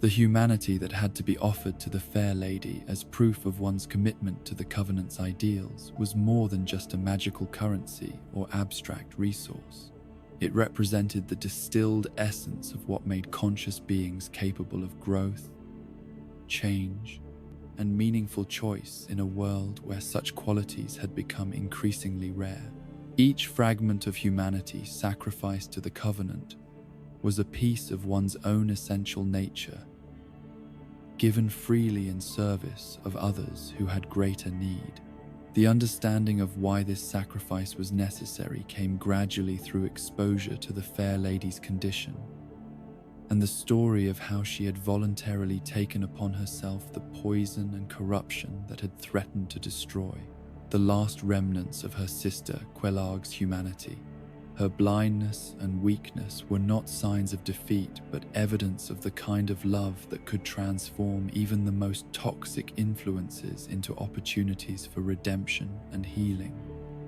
A: The humanity that had to be offered to the fair lady as proof of one's commitment to the Covenant's ideals was more than just a magical currency or abstract resource. It represented the distilled essence of what made conscious beings capable of growth, change, and meaningful choice in a world where such qualities had become increasingly rare. Each fragment of humanity sacrificed to the Covenant was a piece of one's own essential nature, given freely in service of others who had greater need. The understanding of why this sacrifice was necessary came gradually through exposure to the fair lady's condition, and the story of how she had voluntarily taken upon herself the poison and corruption that had threatened to destroy the last remnants of her sister Quelag's humanity. Her blindness and weakness were not signs of defeat, but evidence of the kind of love that could transform even the most toxic influences into opportunities for redemption and healing.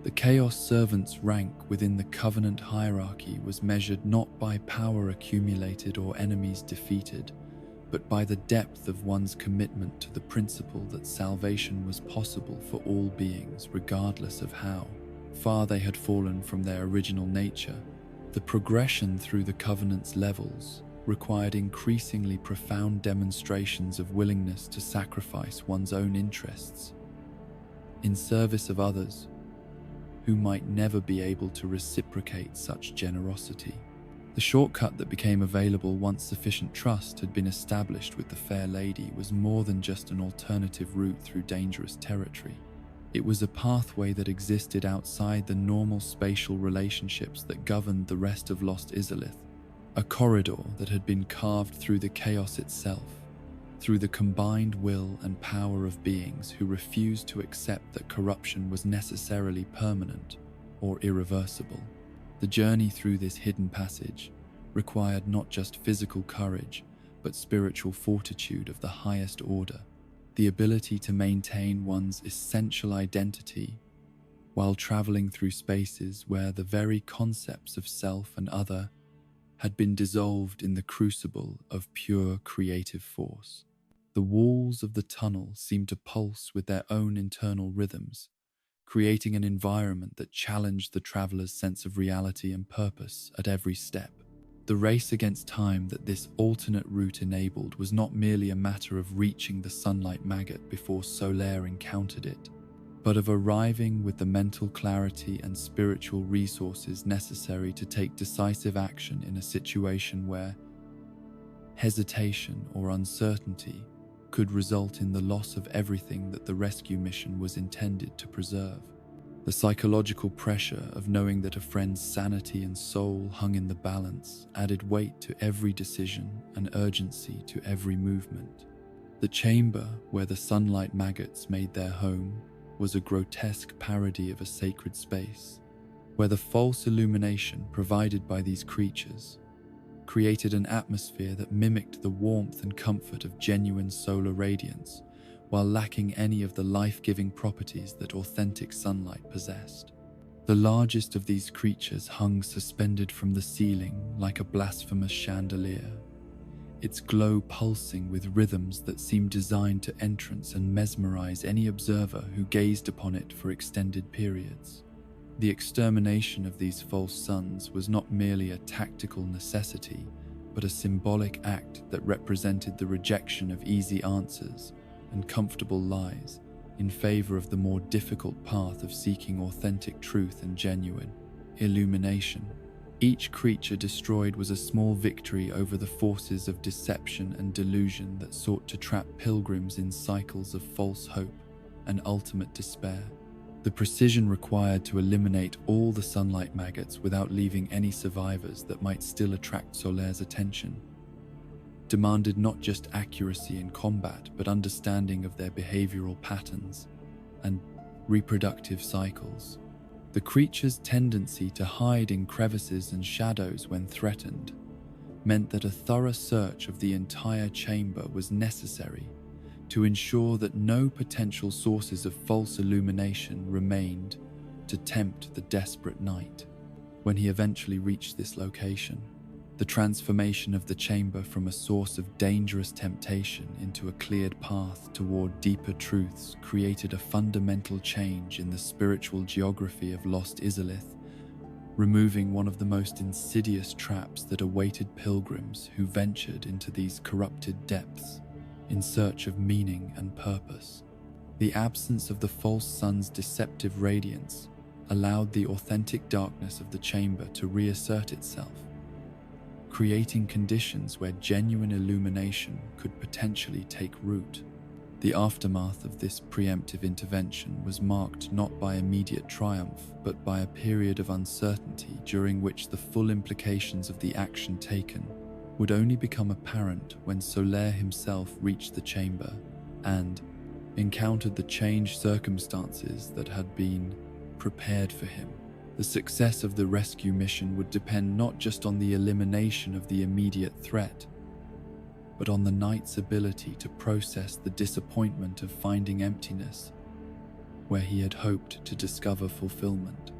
A: The Chaos Servant's rank within the Covenant hierarchy was measured not by power accumulated or enemies defeated, but by the depth of one's commitment to the principle that salvation was possible for all beings regardless of how far they had fallen from their original nature. The progression through the Covenant's levels required increasingly profound demonstrations of willingness to sacrifice one's own interests in service of others who might never be able to reciprocate such generosity. The shortcut that became available once sufficient trust had been established with the Fair Lady was more than just an alternative route through dangerous territory. It was a pathway that existed outside the normal spatial relationships that governed the rest of Lost Izalith, a corridor that had been carved through the chaos itself, through the combined will and power of beings who refused to accept that corruption was necessarily permanent or irreversible. The journey through this hidden passage required not just physical courage, but spiritual fortitude of the highest order, the ability to maintain one's essential identity while traveling through spaces where the very concepts of self and other had been dissolved in the crucible of pure creative force. The walls of the tunnel seemed to pulse with their own internal rhythms, creating an environment that challenged the traveler's sense of reality and purpose at every step. The race against time that this alternate route enabled was not merely a matter of reaching the sunlight maggot before Solaire encountered it, but of arriving with the mental clarity and spiritual resources necessary to take decisive action in a situation where hesitation or uncertainty could result in the loss of everything that the rescue mission was intended to preserve. The psychological pressure of knowing that a friend's sanity and soul hung in the balance added weight to every decision and urgency to every movement. The chamber where the sunlight maggots made their home was a grotesque parody of a sacred space, where the false illumination provided by these creatures created an atmosphere that mimicked the warmth and comfort of genuine solar radiance, while lacking any of the life-giving properties that authentic sunlight possessed. The largest of these creatures hung suspended from the ceiling like a blasphemous chandelier, its glow pulsing with rhythms that seemed designed to entrance and mesmerize any observer who gazed upon it for extended periods. The extermination of these false suns was not merely a tactical necessity, but a symbolic act that represented the rejection of easy answers and comfortable lies in favor of the more difficult path of seeking authentic truth and genuine illumination. Each creature destroyed was a small victory over the forces of deception and delusion that sought to trap pilgrims in cycles of false hope and ultimate despair. The precision required to eliminate all the sunlight maggots without leaving any survivors that might still attract Solaire's attention demanded not just accuracy in combat, but understanding of their behavioral patterns and reproductive cycles. The creature's tendency to hide in crevices and shadows when threatened meant that a thorough search of the entire chamber was necessary to ensure that no potential sources of false illumination remained to tempt the desperate knight. When he eventually reached this location, the transformation of the chamber from a source of dangerous temptation into a cleared path toward deeper truths created a fundamental change in the spiritual geography of Lost Izalith, removing one of the most insidious traps that awaited pilgrims who ventured into these corrupted depths in search of meaning and purpose. The absence of the false sun's deceptive radiance allowed the authentic darkness of the chamber to reassert itself, creating conditions where genuine illumination could potentially take root. The aftermath of this preemptive intervention was marked not by immediate triumph, but by a period of uncertainty during which the full implications of the action taken would only become apparent when Solaire himself reached the chamber and encountered the changed circumstances that had been prepared for him. The success of the rescue mission would depend not just on the elimination of the immediate threat, but on the knight's ability to process the disappointment of finding emptiness where he had hoped to discover fulfillment.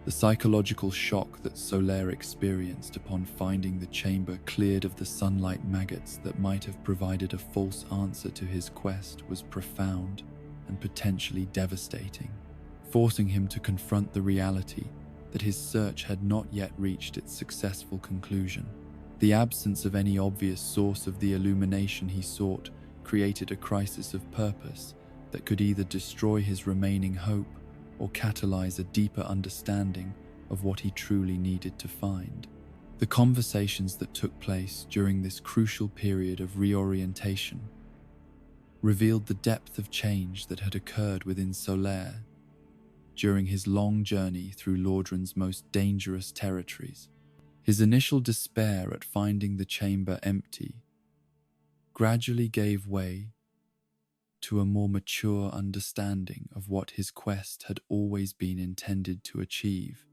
A: The psychological shock that Solaire experienced upon finding the chamber cleared of the sunlight maggots that might have provided a false answer to his quest was profound and potentially devastating, forcing him to confront the reality that his search had not yet reached its successful conclusion. The absence of any obvious source of the illumination he sought created a crisis of purpose that could either destroy his remaining hope or catalyze a deeper understanding of what he truly needed to find. The conversations that took place during this crucial period of reorientation revealed the depth of change that had occurred within Solaire during his long journey through Lordran's most dangerous territories. His initial despair at finding the chamber empty gradually gave way to a more mature understanding of what his quest had always been intended to achieve,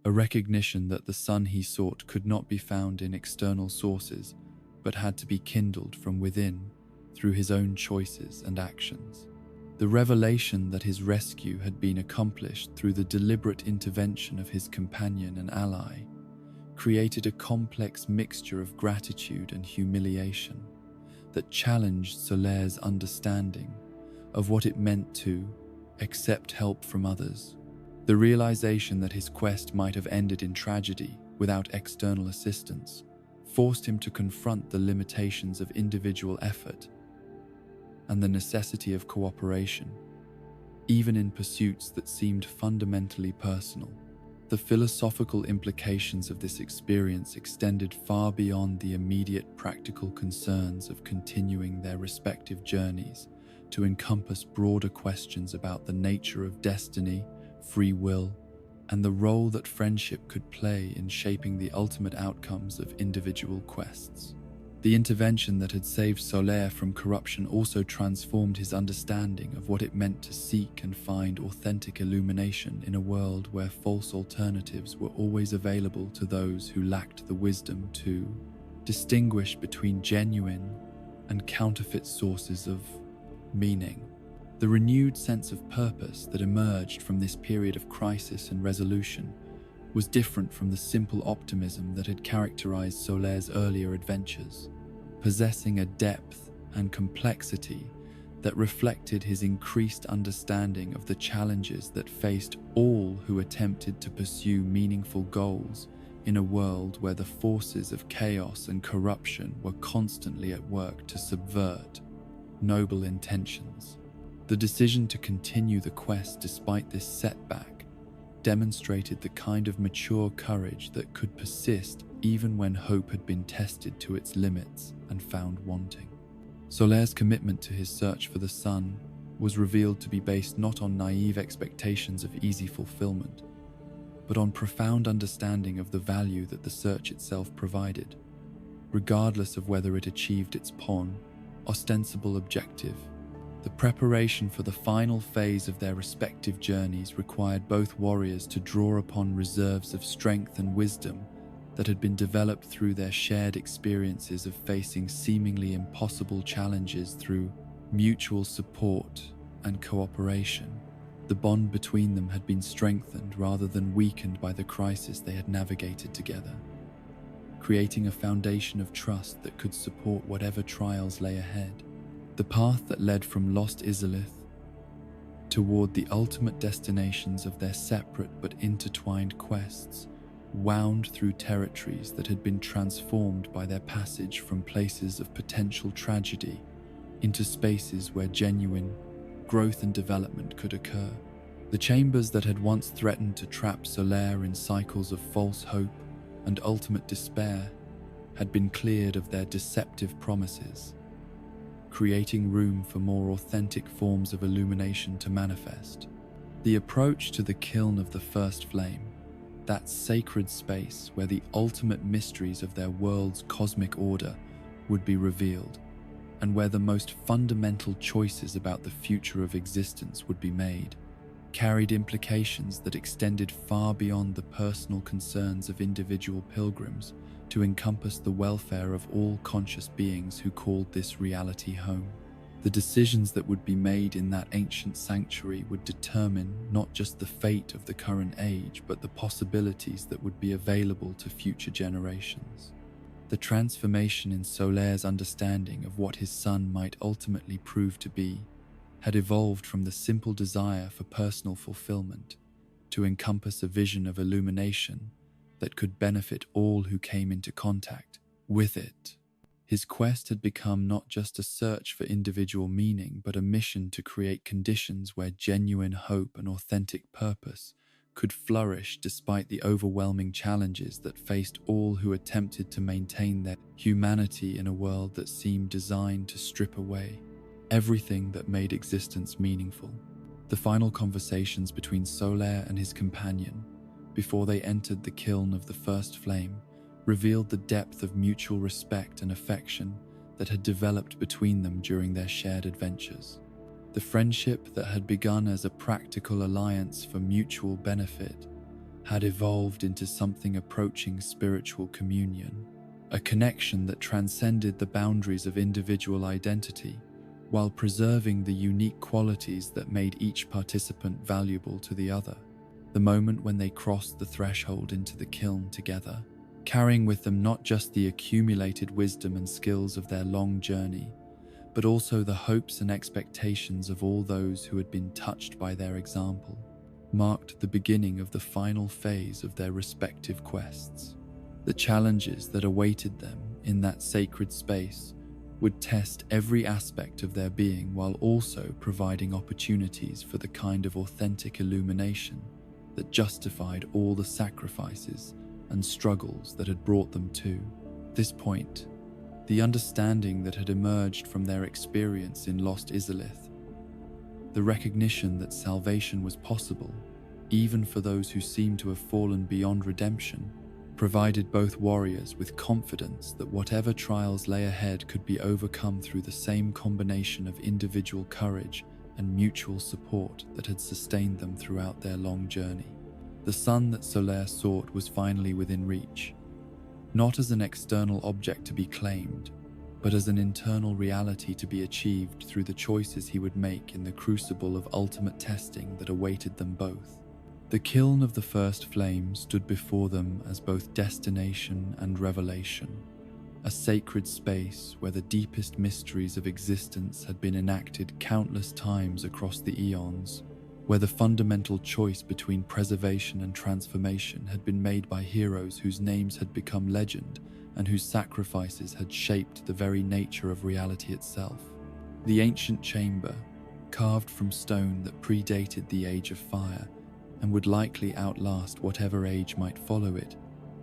A: a recognition that the sun he sought could not be found in external sources, but had to be kindled from within through his own choices and actions. The revelation that his rescue had been accomplished through the deliberate intervention of his companion and ally created a complex mixture of gratitude and humiliation that challenged Solaire's understanding of what it meant to accept help from others. The realization that his quest might have ended in tragedy without external assistance forced him to confront the limitations of individual effort and the necessity of cooperation, even in pursuits that seemed fundamentally personal. The philosophical implications of this experience extended far beyond the immediate practical concerns of continuing their respective journeys to encompass broader questions about the nature of destiny, free will, and the role that friendship could play in shaping the ultimate outcomes of individual quests. The intervention that had saved Solaire from corruption also transformed his understanding of what it meant to seek and find authentic illumination in a world where false alternatives were always available to those who lacked the wisdom to distinguish between genuine and counterfeit sources of meaning. The renewed sense of purpose that emerged from this period of crisis and resolution was different from the simple optimism that had characterized Solaire's earlier adventures, possessing a depth and complexity that reflected his increased understanding of the challenges that faced all who attempted to pursue meaningful goals in a world where the forces of chaos and corruption were constantly at work to subvert noble intentions. The decision to continue the quest despite this setback demonstrated the kind of mature courage that could persist even when hope had been tested to its limits and found wanting. Solaire's commitment to his search for the sun was revealed to be based not on naive expectations of easy fulfillment, but on profound understanding of the value that the search itself provided, regardless of whether it achieved its ostensible objective. The preparation for the final phase of their respective journeys required both warriors to draw upon reserves of strength and wisdom that had been developed through their shared experiences of facing seemingly impossible challenges through mutual support and cooperation. The bond between them had been strengthened rather than weakened by the crisis they had navigated together, creating a foundation of trust that could support whatever trials lay ahead. The path that led from lost Izalith toward the ultimate destinations of their separate but intertwined quests wound through territories that had been transformed by their passage from places of potential tragedy into spaces where genuine growth and development could occur. The chambers that had once threatened to trap Solaire in cycles of false hope and ultimate despair had been cleared of their deceptive promises, creating room for more authentic forms of illumination to manifest. The approach to the kiln of the first flame, that sacred space where the ultimate mysteries of their world's cosmic order would be revealed, and where the most fundamental choices about the future of existence would be made, carried implications that extended far beyond the personal concerns of individual pilgrims to encompass the welfare of all conscious beings who called this reality home. The decisions that would be made in that ancient sanctuary would determine not just the fate of the current age, but the possibilities that would be available to future generations. The transformation in Solaire's understanding of what his son might ultimately prove to be had evolved from the simple desire for personal fulfillment to encompass a vision of illumination that could benefit all who came into contact with it. His quest had become not just a search for individual meaning, but a mission to create conditions where genuine hope and authentic purpose could flourish despite the overwhelming challenges that faced all who attempted to maintain their humanity in a world that seemed designed to strip away everything that made existence meaningful. The final conversations between Solaire and his companion, before they entered the kiln of the first flame, revealed the depth of mutual respect and affection that had developed between them during their shared adventures. The friendship that had begun as a practical alliance for mutual benefit had evolved into something approaching spiritual communion, a connection that transcended the boundaries of individual identity while preserving the unique qualities that made each participant valuable to the other. The moment when they crossed the threshold into the kiln together, carrying with them not just the accumulated wisdom and skills of their long journey, but also the hopes and expectations of all those who had been touched by their example, marked the beginning of the final phase of their respective quests. The challenges that awaited them in that sacred space would test every aspect of their being, while also providing opportunities for the kind of authentic illumination that justified all the sacrifices and struggles that had brought them to this point. The understanding that had emerged from their experience in lost Izalith, the recognition that salvation was possible, even for those who seemed to have fallen beyond redemption, provided both warriors with confidence that whatever trials lay ahead could be overcome through the same combination of individual courage and mutual support that had sustained them throughout their long journey. The sun that Solaire sought was finally within reach, not as an external object to be claimed, but as an internal reality to be achieved through the choices he would make in the crucible of ultimate testing that awaited them both. The kiln of the first flame stood before them as both destination and revelation, a sacred space where the deepest mysteries of existence had been enacted countless times across the eons, where the fundamental choice between preservation and transformation had been made by heroes whose names had become legend and whose sacrifices had shaped the very nature of reality itself. The ancient chamber, carved from stone that predated the Age of Fire and would likely outlast whatever age might follow it,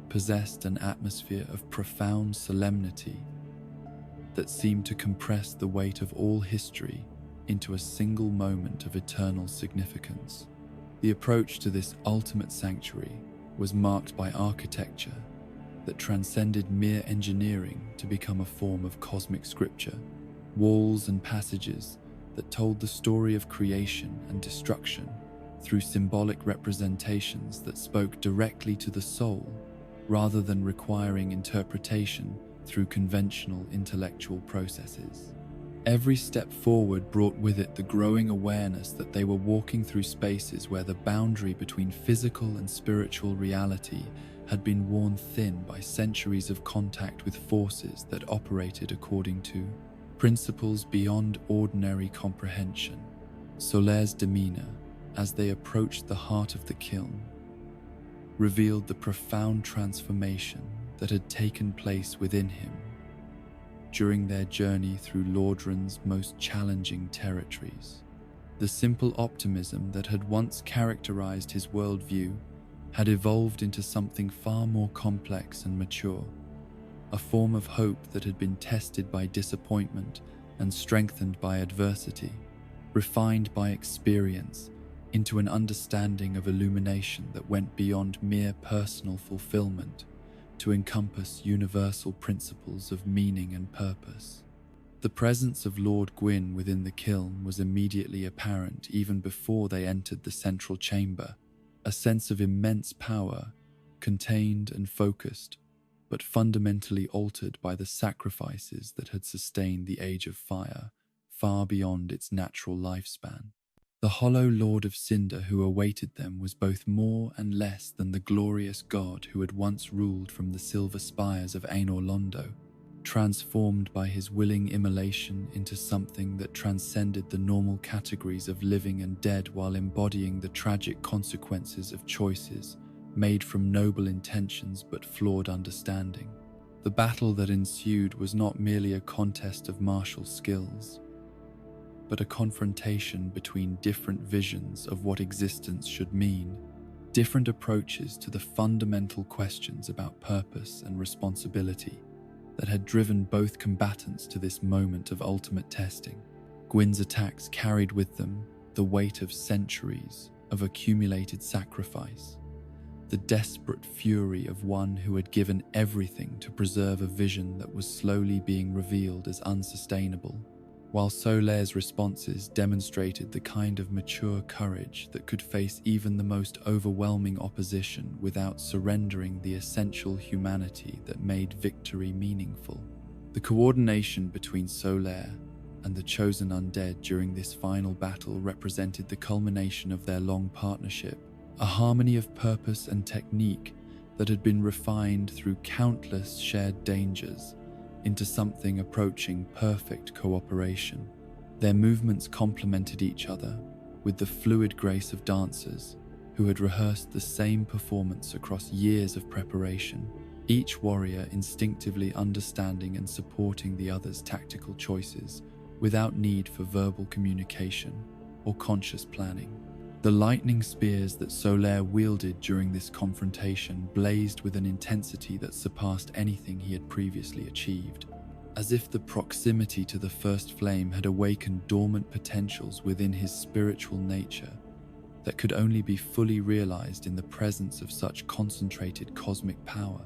A: possessed an atmosphere of profound solemnity that seemed to compress the weight of all history into a single moment of eternal significance. The approach to this ultimate sanctuary was marked by architecture that transcended mere engineering to become a form of cosmic scripture, walls and passages that told the story of creation and destruction through symbolic representations that spoke directly to the soul rather than requiring interpretation through conventional intellectual processes. Every step forward brought with it the growing awareness that they were walking through spaces where the boundary between physical and spiritual reality had been worn thin by centuries of contact with forces that operated according to principles beyond ordinary comprehension. Solaire's demeanor, as they approached the heart of the kiln, revealed the profound transformation that had taken place within him during their journey through Lordran's most challenging territories. The simple optimism that had once characterized his worldview had evolved into something far more complex and mature, a form of hope that had been tested by disappointment and strengthened by adversity, refined by experience into an understanding of illumination that went beyond mere personal fulfillment to encompass universal principles of meaning and purpose. The presence of Lord Gwyn within the kiln was immediately apparent even before they entered the central chamber, a sense of immense power, contained and focused, but fundamentally altered by the sacrifices that had sustained the Age of Fire, far beyond its natural lifespan. The hollow Lord of Cinder who awaited them was both more and less than the glorious god who had once ruled from the silver spires of Anor Londo, transformed by his willing immolation into something that transcended the normal categories of living and dead while embodying the tragic consequences of choices made from noble intentions but flawed understanding. The battle that ensued was not merely a contest of martial skills, but a confrontation between different visions of what existence should mean, different approaches to the fundamental questions about purpose and responsibility that had driven both combatants to this moment of ultimate testing. Gwyn's attacks carried with them the weight of centuries of accumulated sacrifice, the desperate fury of one who had given everything to preserve a vision that was slowly being revealed as unsustainable, while Solaire's responses demonstrated the kind of mature courage that could face even the most overwhelming opposition without surrendering the essential humanity that made victory meaningful. The coordination between Solaire and the chosen undead during this final battle represented the culmination of their long partnership, a harmony of purpose and technique that had been refined through countless shared dangers into something approaching perfect cooperation. Their movements complemented each other with the fluid grace of dancers who had rehearsed the same performance across years of preparation, each warrior instinctively understanding and supporting the other's tactical choices without need for verbal communication or conscious planning. The lightning spears that Solaire wielded during this confrontation blazed with an intensity that surpassed anything he had previously achieved, as if the proximity to the first flame had awakened dormant potentials within his spiritual nature that could only be fully realized in the presence of such concentrated cosmic power.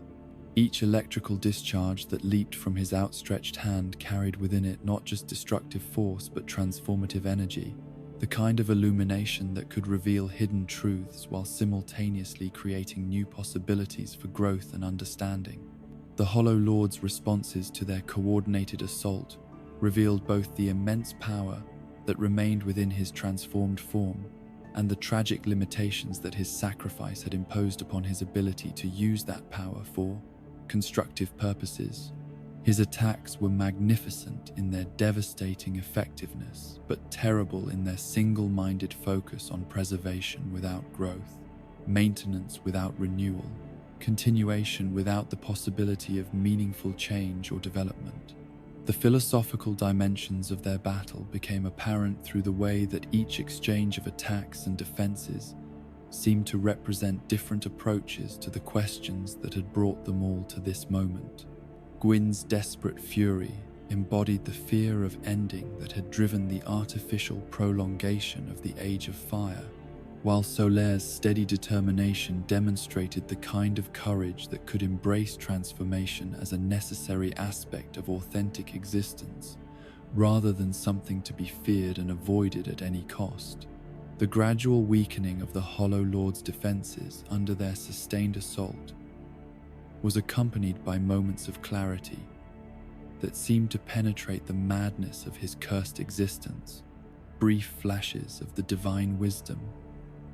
A: Each electrical discharge that leaped from his outstretched hand carried within it not just destructive force but transformative energy, the kind of illumination that could reveal hidden truths while simultaneously creating new possibilities for growth and understanding. The Hollow Lord's responses to their coordinated assault revealed both the immense power that remained within his transformed form and the tragic limitations that his sacrifice had imposed upon his ability to use that power for constructive purposes. His attacks were magnificent in their devastating effectiveness, but terrible in their single-minded focus on preservation without growth, maintenance without renewal, continuation without the possibility of meaningful change or development. The philosophical dimensions of their battle became apparent through the way that each exchange of attacks and defenses seemed to represent different approaches to the questions that had brought them all to this moment. Gwyn's desperate fury embodied the fear of ending that had driven the artificial prolongation of the Age of Fire, while Solaire's steady determination demonstrated the kind of courage that could embrace transformation as a necessary aspect of authentic existence, rather than something to be feared and avoided at any cost. The gradual weakening of the Hollow Lord's defenses under their sustained assault was accompanied by moments of clarity that seemed to penetrate the madness of his cursed existence, brief flashes of the divine wisdom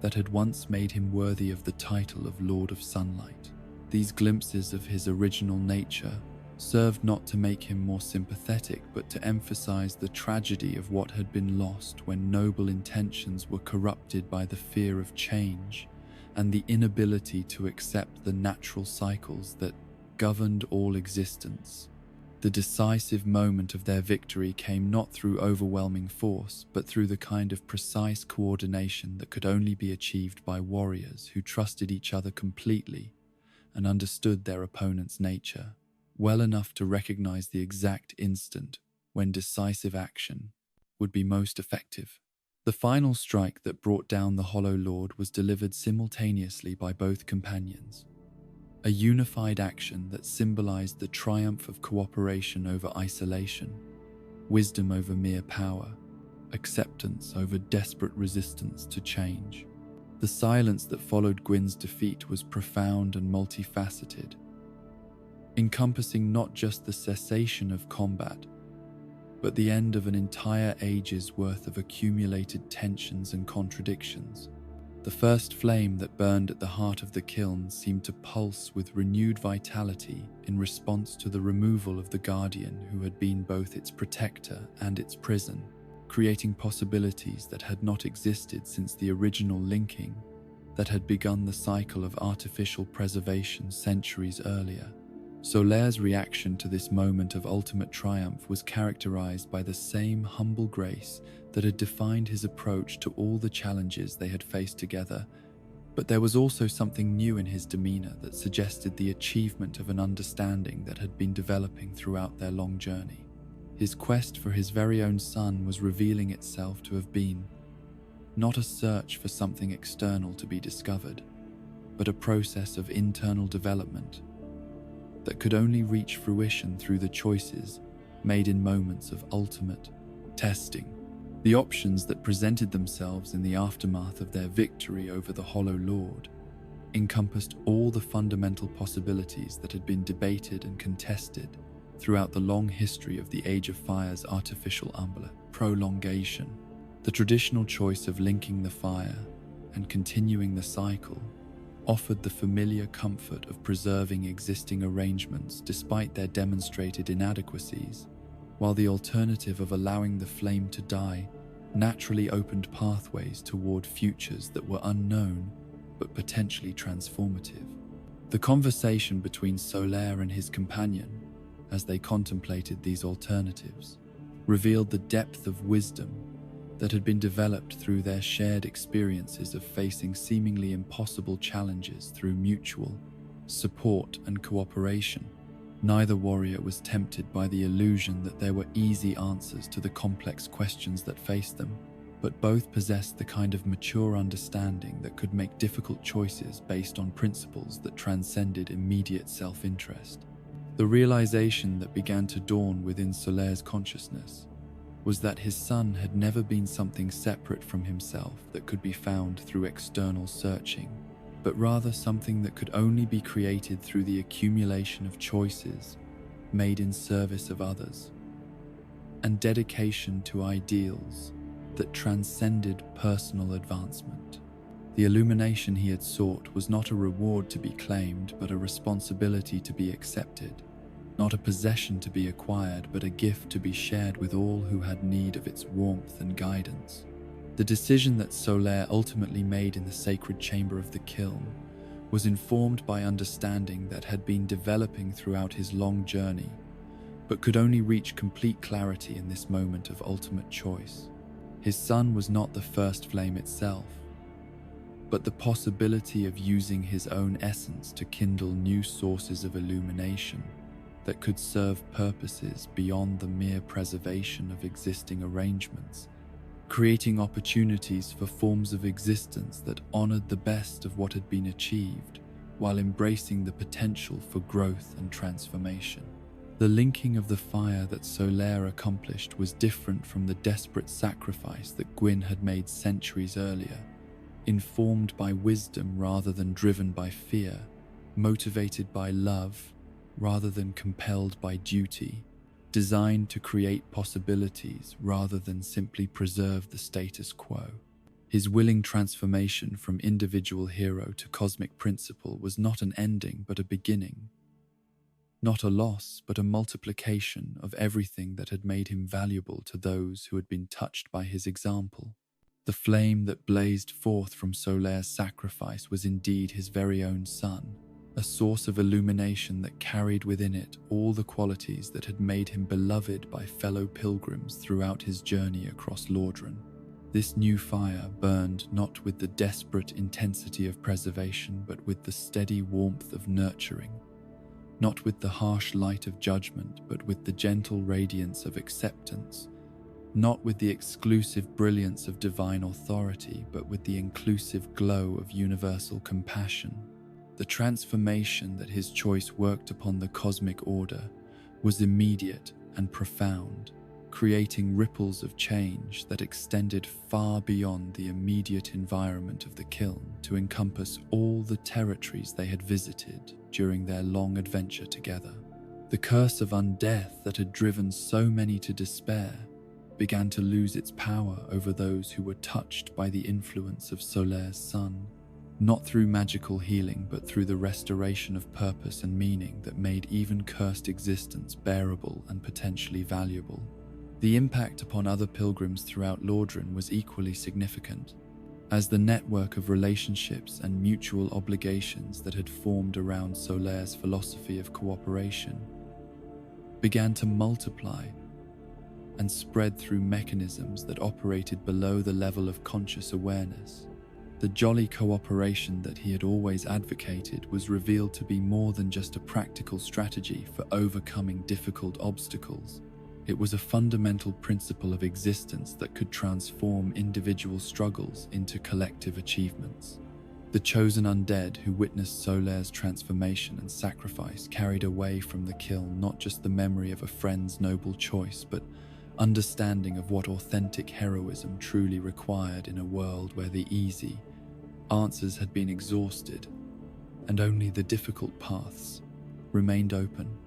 A: that had once made him worthy of the title of Lord of Sunlight. These glimpses of his original nature served not to make him more sympathetic, but to emphasize the tragedy of what had been lost when noble intentions were corrupted by the fear of change and the inability to accept the natural cycles that governed all existence. The decisive moment of their victory came not through overwhelming force, but through the kind of precise coordination that could only be achieved by warriors who trusted each other completely and understood their opponent's nature well enough to recognize the exact instant when decisive action would be most effective. The final strike that brought down the Hollow Lord was delivered simultaneously by both companions, a unified action that symbolized the triumph of cooperation over isolation, wisdom over mere power, acceptance over desperate resistance to change. The silence that followed Gwyn's defeat was profound and multifaceted, encompassing not just the cessation of combat, but the end of an entire age's worth of accumulated tensions and contradictions. The first flame that burned at the heart of the kiln seemed to pulse with renewed vitality in response to the removal of the guardian who had been both its protector and its prison, creating possibilities that had not existed since the original linking that had begun the cycle of artificial preservation centuries earlier. Solaire's reaction to this moment of ultimate triumph was characterized by the same humble grace that had defined his approach to all the challenges they had faced together, but there was also something new in his demeanor that suggested the achievement of an understanding that had been developing throughout their long journey. His quest for his very own son was revealing itself to have been not a search for something external to be discovered, but a process of internal development that could only reach fruition through the choices made in moments of ultimate testing. The options that presented themselves in the aftermath of their victory over the Hollow Lord encompassed all the fundamental possibilities that had been debated and contested throughout the long history of the Age of Fire's artificial prolongation. The traditional choice of linking the fire and continuing the cycle offered the familiar comfort of preserving existing arrangements despite their demonstrated inadequacies, while the alternative of allowing the flame to die naturally opened pathways toward futures that were unknown but potentially transformative. The conversation between Solaire and his companion, as they contemplated these alternatives, revealed the depth of wisdom that had been developed through their shared experiences of facing seemingly impossible challenges through mutual support and cooperation. Neither warrior was tempted by the illusion that there were easy answers to the complex questions that faced them, but both possessed the kind of mature understanding that could make difficult choices based on principles that transcended immediate self-interest. The realization that began to dawn within Solaire's consciousness was that his son had never been something separate from himself that could be found through external searching, but rather something that could only be created through the accumulation of choices made in service of others, and dedication to ideals that transcended personal advancement. The illumination he had sought was not a reward to be claimed, but a responsibility to be accepted. Not a possession to be acquired, but a gift to be shared with all who had need of its warmth and guidance. The decision that Solaire ultimately made in the sacred chamber of the kiln was informed by understanding that had been developing throughout his long journey, but could only reach complete clarity in this moment of ultimate choice. His son was not the first flame itself, but the possibility of using his own essence to kindle new sources of illumination that could serve purposes beyond the mere preservation of existing arrangements, creating opportunities for forms of existence that honored the best of what had been achieved, while embracing the potential for growth and transformation. The linking of the fire that Solaire accomplished was different from the desperate sacrifice that Gwyn had made centuries earlier, informed by wisdom rather than driven by fear, motivated by love rather than compelled by duty, designed to create possibilities rather than simply preserve the status quo. His willing transformation from individual hero to cosmic principle was not an ending but a beginning, not a loss but a multiplication of everything that had made him valuable to those who had been touched by his example. The flame that blazed forth from Solaire's sacrifice was indeed his very own son, a source of illumination that carried within it all the qualities that had made him beloved by fellow pilgrims throughout his journey across Lordran. This new fire burned not with the desperate intensity of preservation, but with the steady warmth of nurturing, not with the harsh light of judgment, but with the gentle radiance of acceptance, not with the exclusive brilliance of divine authority, but with the inclusive glow of universal compassion. The transformation that his choice worked upon the cosmic order was immediate and profound, creating ripples of change that extended far beyond the immediate environment of the kiln to encompass all the territories they had visited during their long adventure together. The curse of undeath that had driven so many to despair began to lose its power over those who were touched by the influence of Solaire's sun, not through magical healing but through the restoration of purpose and meaning that made even cursed existence bearable and potentially valuable. The impact upon other pilgrims throughout Lordran was equally significant, as the network of relationships and mutual obligations that had formed around Solaire's philosophy of cooperation began to multiply and spread through mechanisms that operated below the level of conscious awareness. The jolly cooperation that he had always advocated was revealed to be more than just a practical strategy for overcoming difficult obstacles. It was a fundamental principle of existence that could transform individual struggles into collective achievements. The chosen undead who witnessed Solaire's transformation and sacrifice carried away from the kiln not just the memory of a friend's noble choice, but understanding of what authentic heroism truly required in a world where the easy answers had been exhausted and only the difficult paths remained open.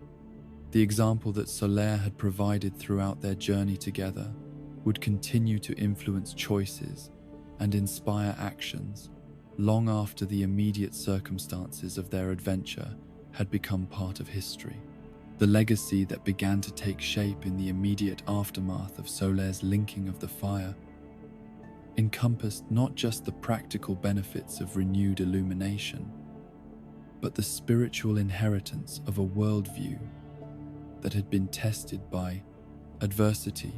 A: The example that Solaire had provided throughout their journey together would continue to influence choices and inspire actions long after the immediate circumstances of their adventure had become part of history. The legacy that began to take shape in the immediate aftermath of Solaire's linking of the fire encompassed not just the practical benefits of renewed illumination, but the spiritual inheritance of a worldview that had been tested by adversity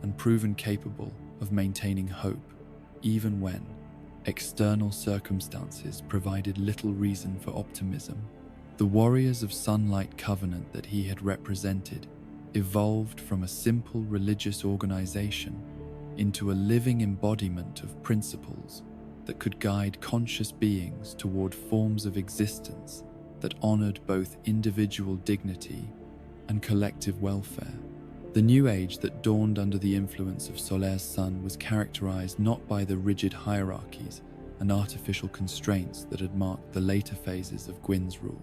A: and proven capable of maintaining hope even when external circumstances provided little reason for optimism. The warriors of Sunlight Covenant that he had represented evolved from a simple religious organization into a living embodiment of principles that could guide conscious beings toward forms of existence that honored both individual dignity and collective welfare. The new age that dawned under the influence of Solaire's sun was characterized not by the rigid hierarchies and artificial constraints that had marked the later phases of Gwyn's rule,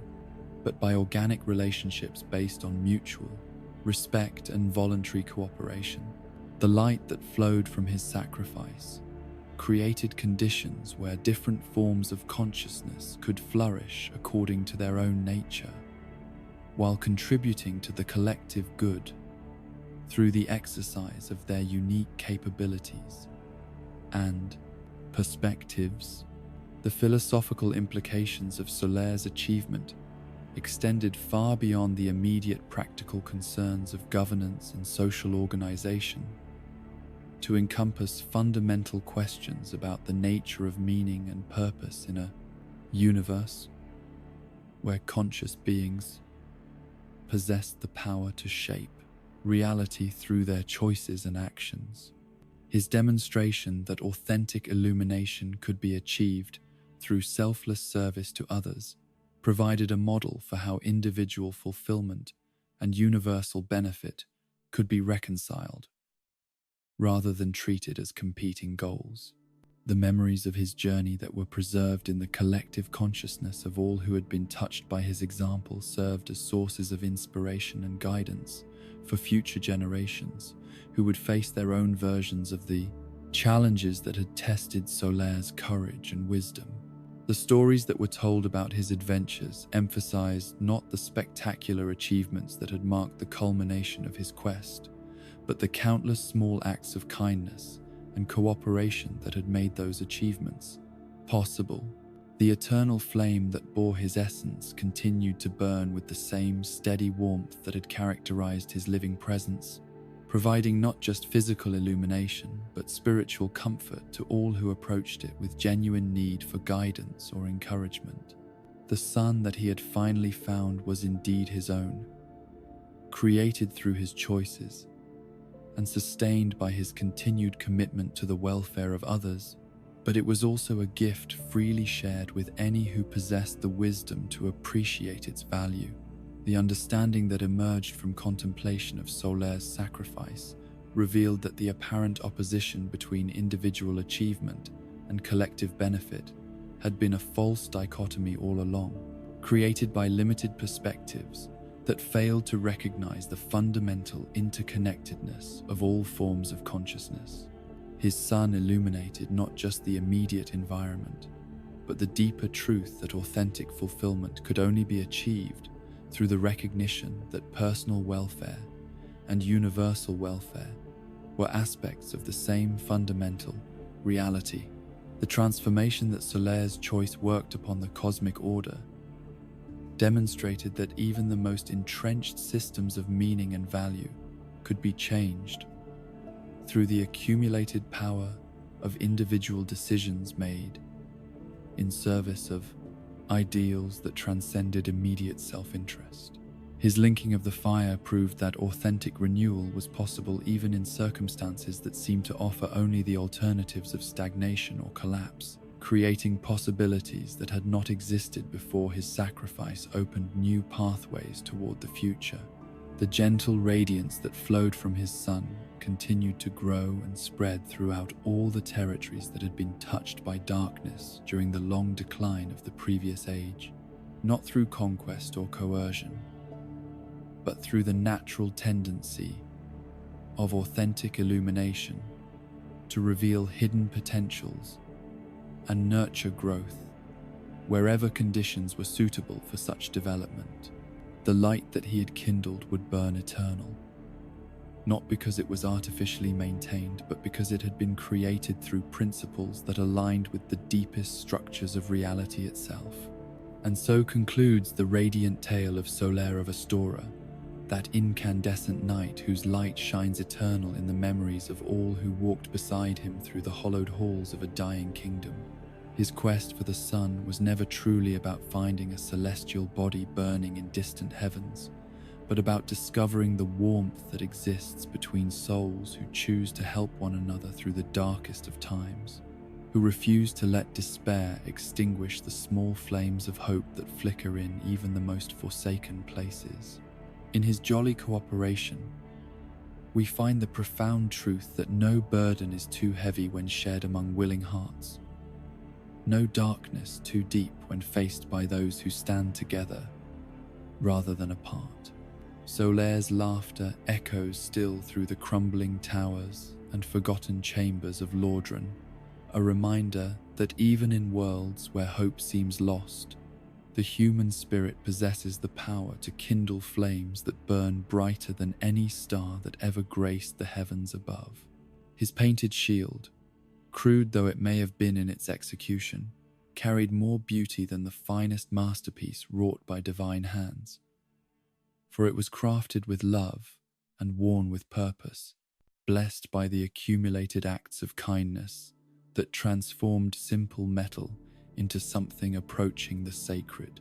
A: but by organic relationships based on mutual respect and voluntary cooperation. The light that flowed from his sacrifice created conditions where different forms of consciousness could flourish according to their own nature, while contributing to the collective good through the exercise of their unique capabilities and perspectives. The philosophical implications of Solaire's achievement extended far beyond the immediate practical concerns of governance and social organization to encompass fundamental questions about the nature of meaning and purpose in a universe where conscious beings possessed the power to shape reality through their choices and actions. His demonstration that authentic illumination could be achieved through selfless service to others provided a model for how individual fulfillment and universal benefit could be reconciled, rather than treated as competing goals. The memories of his journey that were preserved in the collective consciousness of all who had been touched by his example served as sources of inspiration and guidance for future generations who would face their own versions of the challenges that had tested Solaire's courage and wisdom. The stories that were told about his adventures emphasized not the spectacular achievements that had marked the culmination of his quest, but the countless small acts of kindness and cooperation that had made those achievements possible. The eternal flame that bore his essence continued to burn with the same steady warmth that had characterized his living presence, providing not just physical illumination, but spiritual comfort to all who approached it with genuine need for guidance or encouragement. The sun that he had finally found was indeed his own, created through his choices, and sustained by his continued commitment to the welfare of others, but it was also a gift freely shared with any who possessed the wisdom to appreciate its value. The understanding that emerged from contemplation of Solaire's sacrifice revealed that the apparent opposition between individual achievement and collective benefit had been a false dichotomy all along, created by limited perspectives that failed to recognize the fundamental interconnectedness of all forms of consciousness. His sun illuminated not just the immediate environment, but the deeper truth that authentic fulfillment could only be achieved through the recognition that personal welfare and universal welfare were aspects of the same fundamental reality. The transformation that Solaire's choice worked upon the cosmic order demonstrated that even the most entrenched systems of meaning and value could be changed through the accumulated power of individual decisions made in service of ideals that transcended immediate self-interest. His linking of the fire proved that authentic renewal was possible even in circumstances that seemed to offer only the alternatives of stagnation or collapse, creating possibilities that had not existed before his sacrifice opened new pathways toward the future. The gentle radiance that flowed from his sun continued to grow and spread throughout all the territories that had been touched by darkness during the long decline of the previous age, not through conquest or coercion, but through the natural tendency of authentic illumination to reveal hidden potentials and nurture growth wherever conditions were suitable for such development. The light that he had kindled would burn eternal, not because it was artificially maintained, but because it had been created through principles that aligned with the deepest structures of reality itself. And so concludes the radiant tale of Solaire of Astora, that incandescent knight whose light shines eternal in the memories of all who walked beside him through the hollowed halls of a dying kingdom. His quest for the sun was never truly about finding a celestial body burning in distant heavens, but about discovering the warmth that exists between souls who choose to help one another through the darkest of times, who refuse to let despair extinguish the small flames of hope that flicker in even the most forsaken places. In his jolly cooperation, we find the profound truth that no burden is too heavy when shared among willing hearts, no darkness too deep when faced by those who stand together rather than apart. Solaire's laughter echoes still through the crumbling towers and forgotten chambers of Lordran, a reminder that even in worlds where hope seems lost, the human spirit possesses the power to kindle flames that burn brighter than any star that ever graced the heavens above. His painted shield, crude though it may have been in its execution, carried more beauty than the finest masterpiece wrought by divine hands, for it was crafted with love and worn with purpose, blessed by the accumulated acts of kindness that transformed simple metal into something approaching the sacred.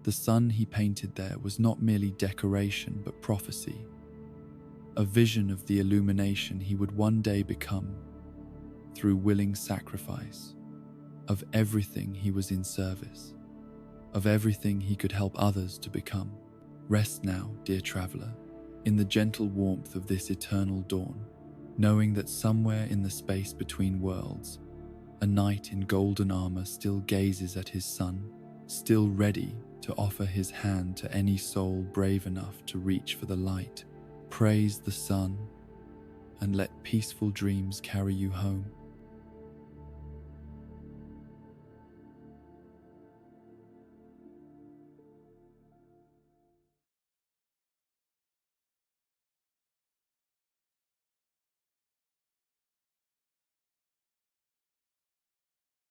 A: The sun he painted there was not merely decoration but prophecy, a vision of the illumination he would one day become through willing sacrifice of everything he was in service, of everything he could help others to become. Rest now, dear traveler, in the gentle warmth of this eternal dawn, knowing that somewhere in the space between worlds, a knight in golden armor still gazes at his sun, still ready to offer his hand to any soul brave enough to reach for the light. Praise the sun, and let peaceful dreams carry you home.